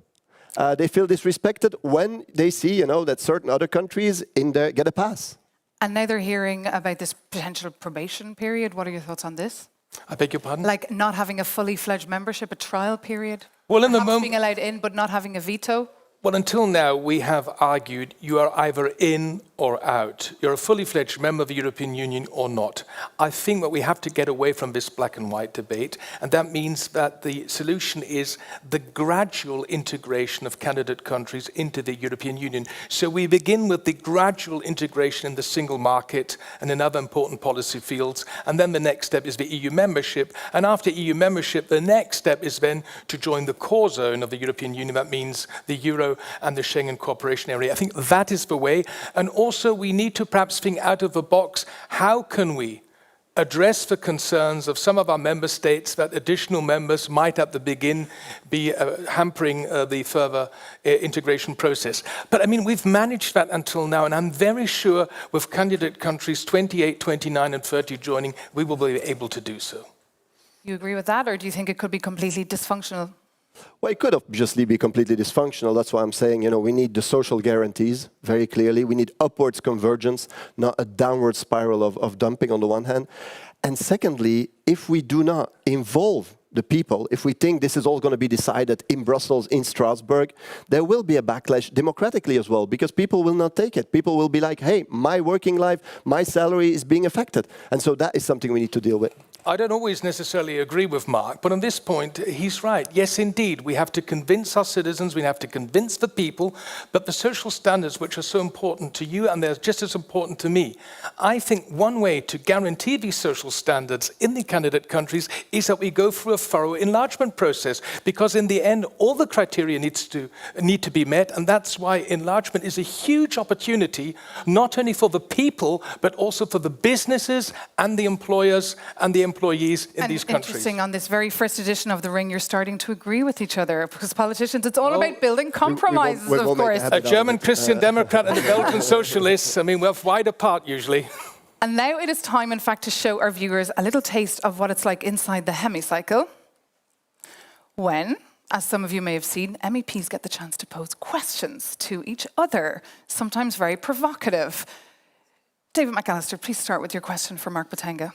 They feel disrespected when they see, that certain other countries get a pass. And now they're hearing about this potential probation period. What are your thoughts on this? I beg your pardon? Like not having a fully fledged membership, a trial period? Well, in the moment, being allowed in, but not having a veto? Well, until now, we have argued you are either in or out. You're a fully fledged member of the European Union or not. I think that we have to get away from this black and white debate, and that means that the solution is the gradual integration of candidate countries into the European Union. So we begin with the gradual integration in the single market and in other important policy fields, and then the next step is the EU membership. And after EU membership, the next step is then to join the core zone of the European Union. That means the Euro and the Schengen cooperation area. I think that is the way. And also we need to perhaps think out of the box, how can we address the concerns of some of our member states that additional members might at the beginning be hampering the further integration process. But I mean, we've managed that until now, and I'm very sure with candidate countries 28, 29 and 30 joining, we will be able to do so. You agree with that, or do you think it could be completely dysfunctional? Well, it could obviously be completely dysfunctional. That's why I'm saying, we need the social guarantees, very clearly. We need upwards convergence, not a downward spiral of dumping on the one hand. And secondly, if we do not involve the people, if we think this is all going to be decided in Brussels, in Strasbourg, there will be a backlash democratically as well, because people will not take it. People will be like, hey, my working life, my salary is being affected. And so that is something we need to deal with. I don't always necessarily agree with Mark, but on this point, he's right. Yes, indeed, we have to convince our citizens, we have to convince the people, but the social standards which are so important to you, and they're just as important to me. I think one way to guarantee these social standards in the candidate countries is that we go through a thorough enlargement process, because in the end, all the criteria need to be met, and that's why enlargement is a huge opportunity, not only for the people, but also for the businesses and the employers and the employees in these countries. Interesting, on this very first edition of The Ring, you're starting to agree with each other, because politicians, it's all about building compromises, of course. A German Christian Democrat and a Belgian socialist, I mean, we're wide apart usually. And now it is time, in fact, to show our viewers a little taste of what it's like inside the hemicycle, when, as some of you may have seen, MEPs get the chance to pose questions to each other, sometimes very provocative. David McAllister, please start with your question for Mark Botenga.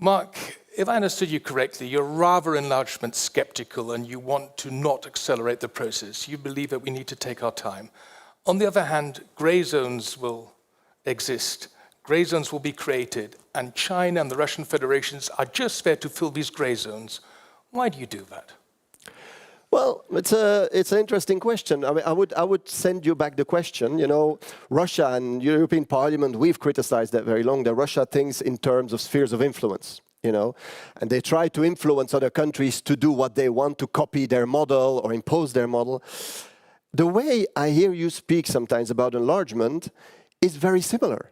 Mark, if I understood you correctly, you're rather enlargement skeptical and you want to not accelerate the process. You believe that we need to take our time. On the other hand, grey zones will exist. Grey zones will be created, and China and the Russian Federations are just there to fill these grey zones. Why do you do that? Well, it's an interesting question. I mean, I would send you back the question. You know, Russia and European Parliament, we've criticized that very long, that Russia thinks in terms of spheres of influence, you know, and they try to influence other countries to do what they want, to copy their model or impose their model. The way I hear you speak sometimes about enlargement is very similar.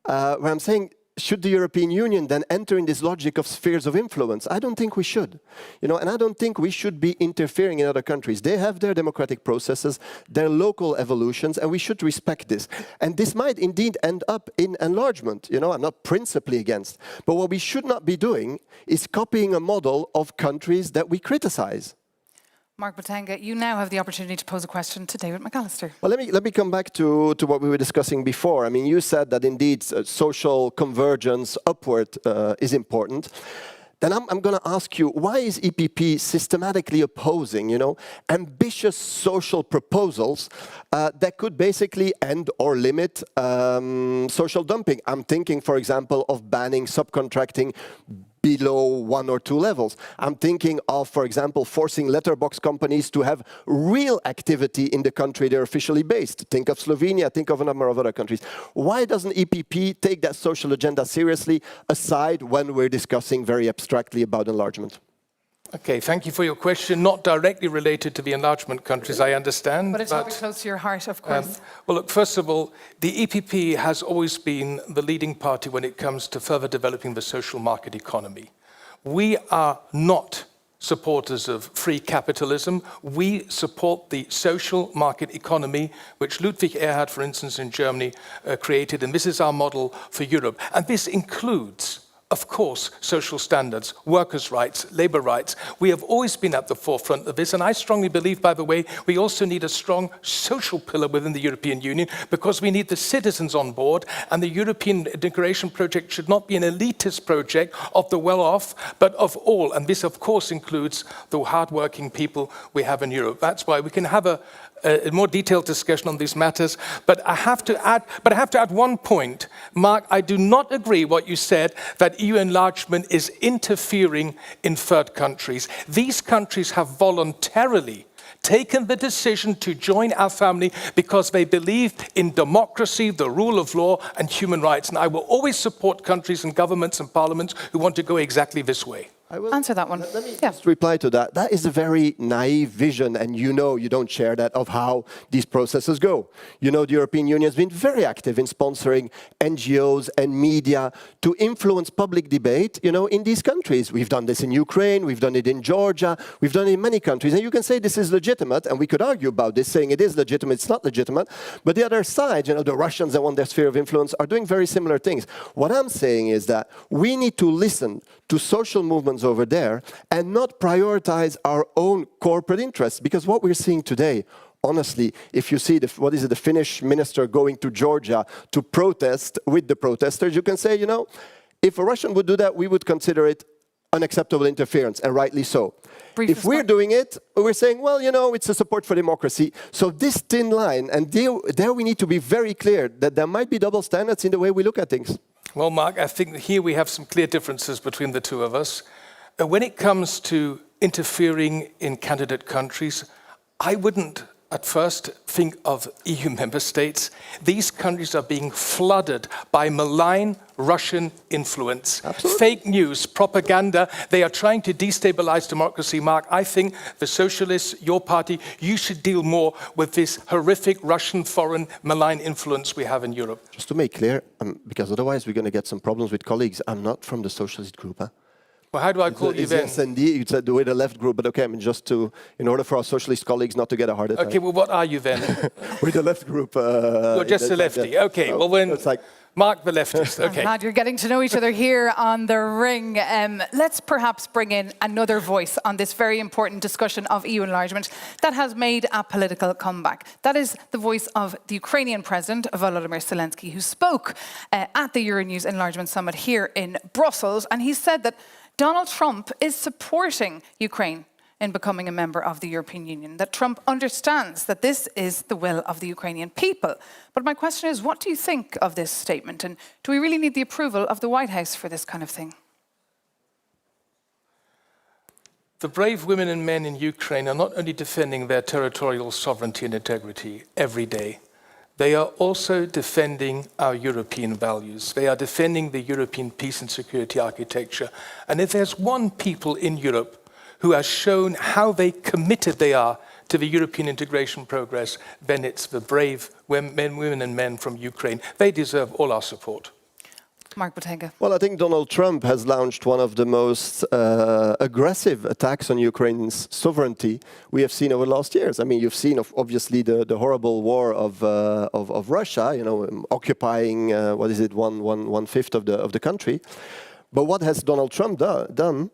Where I'm saying, should the European Union then enter in this logic of spheres of influence? I don't think we should. You know, and I don't think we should be interfering in other countries. They have their democratic processes, their local evolutions, and we should respect this. And this might indeed end up in enlargement. You know, I'm not principally against. But what we should not be doing is copying a model of countries that we criticize. Mark Botenga, you now have the opportunity to pose a question to David McAllister. Well, let me come back to what we were discussing before. I mean, you said that indeed social convergence upward is important. Then I'm going to ask you, why is EPP systematically opposing, you know, ambitious social proposals that could basically end or limit social dumping? I'm thinking, for example, of banning subcontracting below 1 or 2 levels. I'm thinking of, for example, forcing letterbox companies to have real activity in the country they're officially based. Think of Slovenia, think of a number of other countries. Why doesn't EPP take that social agenda seriously, aside when we're discussing very abstractly about enlargement? Okay, thank you for your question. Not directly related to the enlargement countries, I understand. But it's probably close to your heart, of course. Well, look, first of all, the EPP has always been the leading party when it comes to further developing the social market economy. We are not supporters of free capitalism. We support the social market economy, which Ludwig Erhard, for instance, in Germany, created, and this is our model for Europe. And this includes, of course, social standards, workers' rights, labor rights. We have always been at the forefront of this, and I strongly believe, by the way, we also need a strong social pillar within the European Union, because we need the citizens on board, and the European integration project should not be an elitist project of the well-off, but of all, and this, of course, includes the hard-working people we have in Europe. That's why we can have a more detailed discussion on these matters, but I have to add one point. Mark, I do not agree what you said, that EU enlargement is interfering in third countries. These countries have voluntarily taken the decision to join our family because they believe in democracy, the rule of law, and human rights. And I will always support countries and governments and parliaments who want to go exactly this way. I will answer that one. Let me just reply to that. That is a very naive vision, and you know you don't share that, of how these processes go. You know, the European Union has been very active in sponsoring NGOs and media to influence public debate, you know, in these countries. We've done this in Ukraine, we've done it in Georgia, we've done it in many countries. And you can say this is legitimate, and we could argue about this, saying it is legitimate, it's not legitimate. But the other side, you know, the Russians that want their sphere of influence are doing very similar things. What I'm saying is that we need to listen to social movements over there and not prioritize our own corporate interests. Because what we're seeing today, honestly, if you see, the Finnish minister going to Georgia to protest with the protesters, you can say, you know, if a Russian would do that, we would consider it unacceptable interference, and rightly so. If we're doing it, we're saying, well, you know, it's a support for democracy. So this thin line, and there we need to be very clear that there might be double standards in the way we look at things. Well, Mark, I think here we have some clear differences between the two of us. When it comes to interfering in candidate countries, I wouldn't at first think of EU member states. These countries are being flooded by malign Russian influence. Absolutely. Fake news, propaganda. They are trying to destabilize democracy. Mark, I think the socialists, your party, you should deal more with this horrific Russian foreign malign influence we have in Europe. Just to make clear, because otherwise we're going to get some problems with colleagues, I'm not from the socialist group. Huh? Well, how do I call you then? SND, you said we're the left group, but okay, I mean, just to, in order for our socialist colleagues not to get a heart attack. Okay, well, what are you then? We're the left group. You're just a lefty. Okay, so well, when it's like, Mark the leftist. Okay. I'm glad you're getting to know each other here on the ring. Let's perhaps bring in another voice on this very important discussion of EU enlargement that has made a political comeback. That is the voice of the Ukrainian President, Volodymyr Zelensky, who spoke at the Euronews Enlargement Summit here in Brussels, and he said that Donald Trump is supporting Ukraine in becoming a member of the European Union, that Trump understands that this is the will of the Ukrainian people. But my question is, what do you think of this statement? And do we really need the approval of the White House for this kind of thing? The brave women and men in Ukraine are not only defending their territorial sovereignty and integrity every day, they are also defending our European values. They are defending the European peace and security architecture. And if there's one people in Europe who has shown how committed they are to the European integration progress, then it's the brave women and men from Ukraine. They deserve all our support. Mark Botenga. well, I think Donald Trump has launched one of the most aggressive attacks on Ukraine's sovereignty we have seen over the last years. I mean, you've seen, obviously, the horrible war of Russia, you know, occupying, what is it, one-fifth of the country. But what has Donald Trump done?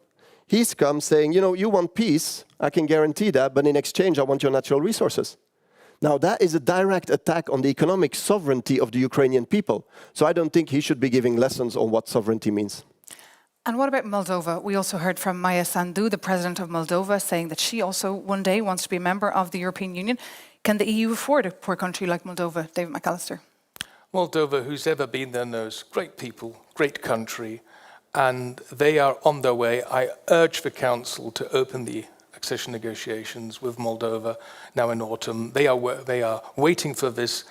He's come saying, you know, you want peace, I can guarantee that, but in exchange, I want your natural resources. Now, that is a direct attack on the economic sovereignty of the Ukrainian people. So I don't think he should be giving lessons on what sovereignty means. And what about Moldova? We also heard from Maia Sandu, the president of Moldova, saying that she also one day wants to be a member of the European Union. Can the EU afford a poor country like Moldova? David McAllister. Moldova, who's ever been there, knows great people, great country, and they are on their way. I urge the Council to open the accession negotiations with Moldova now in autumn. They are waiting for this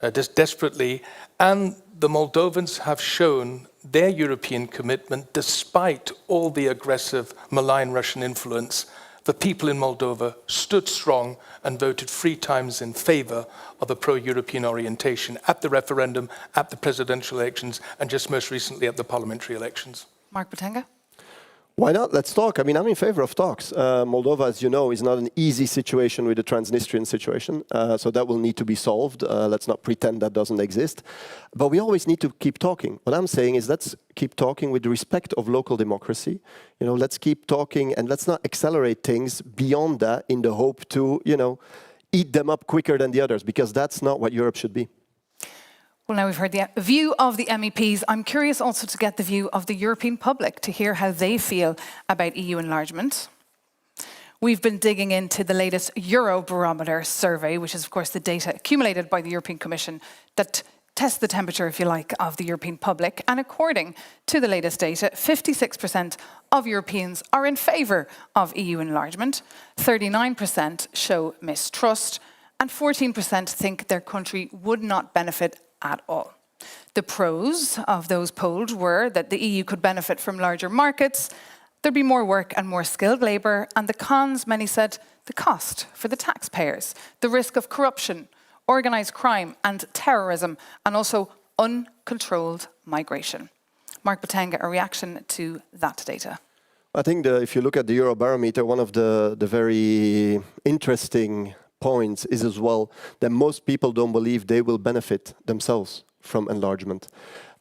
desperately, and the Moldovans have shown their European commitment despite all the aggressive, malign Russian influence. The people in Moldova stood strong and voted 3 times in favor of a pro-European orientation at the referendum, at the presidential elections, and just most recently at the parliamentary elections. Mark Botenga. Why not? Let's talk. I mean, I'm in favor of talks. Moldova, as you know, is not an easy situation with the Transnistrian situation, so that will need to be solved. Let's not pretend that doesn't exist. But we always need to keep talking. What I'm saying is let's keep talking with the respect of local democracy. You know, let's keep talking and let's not accelerate things beyond that in the hope to, you know, eat them up quicker than the others, because that's not what Europe should be. Well, now we've heard the view of the MEPs. I'm curious also to get the view of the European public, to hear how they feel about EU enlargement. We've been digging into the latest Eurobarometer survey, which is, of course, the data accumulated by the European Commission that tests the temperature, if you like, of the European public. And according to the latest data, 56% of Europeans are in favour of EU enlargement, 39% show mistrust, and 14% think their country would not benefit at all. The pros of those polled were that the EU could benefit from larger markets, there'd be more work and more skilled labour, and the cons, many said, the cost for the taxpayers, the risk of corruption, organised crime and terrorism, and also uncontrolled migration. Mark Botenga, a reaction to that data? I think if you look at the Eurobarometer, one of the very interesting points is as well that most people don't believe they will benefit themselves from enlargement.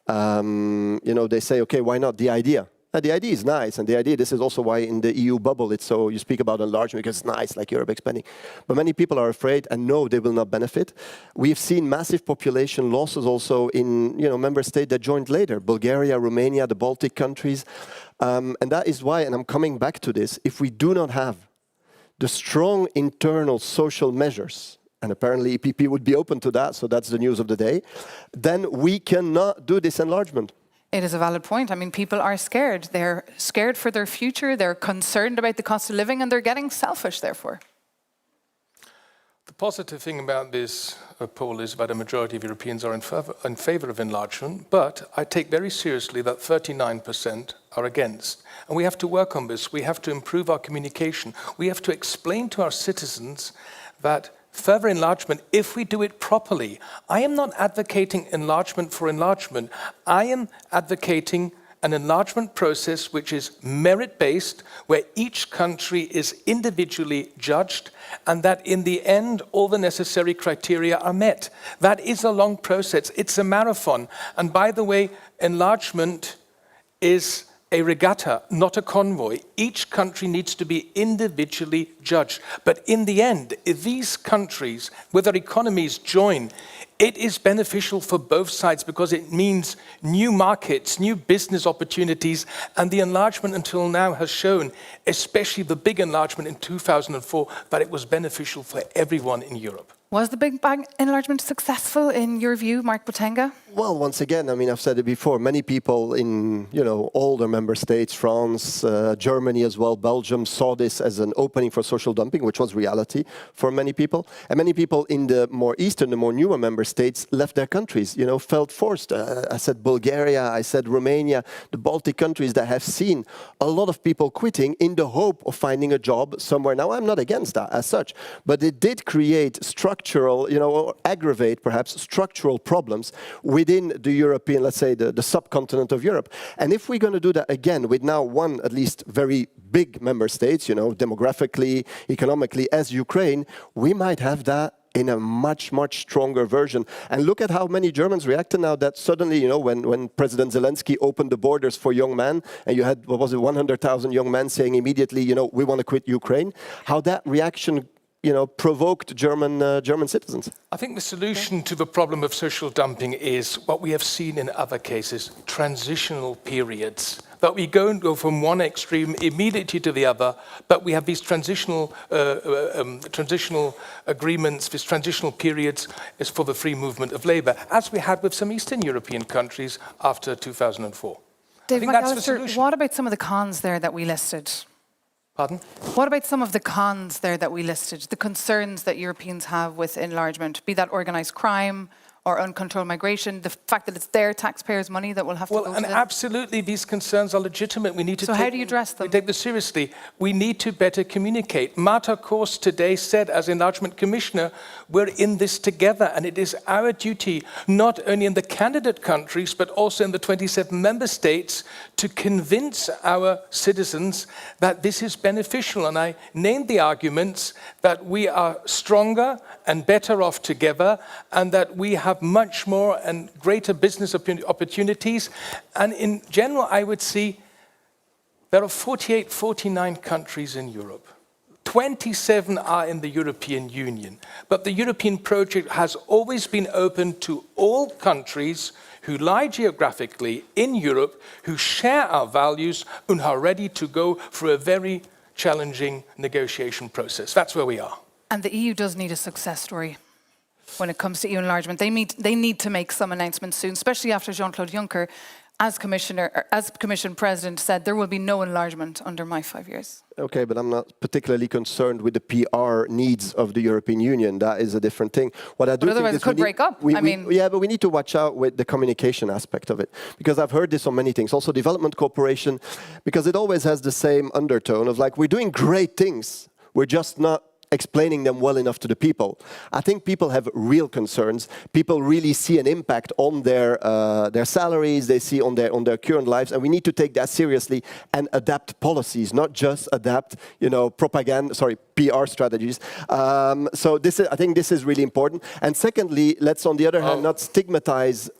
You know, they say, okay, why not the idea? The idea is nice, and the idea, this is also why in the EU bubble, it's so, you speak about enlargement because it's nice, like Europe expanding. But many people are afraid and know they will not benefit. We've seen massive population losses also in member states that joined later, Bulgaria, Romania, the Baltic countries. And that is why, and I'm coming back to this, if we do not have the strong internal social measures, and apparently EPP would be open to that, so that's the news of the day, then we cannot do this enlargement. It is a valid point. I mean, people are scared. They're scared for their future, they're concerned about the cost of living, and they're getting selfish, therefore. The positive thing about this poll is that a majority of Europeans are in favor of enlargement, but I take very seriously that 39% are against. And we have to work on this. We have to improve our communication. We have to explain to our citizens that further enlargement, if we do it properly, I am not advocating enlargement for enlargement. I am advocating an enlargement process which is merit-based, where each country is individually judged, and that in the end, all the necessary criteria are met. That is a long process. It's a marathon. And by the way, enlargement is a regatta, not a convoy. Each country needs to be individually judged. But in the end, if these countries, with their economies, join, it is beneficial for both sides because it means new markets, new business opportunities, and the enlargement until now has shown, especially the big enlargement in 2004, that it was beneficial for everyone in Europe. Was the Big Bang enlargement successful in your view, Mark Botenga? Well, once again, I mean, I've said it before, many people in, older member states, France, Germany as well, Belgium, saw this as an opening for social dumping, which was reality for many people. And many people in the more eastern, the more newer member states left their countries, felt forced. I said Bulgaria, I said Romania, the Baltic countries that have seen a lot of people quitting in the hope of finding a job somewhere. Now, I'm not against that as such, but it did create structural, or aggravate perhaps structural problems within the European, let's say, the subcontinent of Europe. And if we're going to do that again with now one, at least very big member states, demographically, economically, as Ukraine, we might have that in a much, much stronger version. And look at how many Germans reacted now that suddenly, when President Zelensky opened the borders for young men, and you had, 100,000 young men saying immediately, we want to quit Ukraine, how that reaction provoked German citizens. I think the solution to the problem of social dumping is what we have seen in other cases, transitional periods. That we don't go from one extreme immediately to the other, but we have these transitional agreements, these transitional periods is for the free movement of labour, as we had with some Eastern European countries after 2004. David McAllister, what about some of the cons there that we listed? Pardon? What about some of the cons there that we listed, the concerns that Europeans have with enlargement, be that organised crime or uncontrolled migration, the fact that it's their taxpayers' money that will have to go to and absolutely, these concerns are legitimate. We need to how do you address them? We take this seriously. We need to better communicate. Marta Kors today said, as Enlargement Commissioner, we're in this together, and it is our duty, not only in the candidate countries, but also in the 27 member states, to convince our citizens that this is beneficial. And I named the arguments that we are stronger and better off together, and that we have much more and greater business opportunities. And in general, I would see there are 48, 49 countries in Europe. 27 are in the European Union. But the European project has always been open to all countries who lie geographically in Europe, who share our values, and are ready to go for a very challenging negotiation process. That's where we are. And the EU does need a success story when it comes to EU enlargement. They need to make some announcements soon, especially after Jean-Claude Juncker, as Commission President, said there will be no enlargement under my 5 years. Okay, but I'm not particularly concerned with the PR needs of the European Union. That is a different thing. What I do otherwise think it could break up. Yeah, but we need to watch out with the communication aspect of it, because I've heard this on many things. Also, development cooperation, because it always has the same undertone of like, we're doing great things, we're just not explaining them well enough to the people. I think people have real concerns. People really see an impact on their salaries, they see on their current lives, and we need to take that seriously and adapt policies, not just adapt, PR strategies. So I think this is really important. And secondly, let's on the other hand not stigmatize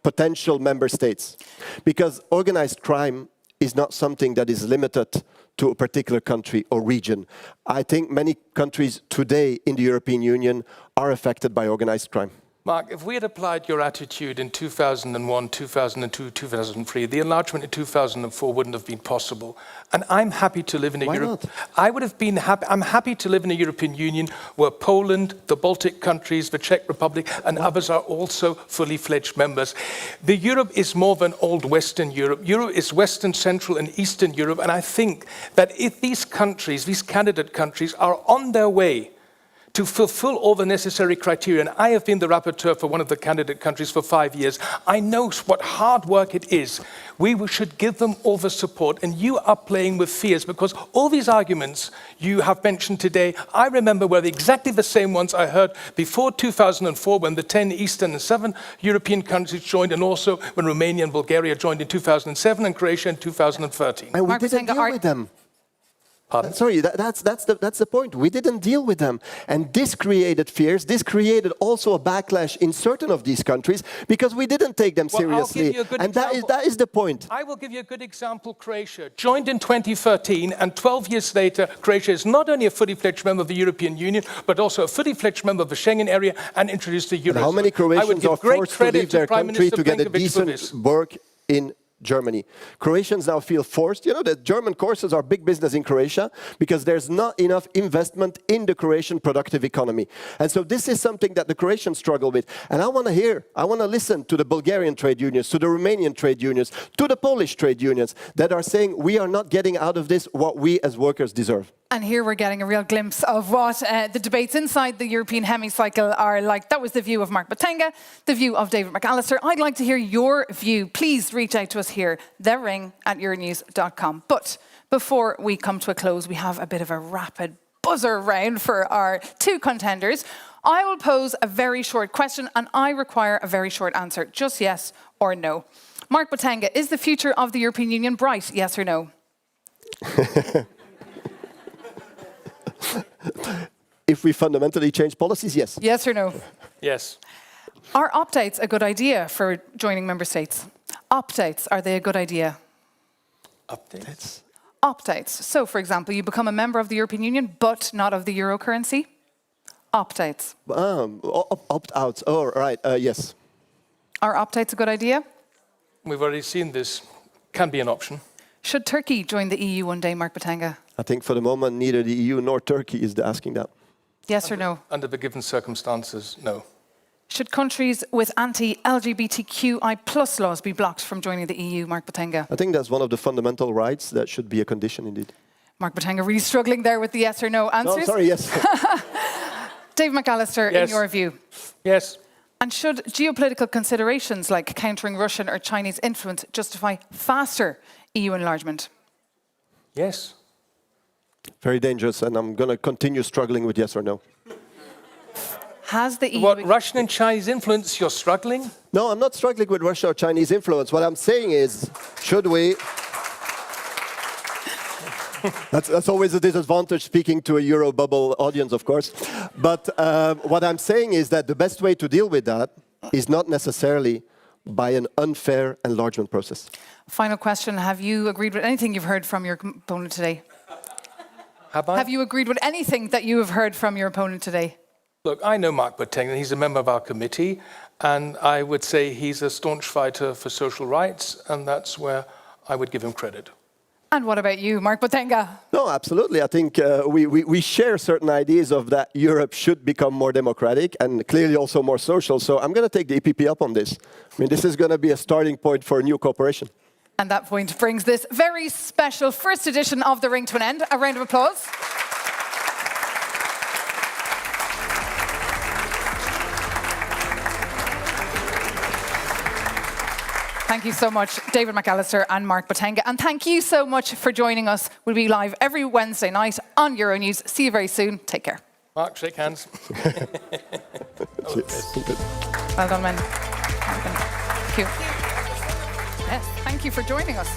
potential member states, because organized crime is not something that is limited to a particular country or region. I think many countries today in the European Union are affected by organized crime. Mark, if we had applied your attitude in 2001, 2002, 2003, the enlargement in 2004 wouldn't have been possible. And I'm happy to live in a Europe. I would have been happy. I'm happy to live in a European Union where Poland, the Baltic countries, the Czech Republic, and others are also fully fledged members. The Europe is more than old Western Europe. Europe is Western, Central, and Eastern Europe. And I think that if these countries, these candidate countries, are on their way to fulfill all the necessary criteria, and I have been the rapporteur for one of the candidate countries for 5 years. I know what hard work it is. We should give them all the support, and you are playing with fears because all these arguments you have mentioned today, I remember were exactly the same ones I heard before 2004 when the 10 Eastern and 7 European countries joined, and also when Romania and Bulgaria joined in 2007 and Croatia in 2013. And we didn't deal with them. Pardon? Sorry, that's the point. We didn't deal with them. And this created fears. This created also a backlash in certain of these countries because we didn't take them seriously. And that is the point. I will give you a good example. Croatia joined in 2013, and 12 years later, Croatia is not only a fully fledged member of the European Union, but also a fully fledged member of the Schengen area and introduced the euro. How many Croatians are forced to leave their country to get a decent work in Germany? Croatians now feel forced. You know that German courses are big business in Croatia because there's not enough investment in the Croatian productive economy. And so this is something that the Croatians struggle with. And I want to listen to the Bulgarian trade unions, to the Romanian trade unions, to the Polish trade unions that are saying we are not getting out of this what we as workers deserve. And here we're getting a real glimpse of what the debates inside the European hemicycle are like. That was the view of Mark Botenga, the view of David McAllister. I'd like to hear your view. Please reach out to us here, thering@euronews.com. But before we come to a close, we have a bit of a rapid buzzer round for our two contenders. I will pose a very short question and I require a very short answer, just yes or no. Mark Botenga, is the future of the European Union bright, yes or no? If we fundamentally change policies, yes. Yes or no? Yes. Are opt-outs a good idea for joining member states? Opt-outs, are they a good idea? Updates? Opt-outs. So, for example, you become a member of the European Union, but not of the euro currency? Opt-outs. Opt-outs, oh, right, yes. Are opt-outs a good idea? We've already seen this. Can be an option. Should Turkey join the EU one day, Mark Botenga? I think for the moment, neither the EU nor Turkey is asking that. Yes or no? Under the given circumstances, no. Should countries with anti-LGBTQI+ laws be blocked from joining the EU, Mark Botenga? I think that's one of the fundamental rights that should be a condition indeed. Mark Botenga really struggling there with the yes or no answers. No, sorry, yes. Dave McAllister, yes. In your view? Yes. And should geopolitical considerations like countering Russian or Chinese influence justify faster EU enlargement? Yes. Very dangerous, and I'm going to continue struggling with yes or no. Has the EU... What, Russian and Chinese influence, you're struggling? No, I'm not struggling with Russia or Chinese influence. What I'm saying is, should we... That's always a disadvantage speaking to a Euro bubble audience, of course. But what I'm saying is that the best way to deal with that is not necessarily by an unfair enlargement process. Final question. Have you agreed with anything you've heard from your opponent today? Have I? Have you agreed with anything that you have heard from your opponent today? Look, I know Mark Botenga. He's a member of our committee, and I would say he's a staunch fighter for social rights, and that's where I would give him credit. And what about you, Mark Botenga? No, absolutely. I think we share certain ideas of that Europe should become more democratic and clearly also more social. So I'm going to take the EPP up on this. I mean, this is going to be a starting point for a new cooperation. And that point brings this very special first edition of The Ring to an end. A round of applause. Thank you so much, David McAllister and Mark Botenga. And thank you so much for joining us. We'll be live every Wednesday night on Euronews. See you very soon. Take care. Mark, shake hands. Well done, men. Thank you. Yes, thank you for joining us.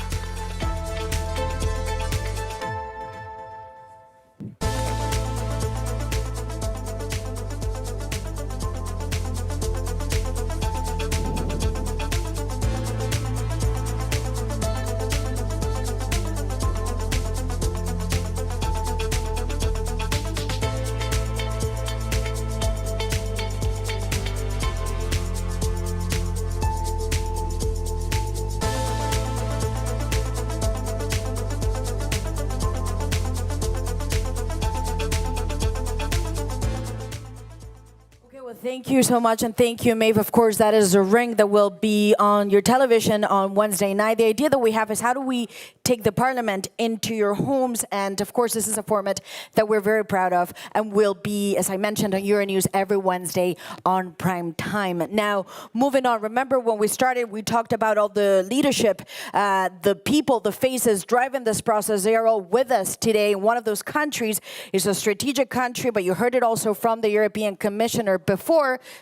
Thank you so much, and thank you, Maeve. Of course, that is a ring that will be on your television on Wednesday night. The idea that we have is how do we take the parliament into your homes? And of course, this is a format that we're very proud of and will be, as I mentioned, on Euronews every Wednesday on prime time. Now, moving on, remember when we started, we talked about all the leadership, the people, the faces driving this process. They are all with us today. One of those countries is a strategic country, but you heard it also from the European Commissioner before,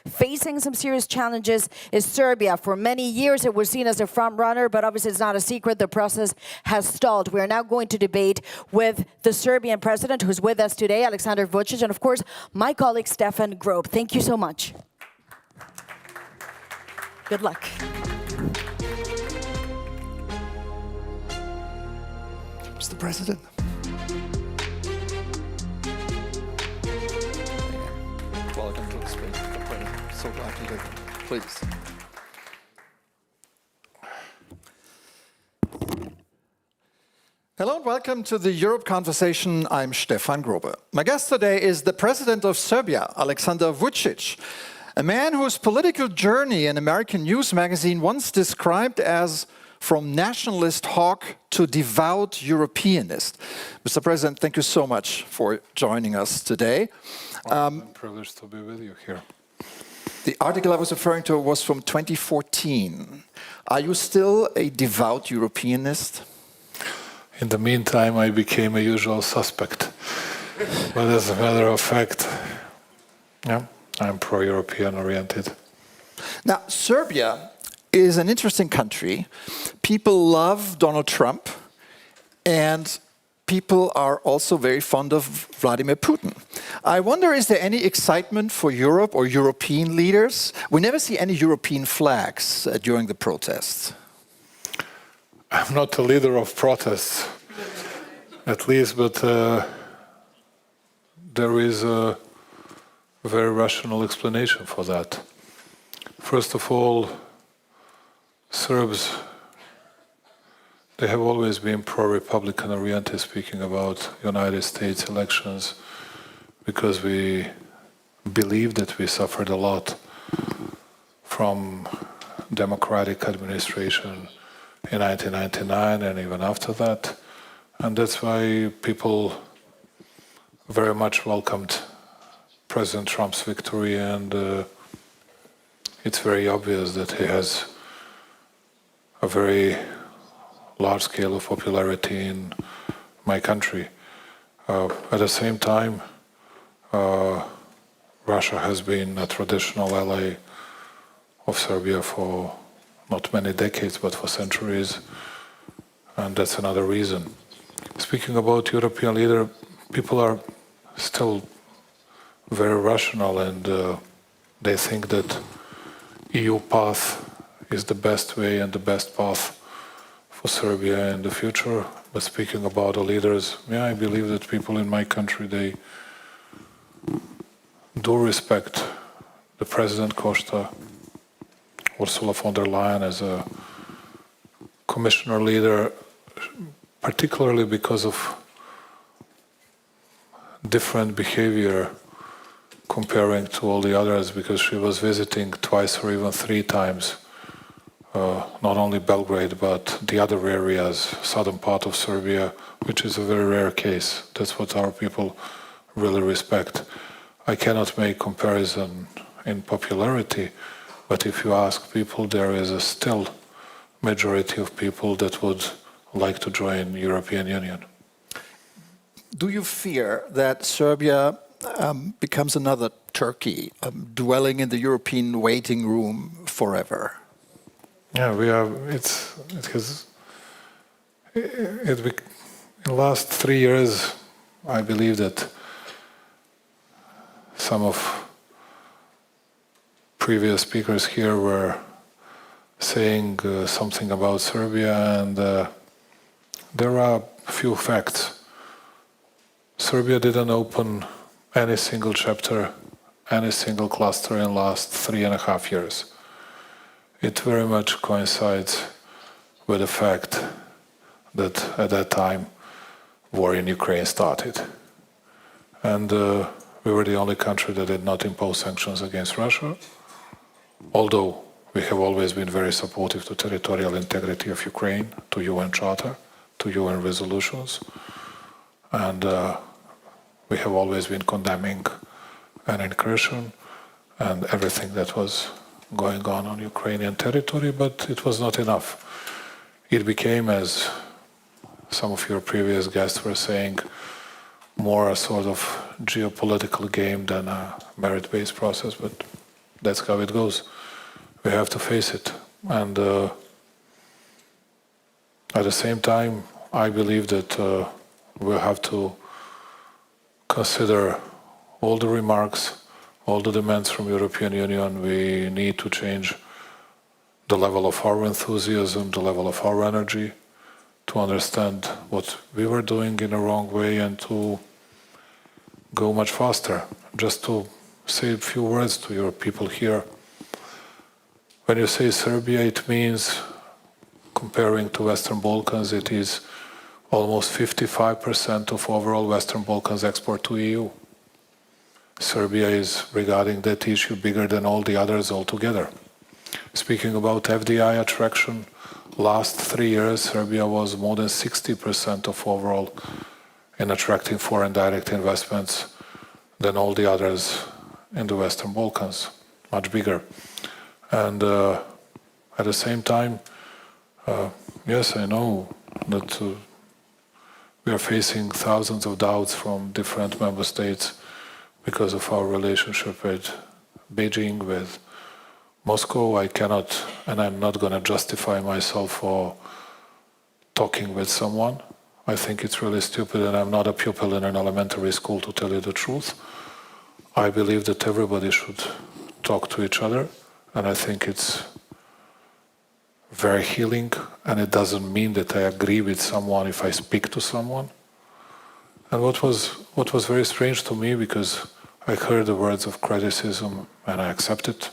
facing some serious challenges is Serbia. For many years, it was seen as a front runner, but obviously it's not a secret. The process has stalled. We are now going to debate with the Serbian president, who's with us today, Aleksandar Vučić, and of course, my colleague, Stefan Grob. Thank you so much. Good luck. Mr. President. Welcome to the speech. So glad to do it. Please. Hello and welcome to the Europe Conversation. I'm Stefan Grobe. My guest today is the President of Serbia, Aleksandar Vučić, a man whose political journey an American news magazine once described as from nationalist hawk to devout Europeanist. Mr. President, thank you so much for joining us today. I'm privileged to be with you here. The article I was referring to was from 2014. Are you still a devout Europeanist? In the meantime, I became a usual suspect. But as a matter of fact, yeah, I'm pro-European oriented. Now, Serbia is an interesting country. People love Donald Trump, and people are also very fond of Vladimir Putin. I wonder, is there any excitement for Europe or European leaders? We never see any European flags during the protests. I'm not a leader of protests, at least, but there is a very rational explanation for that. First of all, Serbs, they have always been pro-Republican oriented, speaking about United States elections, because we believe that we suffered a lot from democratic administration in 1999 and even after that. And that's why people very much welcomed President Trump's victory, and it's very obvious that he has a very large scale of popularity in my country. At the same time, Russia has been a traditional ally of Serbia for not many decades, but for centuries, and that's another reason. Speaking about European leader, people are still very rational, and they think that EU path is the best way and the best path for Serbia in the future. But speaking about the leaders, yeah, I believe that people in my country, they do respect the President Costa, Ursula von der Leyen as a commissioner leader, particularly because of different behavior comparing to all the others, because she was visiting twice or even 3 times not only Belgrade but the other areas, southern part of Serbia, which is a very rare case. That's what our people really respect. I cannot make comparison in popularity, but if you ask people, there is a still majority of people that would like to join the European Union. Do you fear that Serbia becomes another Turkey, dwelling in the European waiting room forever? Yeah, we are. In the last 3 years, I believe that some of previous speakers here were saying something about Serbia, and there are a few facts. Serbia didn't open any single chapter, any single cluster in the last 3.5 years. It very much coincides with the fact that at that time war in Ukraine started. And we were the only country that did not impose sanctions against Russia, although we have always been very supportive to territorial integrity of Ukraine, to UN Charter, to UN resolutions, and we have always been condemning an incursion and everything that was going on Ukrainian territory, but it was not enough. It became, as some of your previous guests were saying, more a sort of geopolitical game than a merit-based process, but that's how it goes. We have to face it. And at the same time, I believe that we'll have to consider all the remarks, all the demands from European Union. We need to change the level of our enthusiasm, the level of our energy, to understand what we were doing in a wrong way and to go much faster. Just to say a few words to your people here. When you say Serbia, it means, comparing to Western Balkans, it is almost 55% of overall Western Balkans export to EU. Serbia is, regarding that issue, bigger than all the others altogether. Speaking about FDI attraction, last 3 years, Serbia was more than 60% of overall in attracting foreign direct investments than all the others in the Western Balkans, much bigger. And at the same time, yes, I know that we are facing thousands of doubts from different member states because of our relationship with Beijing, with Moscow. I cannot, and I'm not going to justify myself for talking with someone. I think it's really stupid, and I'm not a pupil in an elementary school, to tell you the truth. I believe that everybody should talk to each other, and I think it's very healing, and it doesn't mean that I agree with someone if I speak to someone. And what was very strange to me, because I heard the words of criticism and I accept it,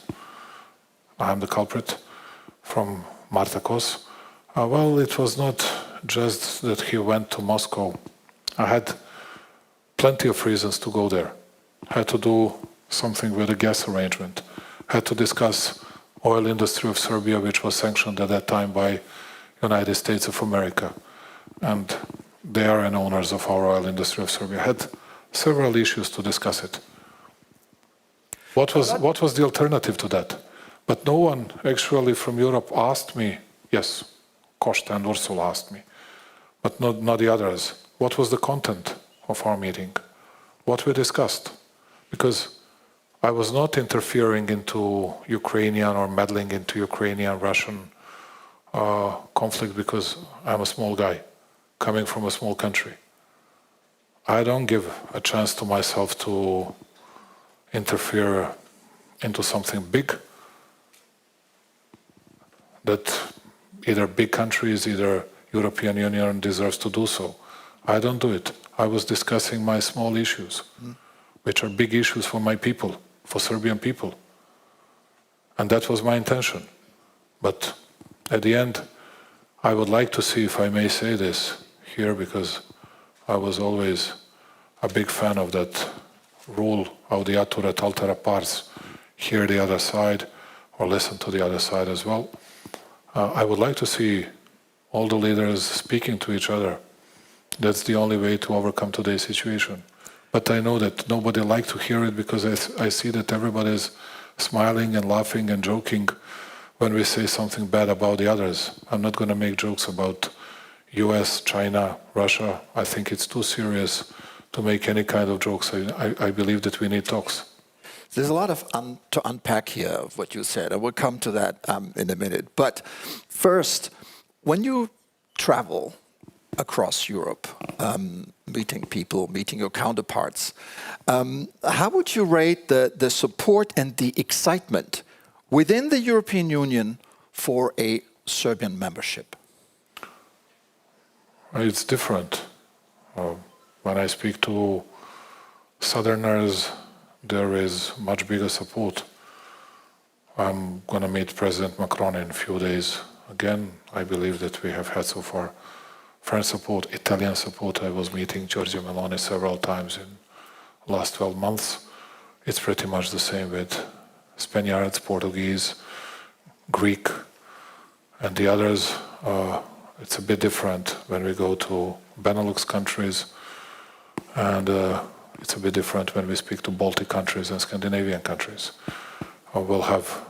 I'm the culprit, from Marta Kos. Well, it was not just that he went to Moscow. I had plenty of reasons to go there. I had to do something with the gas arrangement. I had to discuss oil industry of Serbia, which was sanctioned at that time by United States of America. And they are an owners of our oil industry of Serbia. I had several issues to discuss it. What was the alternative to that? But no one actually from Europe asked me. Yes, Costa and Ursula asked me, but not the others. What was the content of our meeting? What we discussed? Because I was not interfering into Ukrainian or meddling into Ukrainian-Russian conflict because I'm a small guy coming from a small country. I don't give a chance to myself to interfere into something big that either big countries, either European Union deserves to do so. I don't do it. I was discussing my small issues, which are big issues for my people, for Serbian people. And that was my intention. But at the end, I would like to see, if I may say this here, because I was always a big fan of that rule, audiatur et altera pars, hear the other side or listen to the other side as well. I would like to see all the leaders speaking to each other. That's the only way to overcome today's situation. But I know that nobody likes to hear it, because I see that everybody is smiling and laughing and joking when we say something bad about the others. I'm not going to make jokes about US, China, Russia. I think it's too serious to make any kind of jokes. I believe that we need talks. There's a lot to unpack here of what you said. I will come to that in a minute. But first, when you travel across Europe, meeting people, meeting your counterparts, how would you rate the support and the excitement within the European Union for a Serbian membership? It's different. When I speak to Southerners, there is much bigger support. I'm going to meet President Macron in a few days. Again, I believe that we have had so far French support, Italian support. I was meeting Giorgia Meloni several times in last 12 months. It's pretty much the same with Spaniards, Portuguese, Greek, and the others. It's a bit different when we go to Benelux countries, and it's a bit different when we speak to Baltic countries and Scandinavian countries. We'll have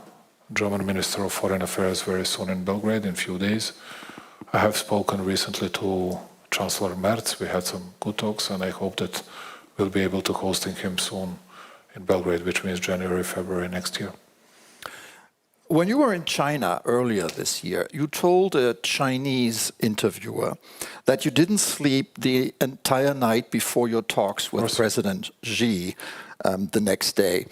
German Minister of Foreign Affairs very soon in Belgrade in a few days. I have spoken recently to Chancellor Merz. We had some good talks, and I hope that we'll be able to hosting him soon in Belgrade, which means January, February next year. When you were in China earlier this year, you told a Chinese interviewer that you didn't sleep the entire night before your talks with President Xi the next day.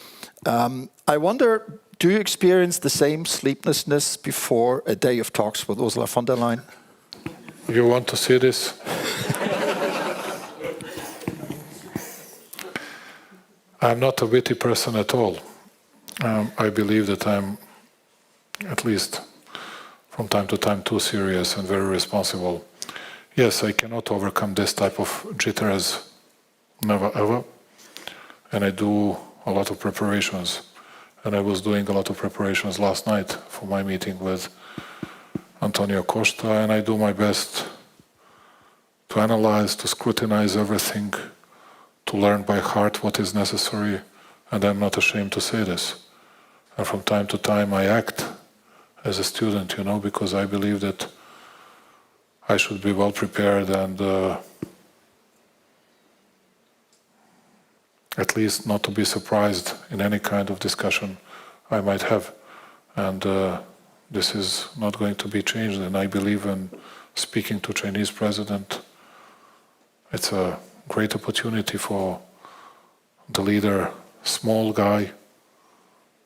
I wonder, do you experience the same sleeplessness before a day of talks with Ursula von der Leyen? You want to see this? I'm not a witty person at all. I believe that I'm, at least from time to time, too serious and very responsible. Yes, I cannot overcome this type of jitters, never ever. And I do a lot of preparations. And I was doing a lot of preparations last night for my meeting with Antonio Costa, and I do my best to analyze, to scrutinize everything, to learn by heart what is necessary, and I'm not ashamed to say this. And from time to time I act as a student, you know, because I believe that I should be well prepared and at least not to be surprised in any kind of discussion I might have. And this is not going to be changed, and I believe in speaking to Chinese president. It's a great opportunity for the leader, small guy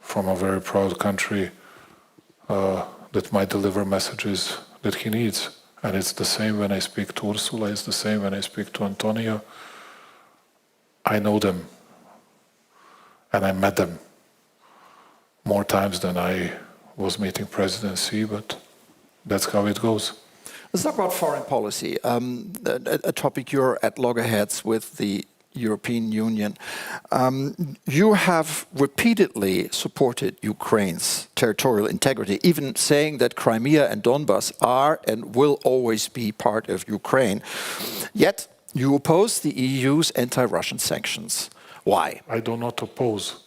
from a very proud country that might deliver messages that he needs. And it's the same when I speak to Ursula, it's the same when I speak to Antonio. I know them, and I met them more times than I was meeting President Xi, but that's how it goes. Let's talk about foreign policy, a topic you're at loggerheads with the European Union. You have repeatedly supported Ukraine's territorial integrity, even saying that Crimea and Donbas are and will always be part of Ukraine. Yet you oppose the EU's anti-Russian sanctions. Why? I do not oppose.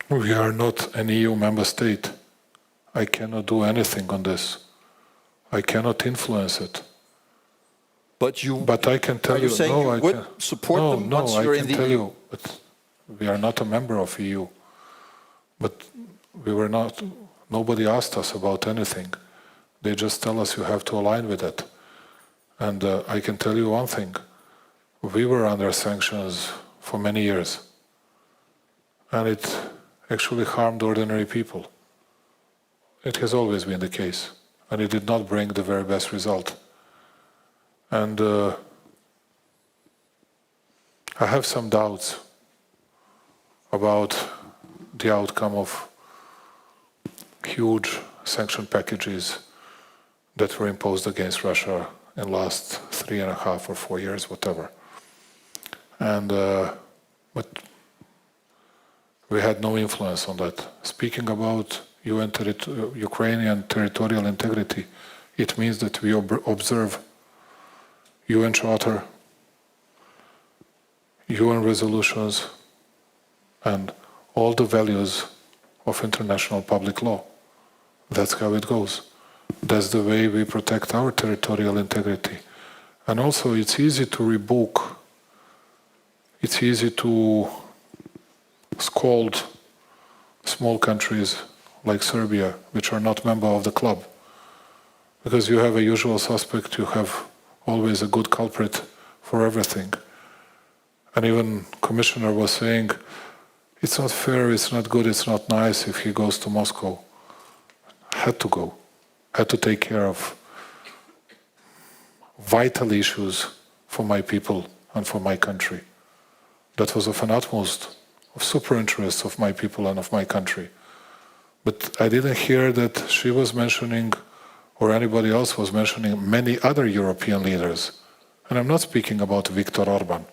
We are not an EU member state. I cannot do anything on this. I cannot influence it. But I can tell you, saying no, you would support them once you're in the EU? I can tell you, but we are not a member of EU. But we were not. Nobody asked us about anything. They just tell us you have to align with it. And I can tell you one thing: we were under sanctions for many years, and it actually harmed ordinary people. It has always been the case, and it did not bring the very best result. And I have some doubts about the outcome of huge sanction packages that were imposed against Russia in the last 3.5 or 4 years, whatever. And but we had no influence on that. Speaking about Ukrainian territorial integrity, it means that we observe UN Charter, UN resolutions, and all the values of international public law. That's how it goes. That's the way we protect our territorial integrity. And also, it's easy to rebook. It's easy to scold small countries like Serbia, which are not member of the club. Because you have a usual suspect, you have always a good culprit for everything. And even Commissioner was saying, it's not fair, it's not good, it's not nice if he goes to Moscow. Had to go, had to take care of vital issues for my people and for my country. That was of an utmost, of super interest of my people and of my country. But I didn't hear that she was mentioning, or anybody else was mentioning, many other European leaders. And I'm not speaking about Viktor Orban.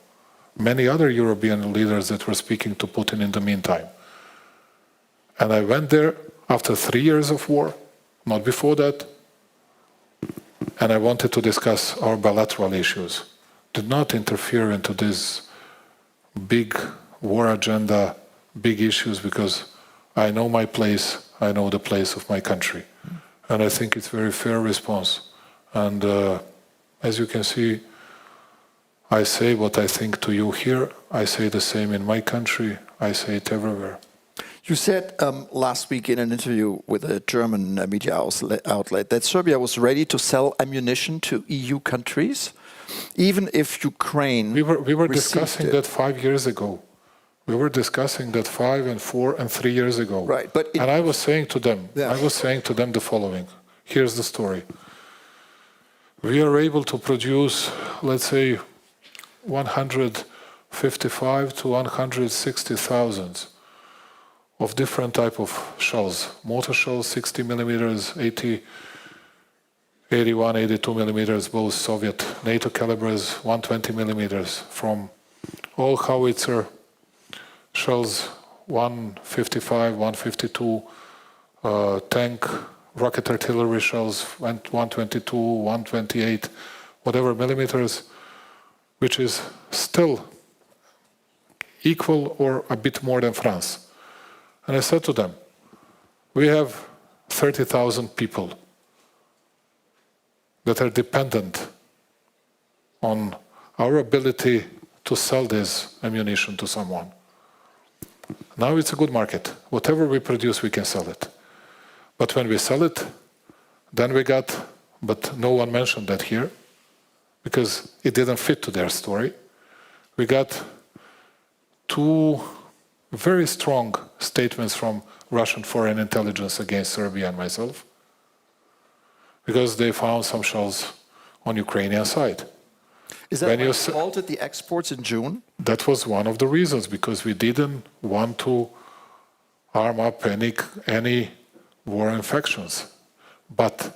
many other European leaders that were speaking to Putin in the meantime. And I went there after 3 years of war, not before that, and I wanted to discuss our bilateral issues. Did not interfere into this big war agenda, big issues, because I know my place, I know the place of my country. And I think it's a very fair response. And as you can see, I say what I think to you here, I say the same in my country, I say it everywhere. You said last week in an interview with a German media outlet that Serbia was ready to sell ammunition to EU countries, even if Ukraine We were received discussing it. that 5 years ago. We were discussing that 5 and 4 and 3 years ago. Right, but and I was saying to them, Yeah. I was saying to them the following. Here's the story. We are able to produce, let's say, 155 to 160,000 of different type of shells. Mortar shells, 60 millimeters, 80, 81, 82 millimeters, both Soviet NATO calibers, 120 millimeters, from all howitzer shells, 155, 152, tank, rocket artillery shells, 122, 128, whatever millimeters, which is still equal or a bit more than France. And I said to them, we have 30,000 people that are dependent on our ability to sell this ammunition to someone. Now it's a good market. Whatever we produce, we can sell it. But when we sell it, then we got, but no one mentioned that here, because it didn't fit to their story. We got 2 very strong statements from Russian foreign intelligence against Serbia and myself, because they found some shells on Ukrainian side. Is that why you halted the exports in June? That was one of the reasons, because we didn't want to arm up any war infections. But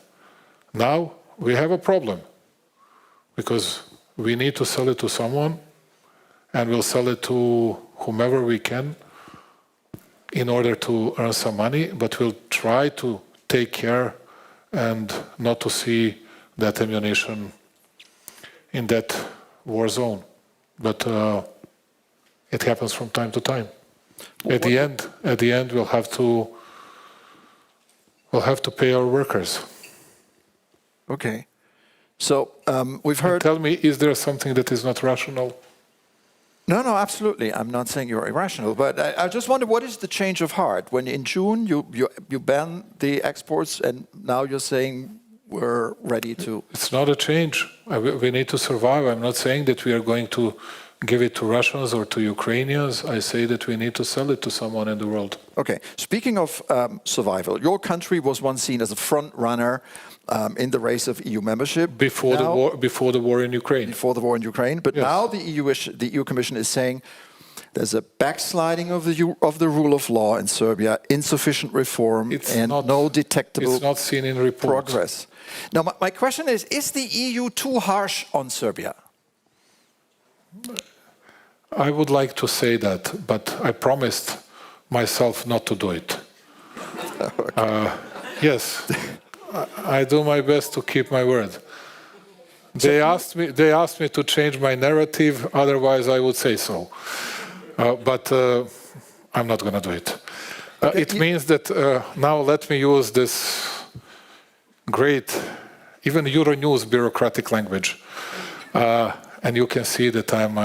now we have a problem, because we need to sell it to someone, and we'll sell it to whomever we can in order to earn some money, but we'll try to take care and not to see that ammunition in that war zone. But it happens from time to time. At the end, we'll have to pay our workers. Okay. So we've heard... And tell me, is there something that is not rational? No, absolutely. I'm not saying you're irrational, but I just wonder, what is the change of heart? When in June you banned the exports, and now you're saying we're ready to... It's not a change. We need to survive. I'm not saying that we are going to give it to Russians or to Ukrainians. I say that we need to sell it to someone in the world. Okay. Speaking of survival, your country was once seen as a front runner in the race of EU membership. Before the war in Ukraine. Before the war in Ukraine. But now the EU Commission is saying there's a backsliding of the rule of law in Serbia, insufficient reform, no detectable it's not seen in reports. Progress. Now, my question is the EU too harsh on Serbia? I would like to say that, but I promised myself not to do it. Yes, I do my best to keep my word. They asked me to change my narrative, otherwise I would say so. But I'm not going to do it. It means that now let me use this great, even Euronews bureaucratic language. And you can see that I'm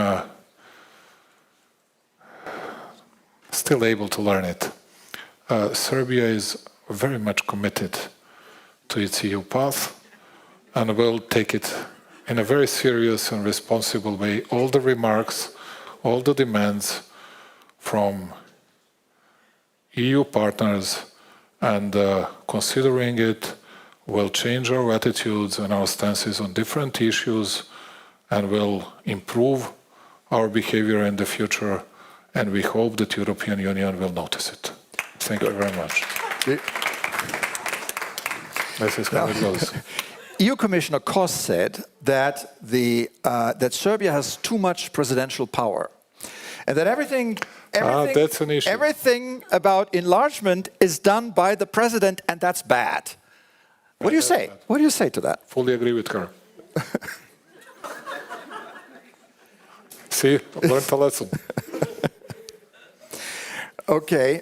still able to learn it. Serbia is very much committed to its EU path and will take it in a very serious and responsible way. All the remarks, all the demands from EU partners, and considering it will change our attitudes and our stances on different issues, and will improve our behavior in the future, and we hope that the European Union will notice it. Thank you very much. This is how it goes. EU Commissioner Kos said that that Serbia has too much presidential power, and that everything that's an issue. Everything about enlargement is done by the president, and that's bad. What do you say? What do you say to that? Fully agree with her. See, I learned a lesson. Okay.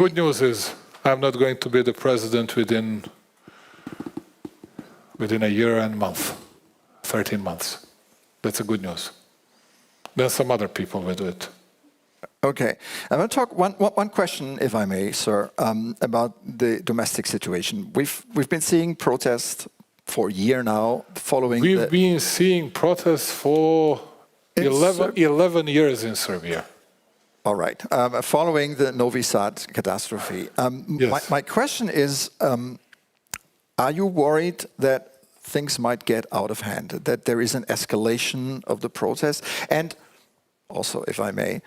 Good news is I'm not going to be the president within a year and month, 13 months. That's a good news. Then some other people will do it. Okay. I want to talk one question, if I may, sir, about the domestic situation. We've been seeing protests for a year now, following. We've been seeing protests for 11 years in Serbia. All right. Following the Novi Sad catastrophe. Yes. My question is, are you worried that things might get out of hand, that there is an escalation of the protests? And also, if I may,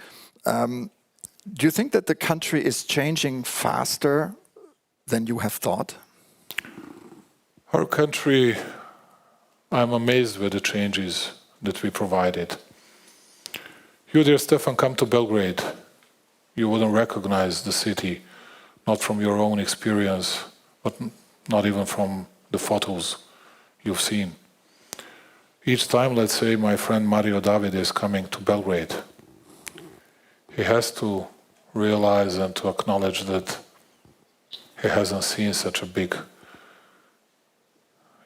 do you think that the country is changing faster than you have thought? Our country, I'm amazed with the changes that we provided. You, dear Stefan, come to Belgrade. You wouldn't recognize the city, not from your own experience, but not even from the photos you've seen. Each time, let's say, my friend Mario David is coming to Belgrade, he has to realize and to acknowledge that he hasn't seen such a big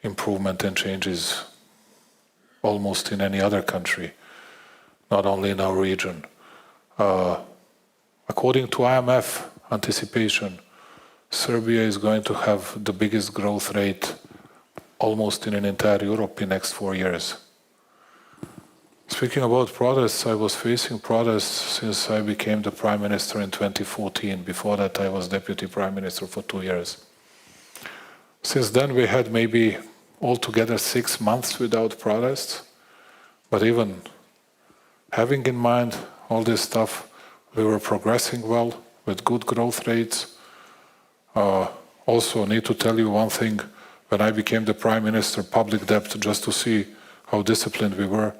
improvement and changes almost in any other country, not only in our region. According to IMF anticipation, Serbia is going to have the biggest growth rate almost in an entire Europe in the next 4 years. Speaking about protests, I was facing protests since I became the Prime Minister in 2014. Before that, I was Deputy Prime Minister for 2 years. Since then, we had maybe altogether 6 months without protests. But even having in mind all this stuff, we were progressing well with good growth rates. Also, need to tell you one thing. When I became the Prime Minister, public debt, just to see how disciplined we were,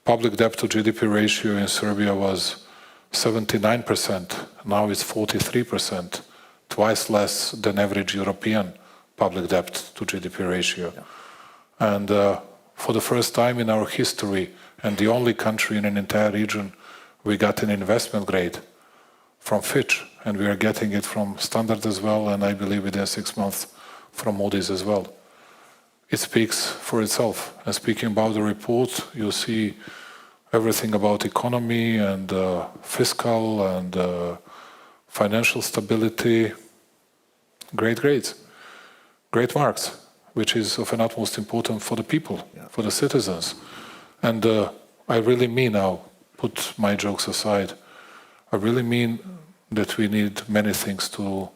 public debt to GDP ratio in Serbia was 79%. Now it's 43%, twice less than average European public debt to GDP ratio. Yeah. And for the first time in our history, and the only country in an entire region, we got an investment grade from Fitch, and we are getting it from Standard as well, and I believe within 6 months from Moody's as well. It speaks for itself. And speaking about the report, you see everything about economy and fiscal and financial stability. Great grades, great marks, which is of an utmost importance for the people, for the citizens. And I really mean now, put my jokes aside, I really mean that we need many things to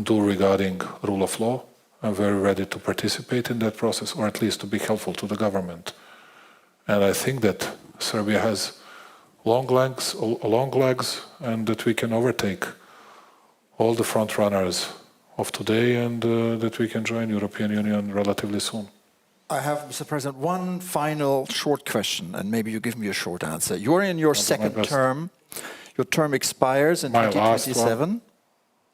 do regarding rule of law. I'm very ready to participate in that process, or at least to be helpful to the government. And I think that Serbia has long legs, and that we can overtake all the front runners of today, and that we can join European Union relatively soon. I have, Mr. President, one final short question, and maybe you give me a short answer. You're in your second term. Your term expires in 2027,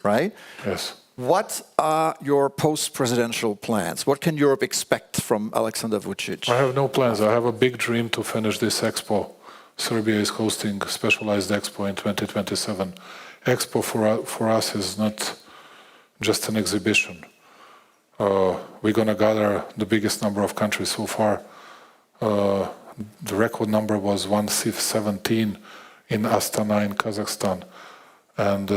right? Yes. What are your post-presidential plans? What can Europe expect from Alexander Vučić? I have no plans. I have a big dream to finish this expo. Serbia is hosting a specialized expo in 2027. Expo for us is not just an exhibition. We're going to gather the biggest number of countries so far. The record number was 117 in Astana in Kazakhstan. And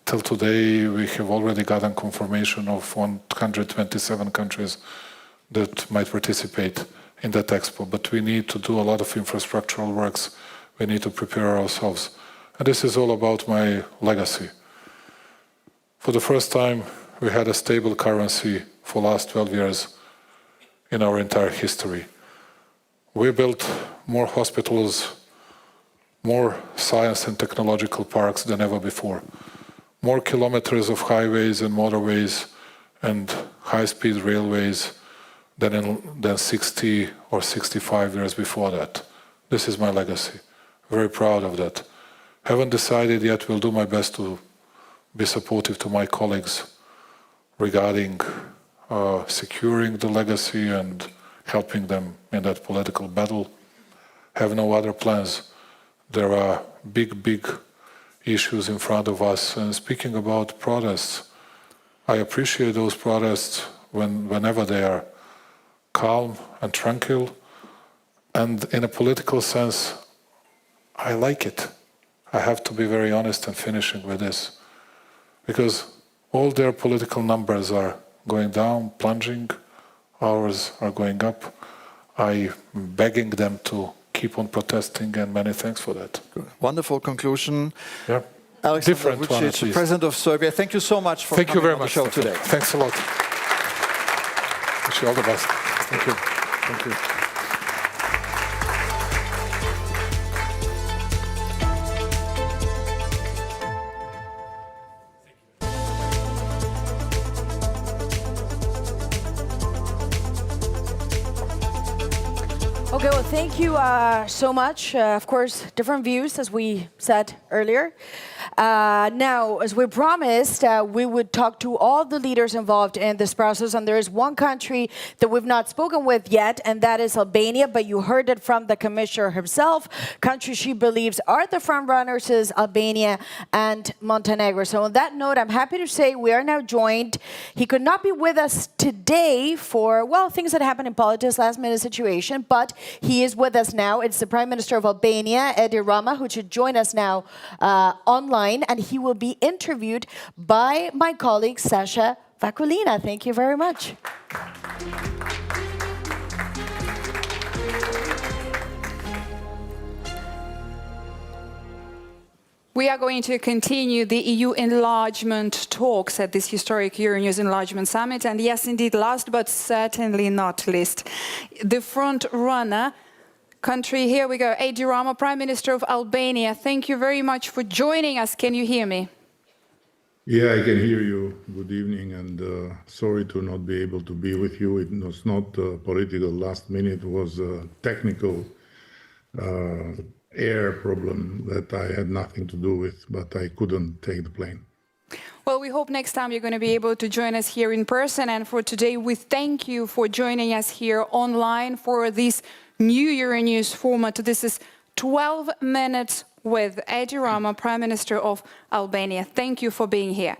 till today, we have already gotten confirmation of 127 countries that might participate in that expo. But we need to do a lot of infrastructural works. We need to prepare ourselves. And this is all about my legacy. For the first time, we had a stable currency for the last 12 years in our entire history. We built more hospitals, more science and technological parks than ever before, more kilometers of highways and motorways and high-speed railways than 60 or 65 years before that. This is my legacy. Very proud of that. Haven't decided yet, will do my best to be supportive to my colleagues regarding securing the legacy and helping them in that political battle. Have no other plans. There are big issues in front of us. And speaking about protests, I appreciate those protests whenever they are calm and tranquil. And in a political sense, I like it. I have to be very honest and finishing with this. Because all their political numbers are going down, plunging, ours are going up. I'm begging them to keep on protesting, and many thanks for that. Wonderful conclusion. Yeah. Alexander Vučić, President of Serbia, thank you so much for coming on the show today. Thanks a lot. Wish you all the best. Thank you. Thank you. Okay, well, thank you so much. Of course, different views, as we said earlier. Now, as we promised, we would talk to all the leaders involved in this process, and there is one country that we've not spoken with yet, and that is Albania, but you heard it from the commissioner himself. Countries she believes are the front runners is Albania and Montenegro. So on that note, I'm happy to say we are now joined. He could not be with us today for, well, things that happen in politics, last-minute situation, but he is with us now. It's the Prime Minister of Albania, Edi Rama, who should join us now online, and he will be interviewed by my colleague, Sasha Vakulina. Thank you very much. We are going to continue the EU enlargement talks at this historic Euronews Enlargement Summit. And yes, indeed, last but certainly not least, the front runner country. Here we go. Edi Rama, Prime Minister of Albania. Thank you very much for joining us. Can you hear me? Yeah, I can hear you. Good evening, and sorry to not be able to be with you. It was not political last minute. It was a technical air problem that I had nothing to do with, but I couldn't take the plane. Well, we hope next time you're going to be able to join us here in person. And for today, we thank you for joining us here online for this new Euronews format. This is 12 minutes with Edi Rama, Prime Minister of Albania. Thank you for being here.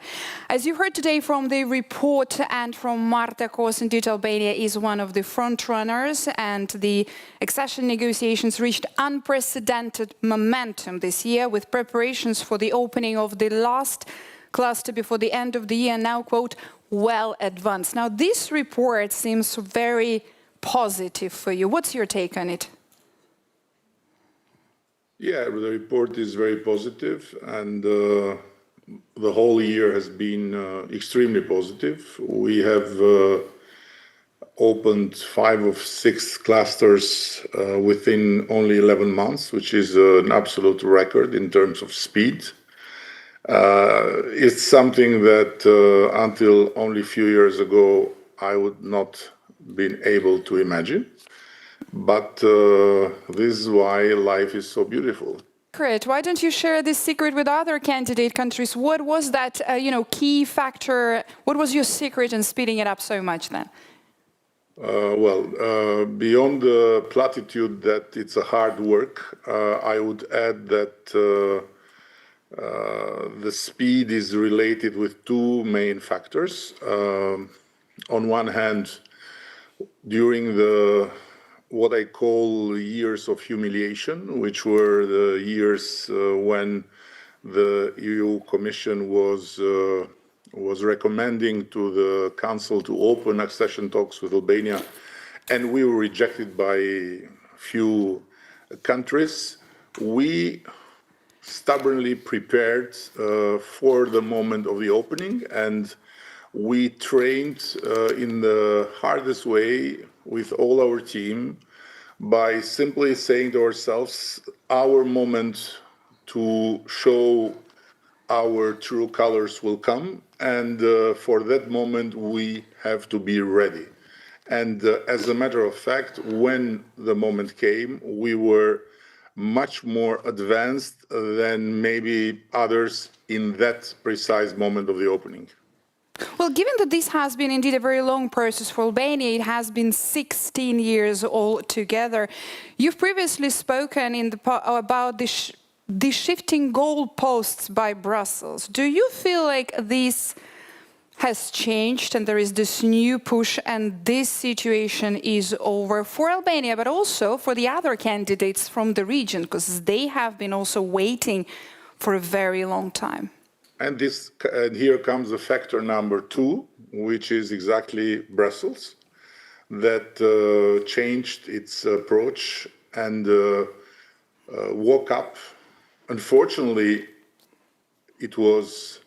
As you heard today from the report and from Marta Kos, indeed, Albania is one of the front runners, and the accession negotiations reached unprecedented momentum this year with preparations for the opening of the last cluster before the end of the year, now, quote, well advanced. Now, this report seems very positive for you. What's your take on it? Yeah, the report is very positive, and the whole year has been extremely positive. We have opened 5 of 6 clusters within only 11 months, which is an absolute record in terms of speed. It's something that until only a few years ago I would not been able to imagine. But this is why life is so beautiful. Great. Why don't you share this secret with other candidate countries? What was that, key factor? What was your secret in speeding it up so much then? Beyond the platitude that it's a hard work, I would add that the speed is related with 2 main factors. On one hand, during what I call years of humiliation, which were the years when the EU Commission was recommending to the Council to open accession talks with Albania, and we were rejected by few countries. We stubbornly prepared for the moment of the opening, and we trained in the hardest way with all our team by simply saying to ourselves, our moment to show our true colors will come, and for that moment we have to be ready. And as a matter of fact, when the moment came, we were much more advanced than maybe others in that precise moment of the opening. Well, given that this has been indeed a very long process for Albania, it has been 16 years altogether. You've previously spoken about the shifting goalposts by Brussels. Do you feel like this has changed and there is this new push and this situation is over for Albania, but also for the other candidates from the region, because they have been also waiting for a very long time? And here comes the factor number 2, which is exactly Brussels, that changed its approach and woke up. Unfortunately, it was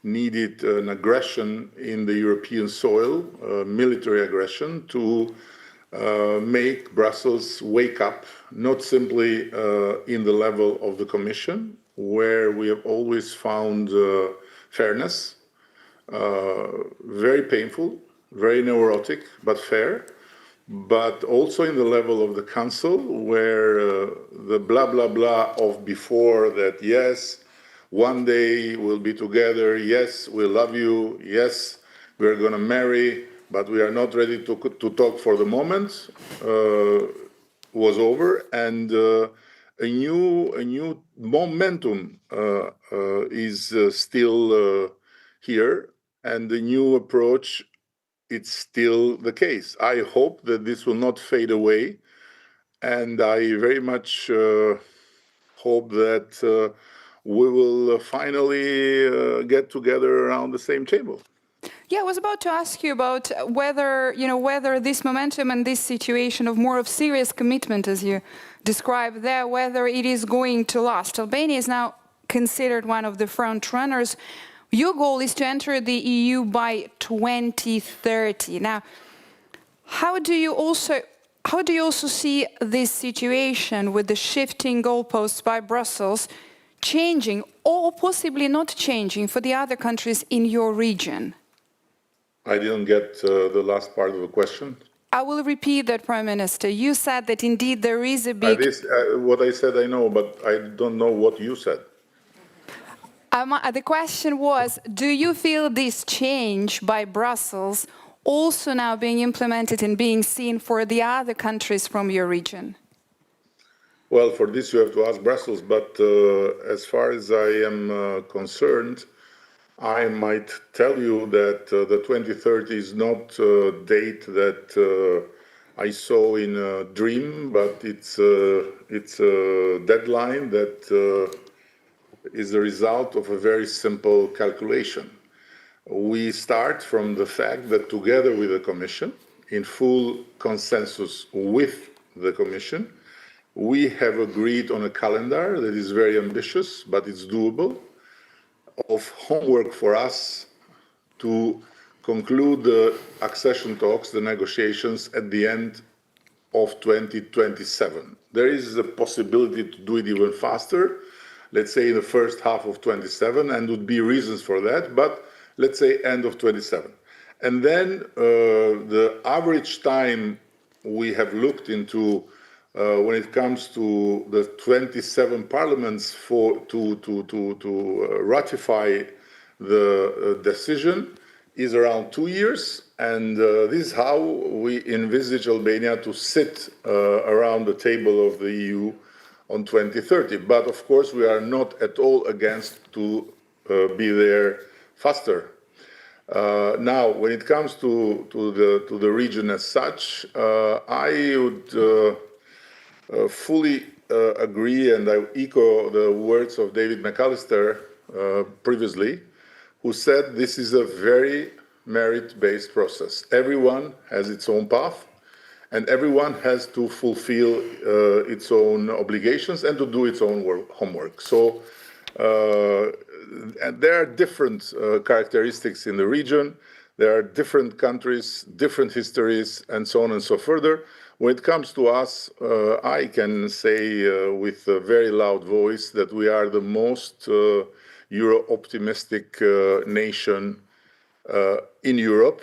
needed an aggression in the European soil, military aggression, to make Brussels wake up, not simply in the level of the Commission, where we have always found fairness, very painful, very neurotic, but fair, but also in the level of the Council, where the blah, blah, blah of before that, yes, one day we'll be together, yes, we love you, yes, we're going to marry, but we are not ready to talk for the moment, was over, and a new momentum is still here, and the new approach, it's still the case. I hope that this will not fade away, and I very much hope that we will finally get together around the same table. Yeah, I was about to ask you about whether this momentum and this situation of more of serious commitment, as you described there, whether it is going to last. Albania is now considered one of the front runners. Your goal is to enter the EU by 2030. Now, how do you also see this situation with the shifting goalposts by Brussels changing or possibly not changing for the other countries in your region? I didn't get the last part of the question. I will repeat that, Prime Minister. You said that indeed there is a big... What I said I know, but I don't know what you said. The question was, do you feel this change by Brussels also now being implemented and being seen for the other countries from your region? Well, for this you have to ask Brussels, but as far as I am concerned, I might tell you that the 2030 is not a date that I saw in a dream, but it's a deadline that is the result of a very simple calculation. We start from the fact that together with the Commission, in full consensus with the Commission, we have agreed on a calendar that is very ambitious, but it's doable, of homework for us to conclude the accession talks, the negotiations, at the end of 2027. There is a possibility to do it even faster, let's say in the first half of 27, and would be reasons for that, but let's say end of 27. And then the average time we have looked into when it comes to the 27 parliaments to ratify the decision is around 2 years, and this is how we envisage Albania to sit around the table of the EU on 2030. But of course, we are not at all against to be there faster. Now, when it comes to the region as such, I would fully agree, and I echo the words of David McAllister previously, who said this is a very merit-based process. Everyone has its own path, and everyone has to fulfill its own obligations and to do its own homework. So and there are different characteristics in the region. There are different countries, different histories, and so on and so further. When it comes to us, I can say with a very loud voice that we are the most Euro-optimistic nation in Europe,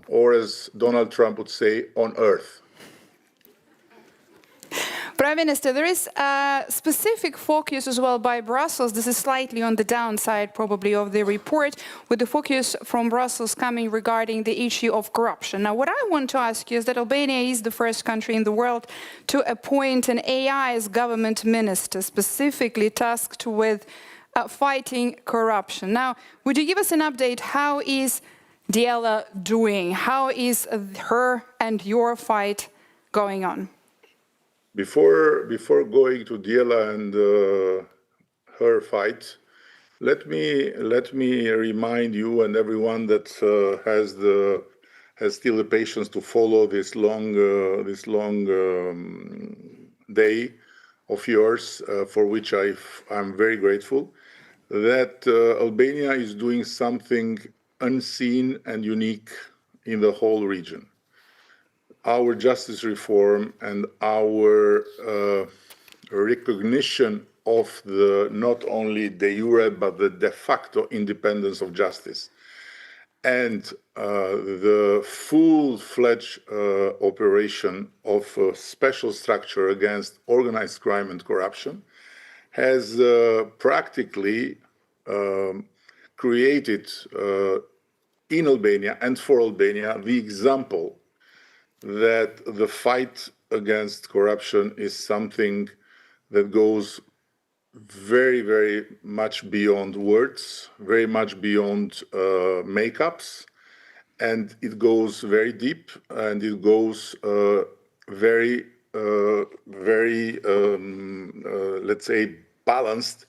or as Donald Trump would say, on Earth. Prime Minister, there is a specific focus as well by Brussels. This is slightly on the downside, probably, of the report, with the focus from Brussels coming regarding the issue of corruption. Now, what I want to ask you is that Albania is the first country in the world to appoint an AI as government minister, specifically tasked with fighting corruption. Now, would you give us an update? How is Diela doing? How is her and your fight going on? Before going to Diela and her fight, let me remind you and everyone that has still the patience to follow this long day of yours, for which I'm very grateful, that Albania is doing something unseen and unique in the whole region. Our justice reform and our recognition of the not only de jure but the de facto independence of justice, and the full-fledged operation of a special structure against organized crime and corruption has practically created in Albania and for Albania the example that the fight against corruption is something that goes very, very much beyond words, very much beyond makeups, and it goes very deep, and it goes very, let's say, balanced,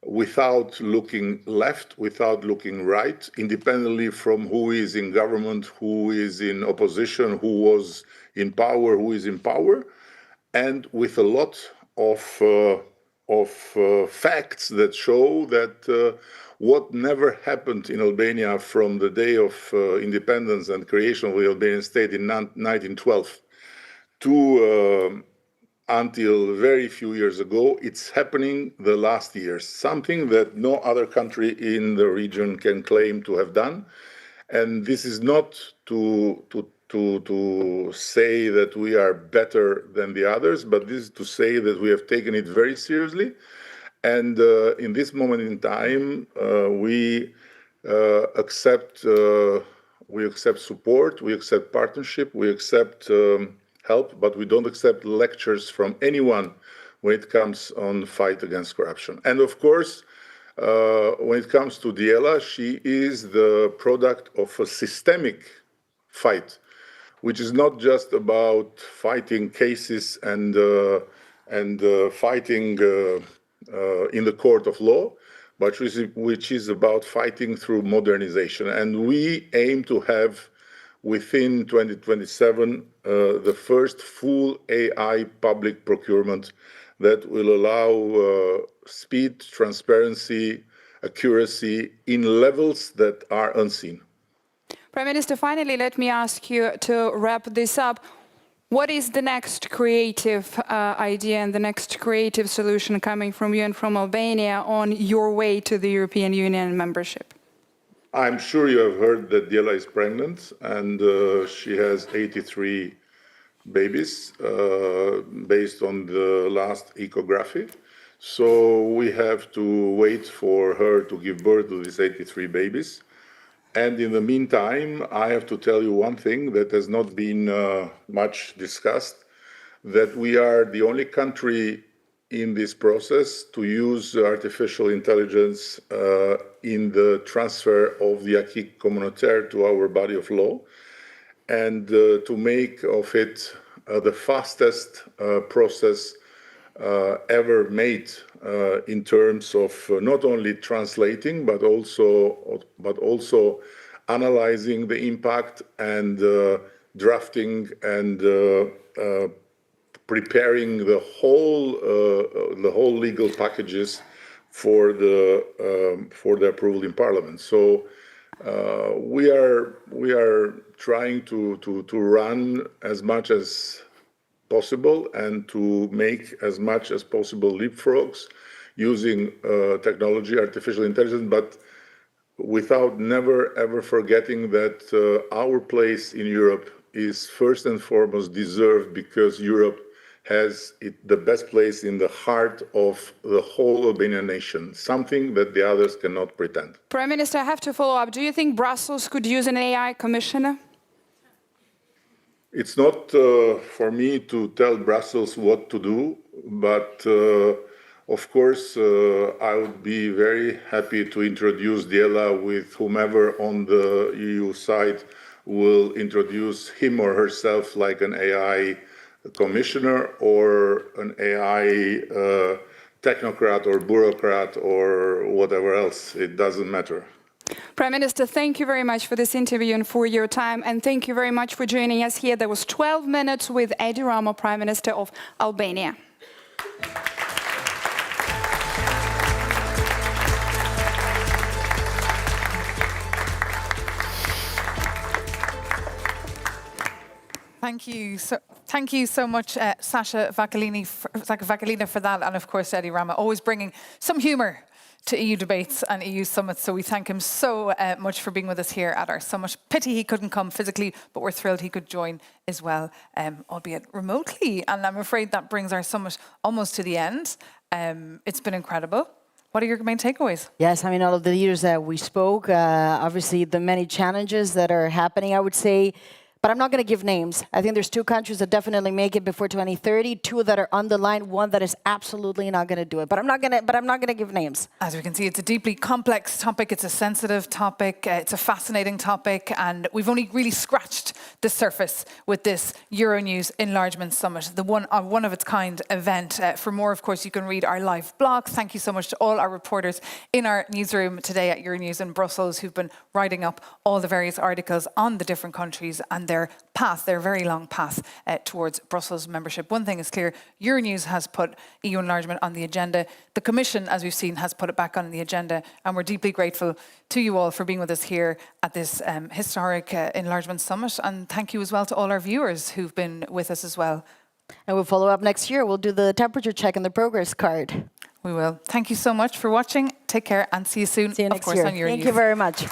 without looking left, without looking right, independently from who is in government, who is in opposition, who was in power, who is in power, and with a lot of facts that show that what never happened in Albania from the day of independence and creation of the Albanian state in 1912 to until very few years ago, it's happening the last years, something that no other country in the region can claim to have done. And this is not to say that we are better than the others, but this is to say that we have taken it very seriously. And in this moment in time, we accept support, we accept partnership, we accept help, but we don't accept lectures from anyone when it comes on the fight against corruption. And of course, when it comes to Diela, she is the product of a systemic fight, which is not just about fighting cases and fighting in the court of law, but which is about fighting through modernization. And we aim to have, within 2027, the first full AI public procurement that will allow speed, transparency, accuracy in levels that are unseen. Prime Minister, finally, let me ask you to wrap this up. What is the next creative idea and the next creative solution coming from you and from Albania on your way to the European Union membership? I'm sure you have heard that Diela is pregnant, and she has 83 babies based on the last ecography. So we have to wait for her to give birth to these 83 babies. And in the meantime, I have to tell you one thing that has not been much discussed, that we are the only country in this process to use artificial intelligence in the transfer of the acquis communautaire to our body of law, and to make of it the fastest process ever made in terms of not only translating but also analyzing the impact and drafting and preparing the whole legal packages for the approval in Parliament. So we are trying to run as much as possible and to make as much as possible leapfrogs, using technology, artificial intelligence, but without never ever forgetting that our place in Europe is first and foremost deserved because Europe has the best place in the heart of the whole Albanian nation, something that the others cannot pretend. Prime Minister, I have to follow up. Do you think Brussels could use an AI commissioner? It's not for me to tell Brussels what to do, but of course I would be very happy to introduce Diela with whomever on the EU side will introduce him or herself like an AI commissioner or an AI technocrat or bureaucrat or whatever else. It doesn't matter. Prime Minister, thank you very much for this interview and for your time, and thank you very much for joining us here. There was 12 minutes with Edi Rama, Prime Minister of Albania. Thank you so much, Sasha Vakalina, for that, and of course Edi Rama, always bringing some humour to EU debates and EU summits. So we thank him so much for being with us here at our summit. Pity he couldn't come physically, but we're thrilled he could join as well, albeit remotely. And I'm afraid that brings our summit almost to the end. It's been incredible. What are your main takeaways? Yes, I mean, all of the leaders that we spoke, obviously the many challenges that are happening, I would say. But I'm not going to give names. I think there's 2 countries that definitely make it before 2030, 2 that are on the line, 1 that is absolutely not going to do it. But I'm not going to give names. As we can see, it's a deeply complex topic. It's a sensitive topic. It's a fascinating topic, and we've only really scratched the surface with this Euronews Enlargement Summit, the one of its kind event. For more, of course, you can read our live blog. Thank you so much to all our reporters in our newsroom today at Euronews in Brussels, who've been writing up all the various articles on the different countries and their path, their very long path towards Brussels membership. One thing is clear, Euronews has put EU enlargement on the agenda. The Commission, as we've seen, has put it back on the agenda, and we're deeply grateful to you all for being with us here at this historic Enlargement Summit. And thank you as well to all our viewers who've been with us as well. And we'll follow up next year. We'll do the temperature check and the progress card. We will. Thank you so much for watching. Take care and see you soon. See you next year. On Euronews. Thank you very much.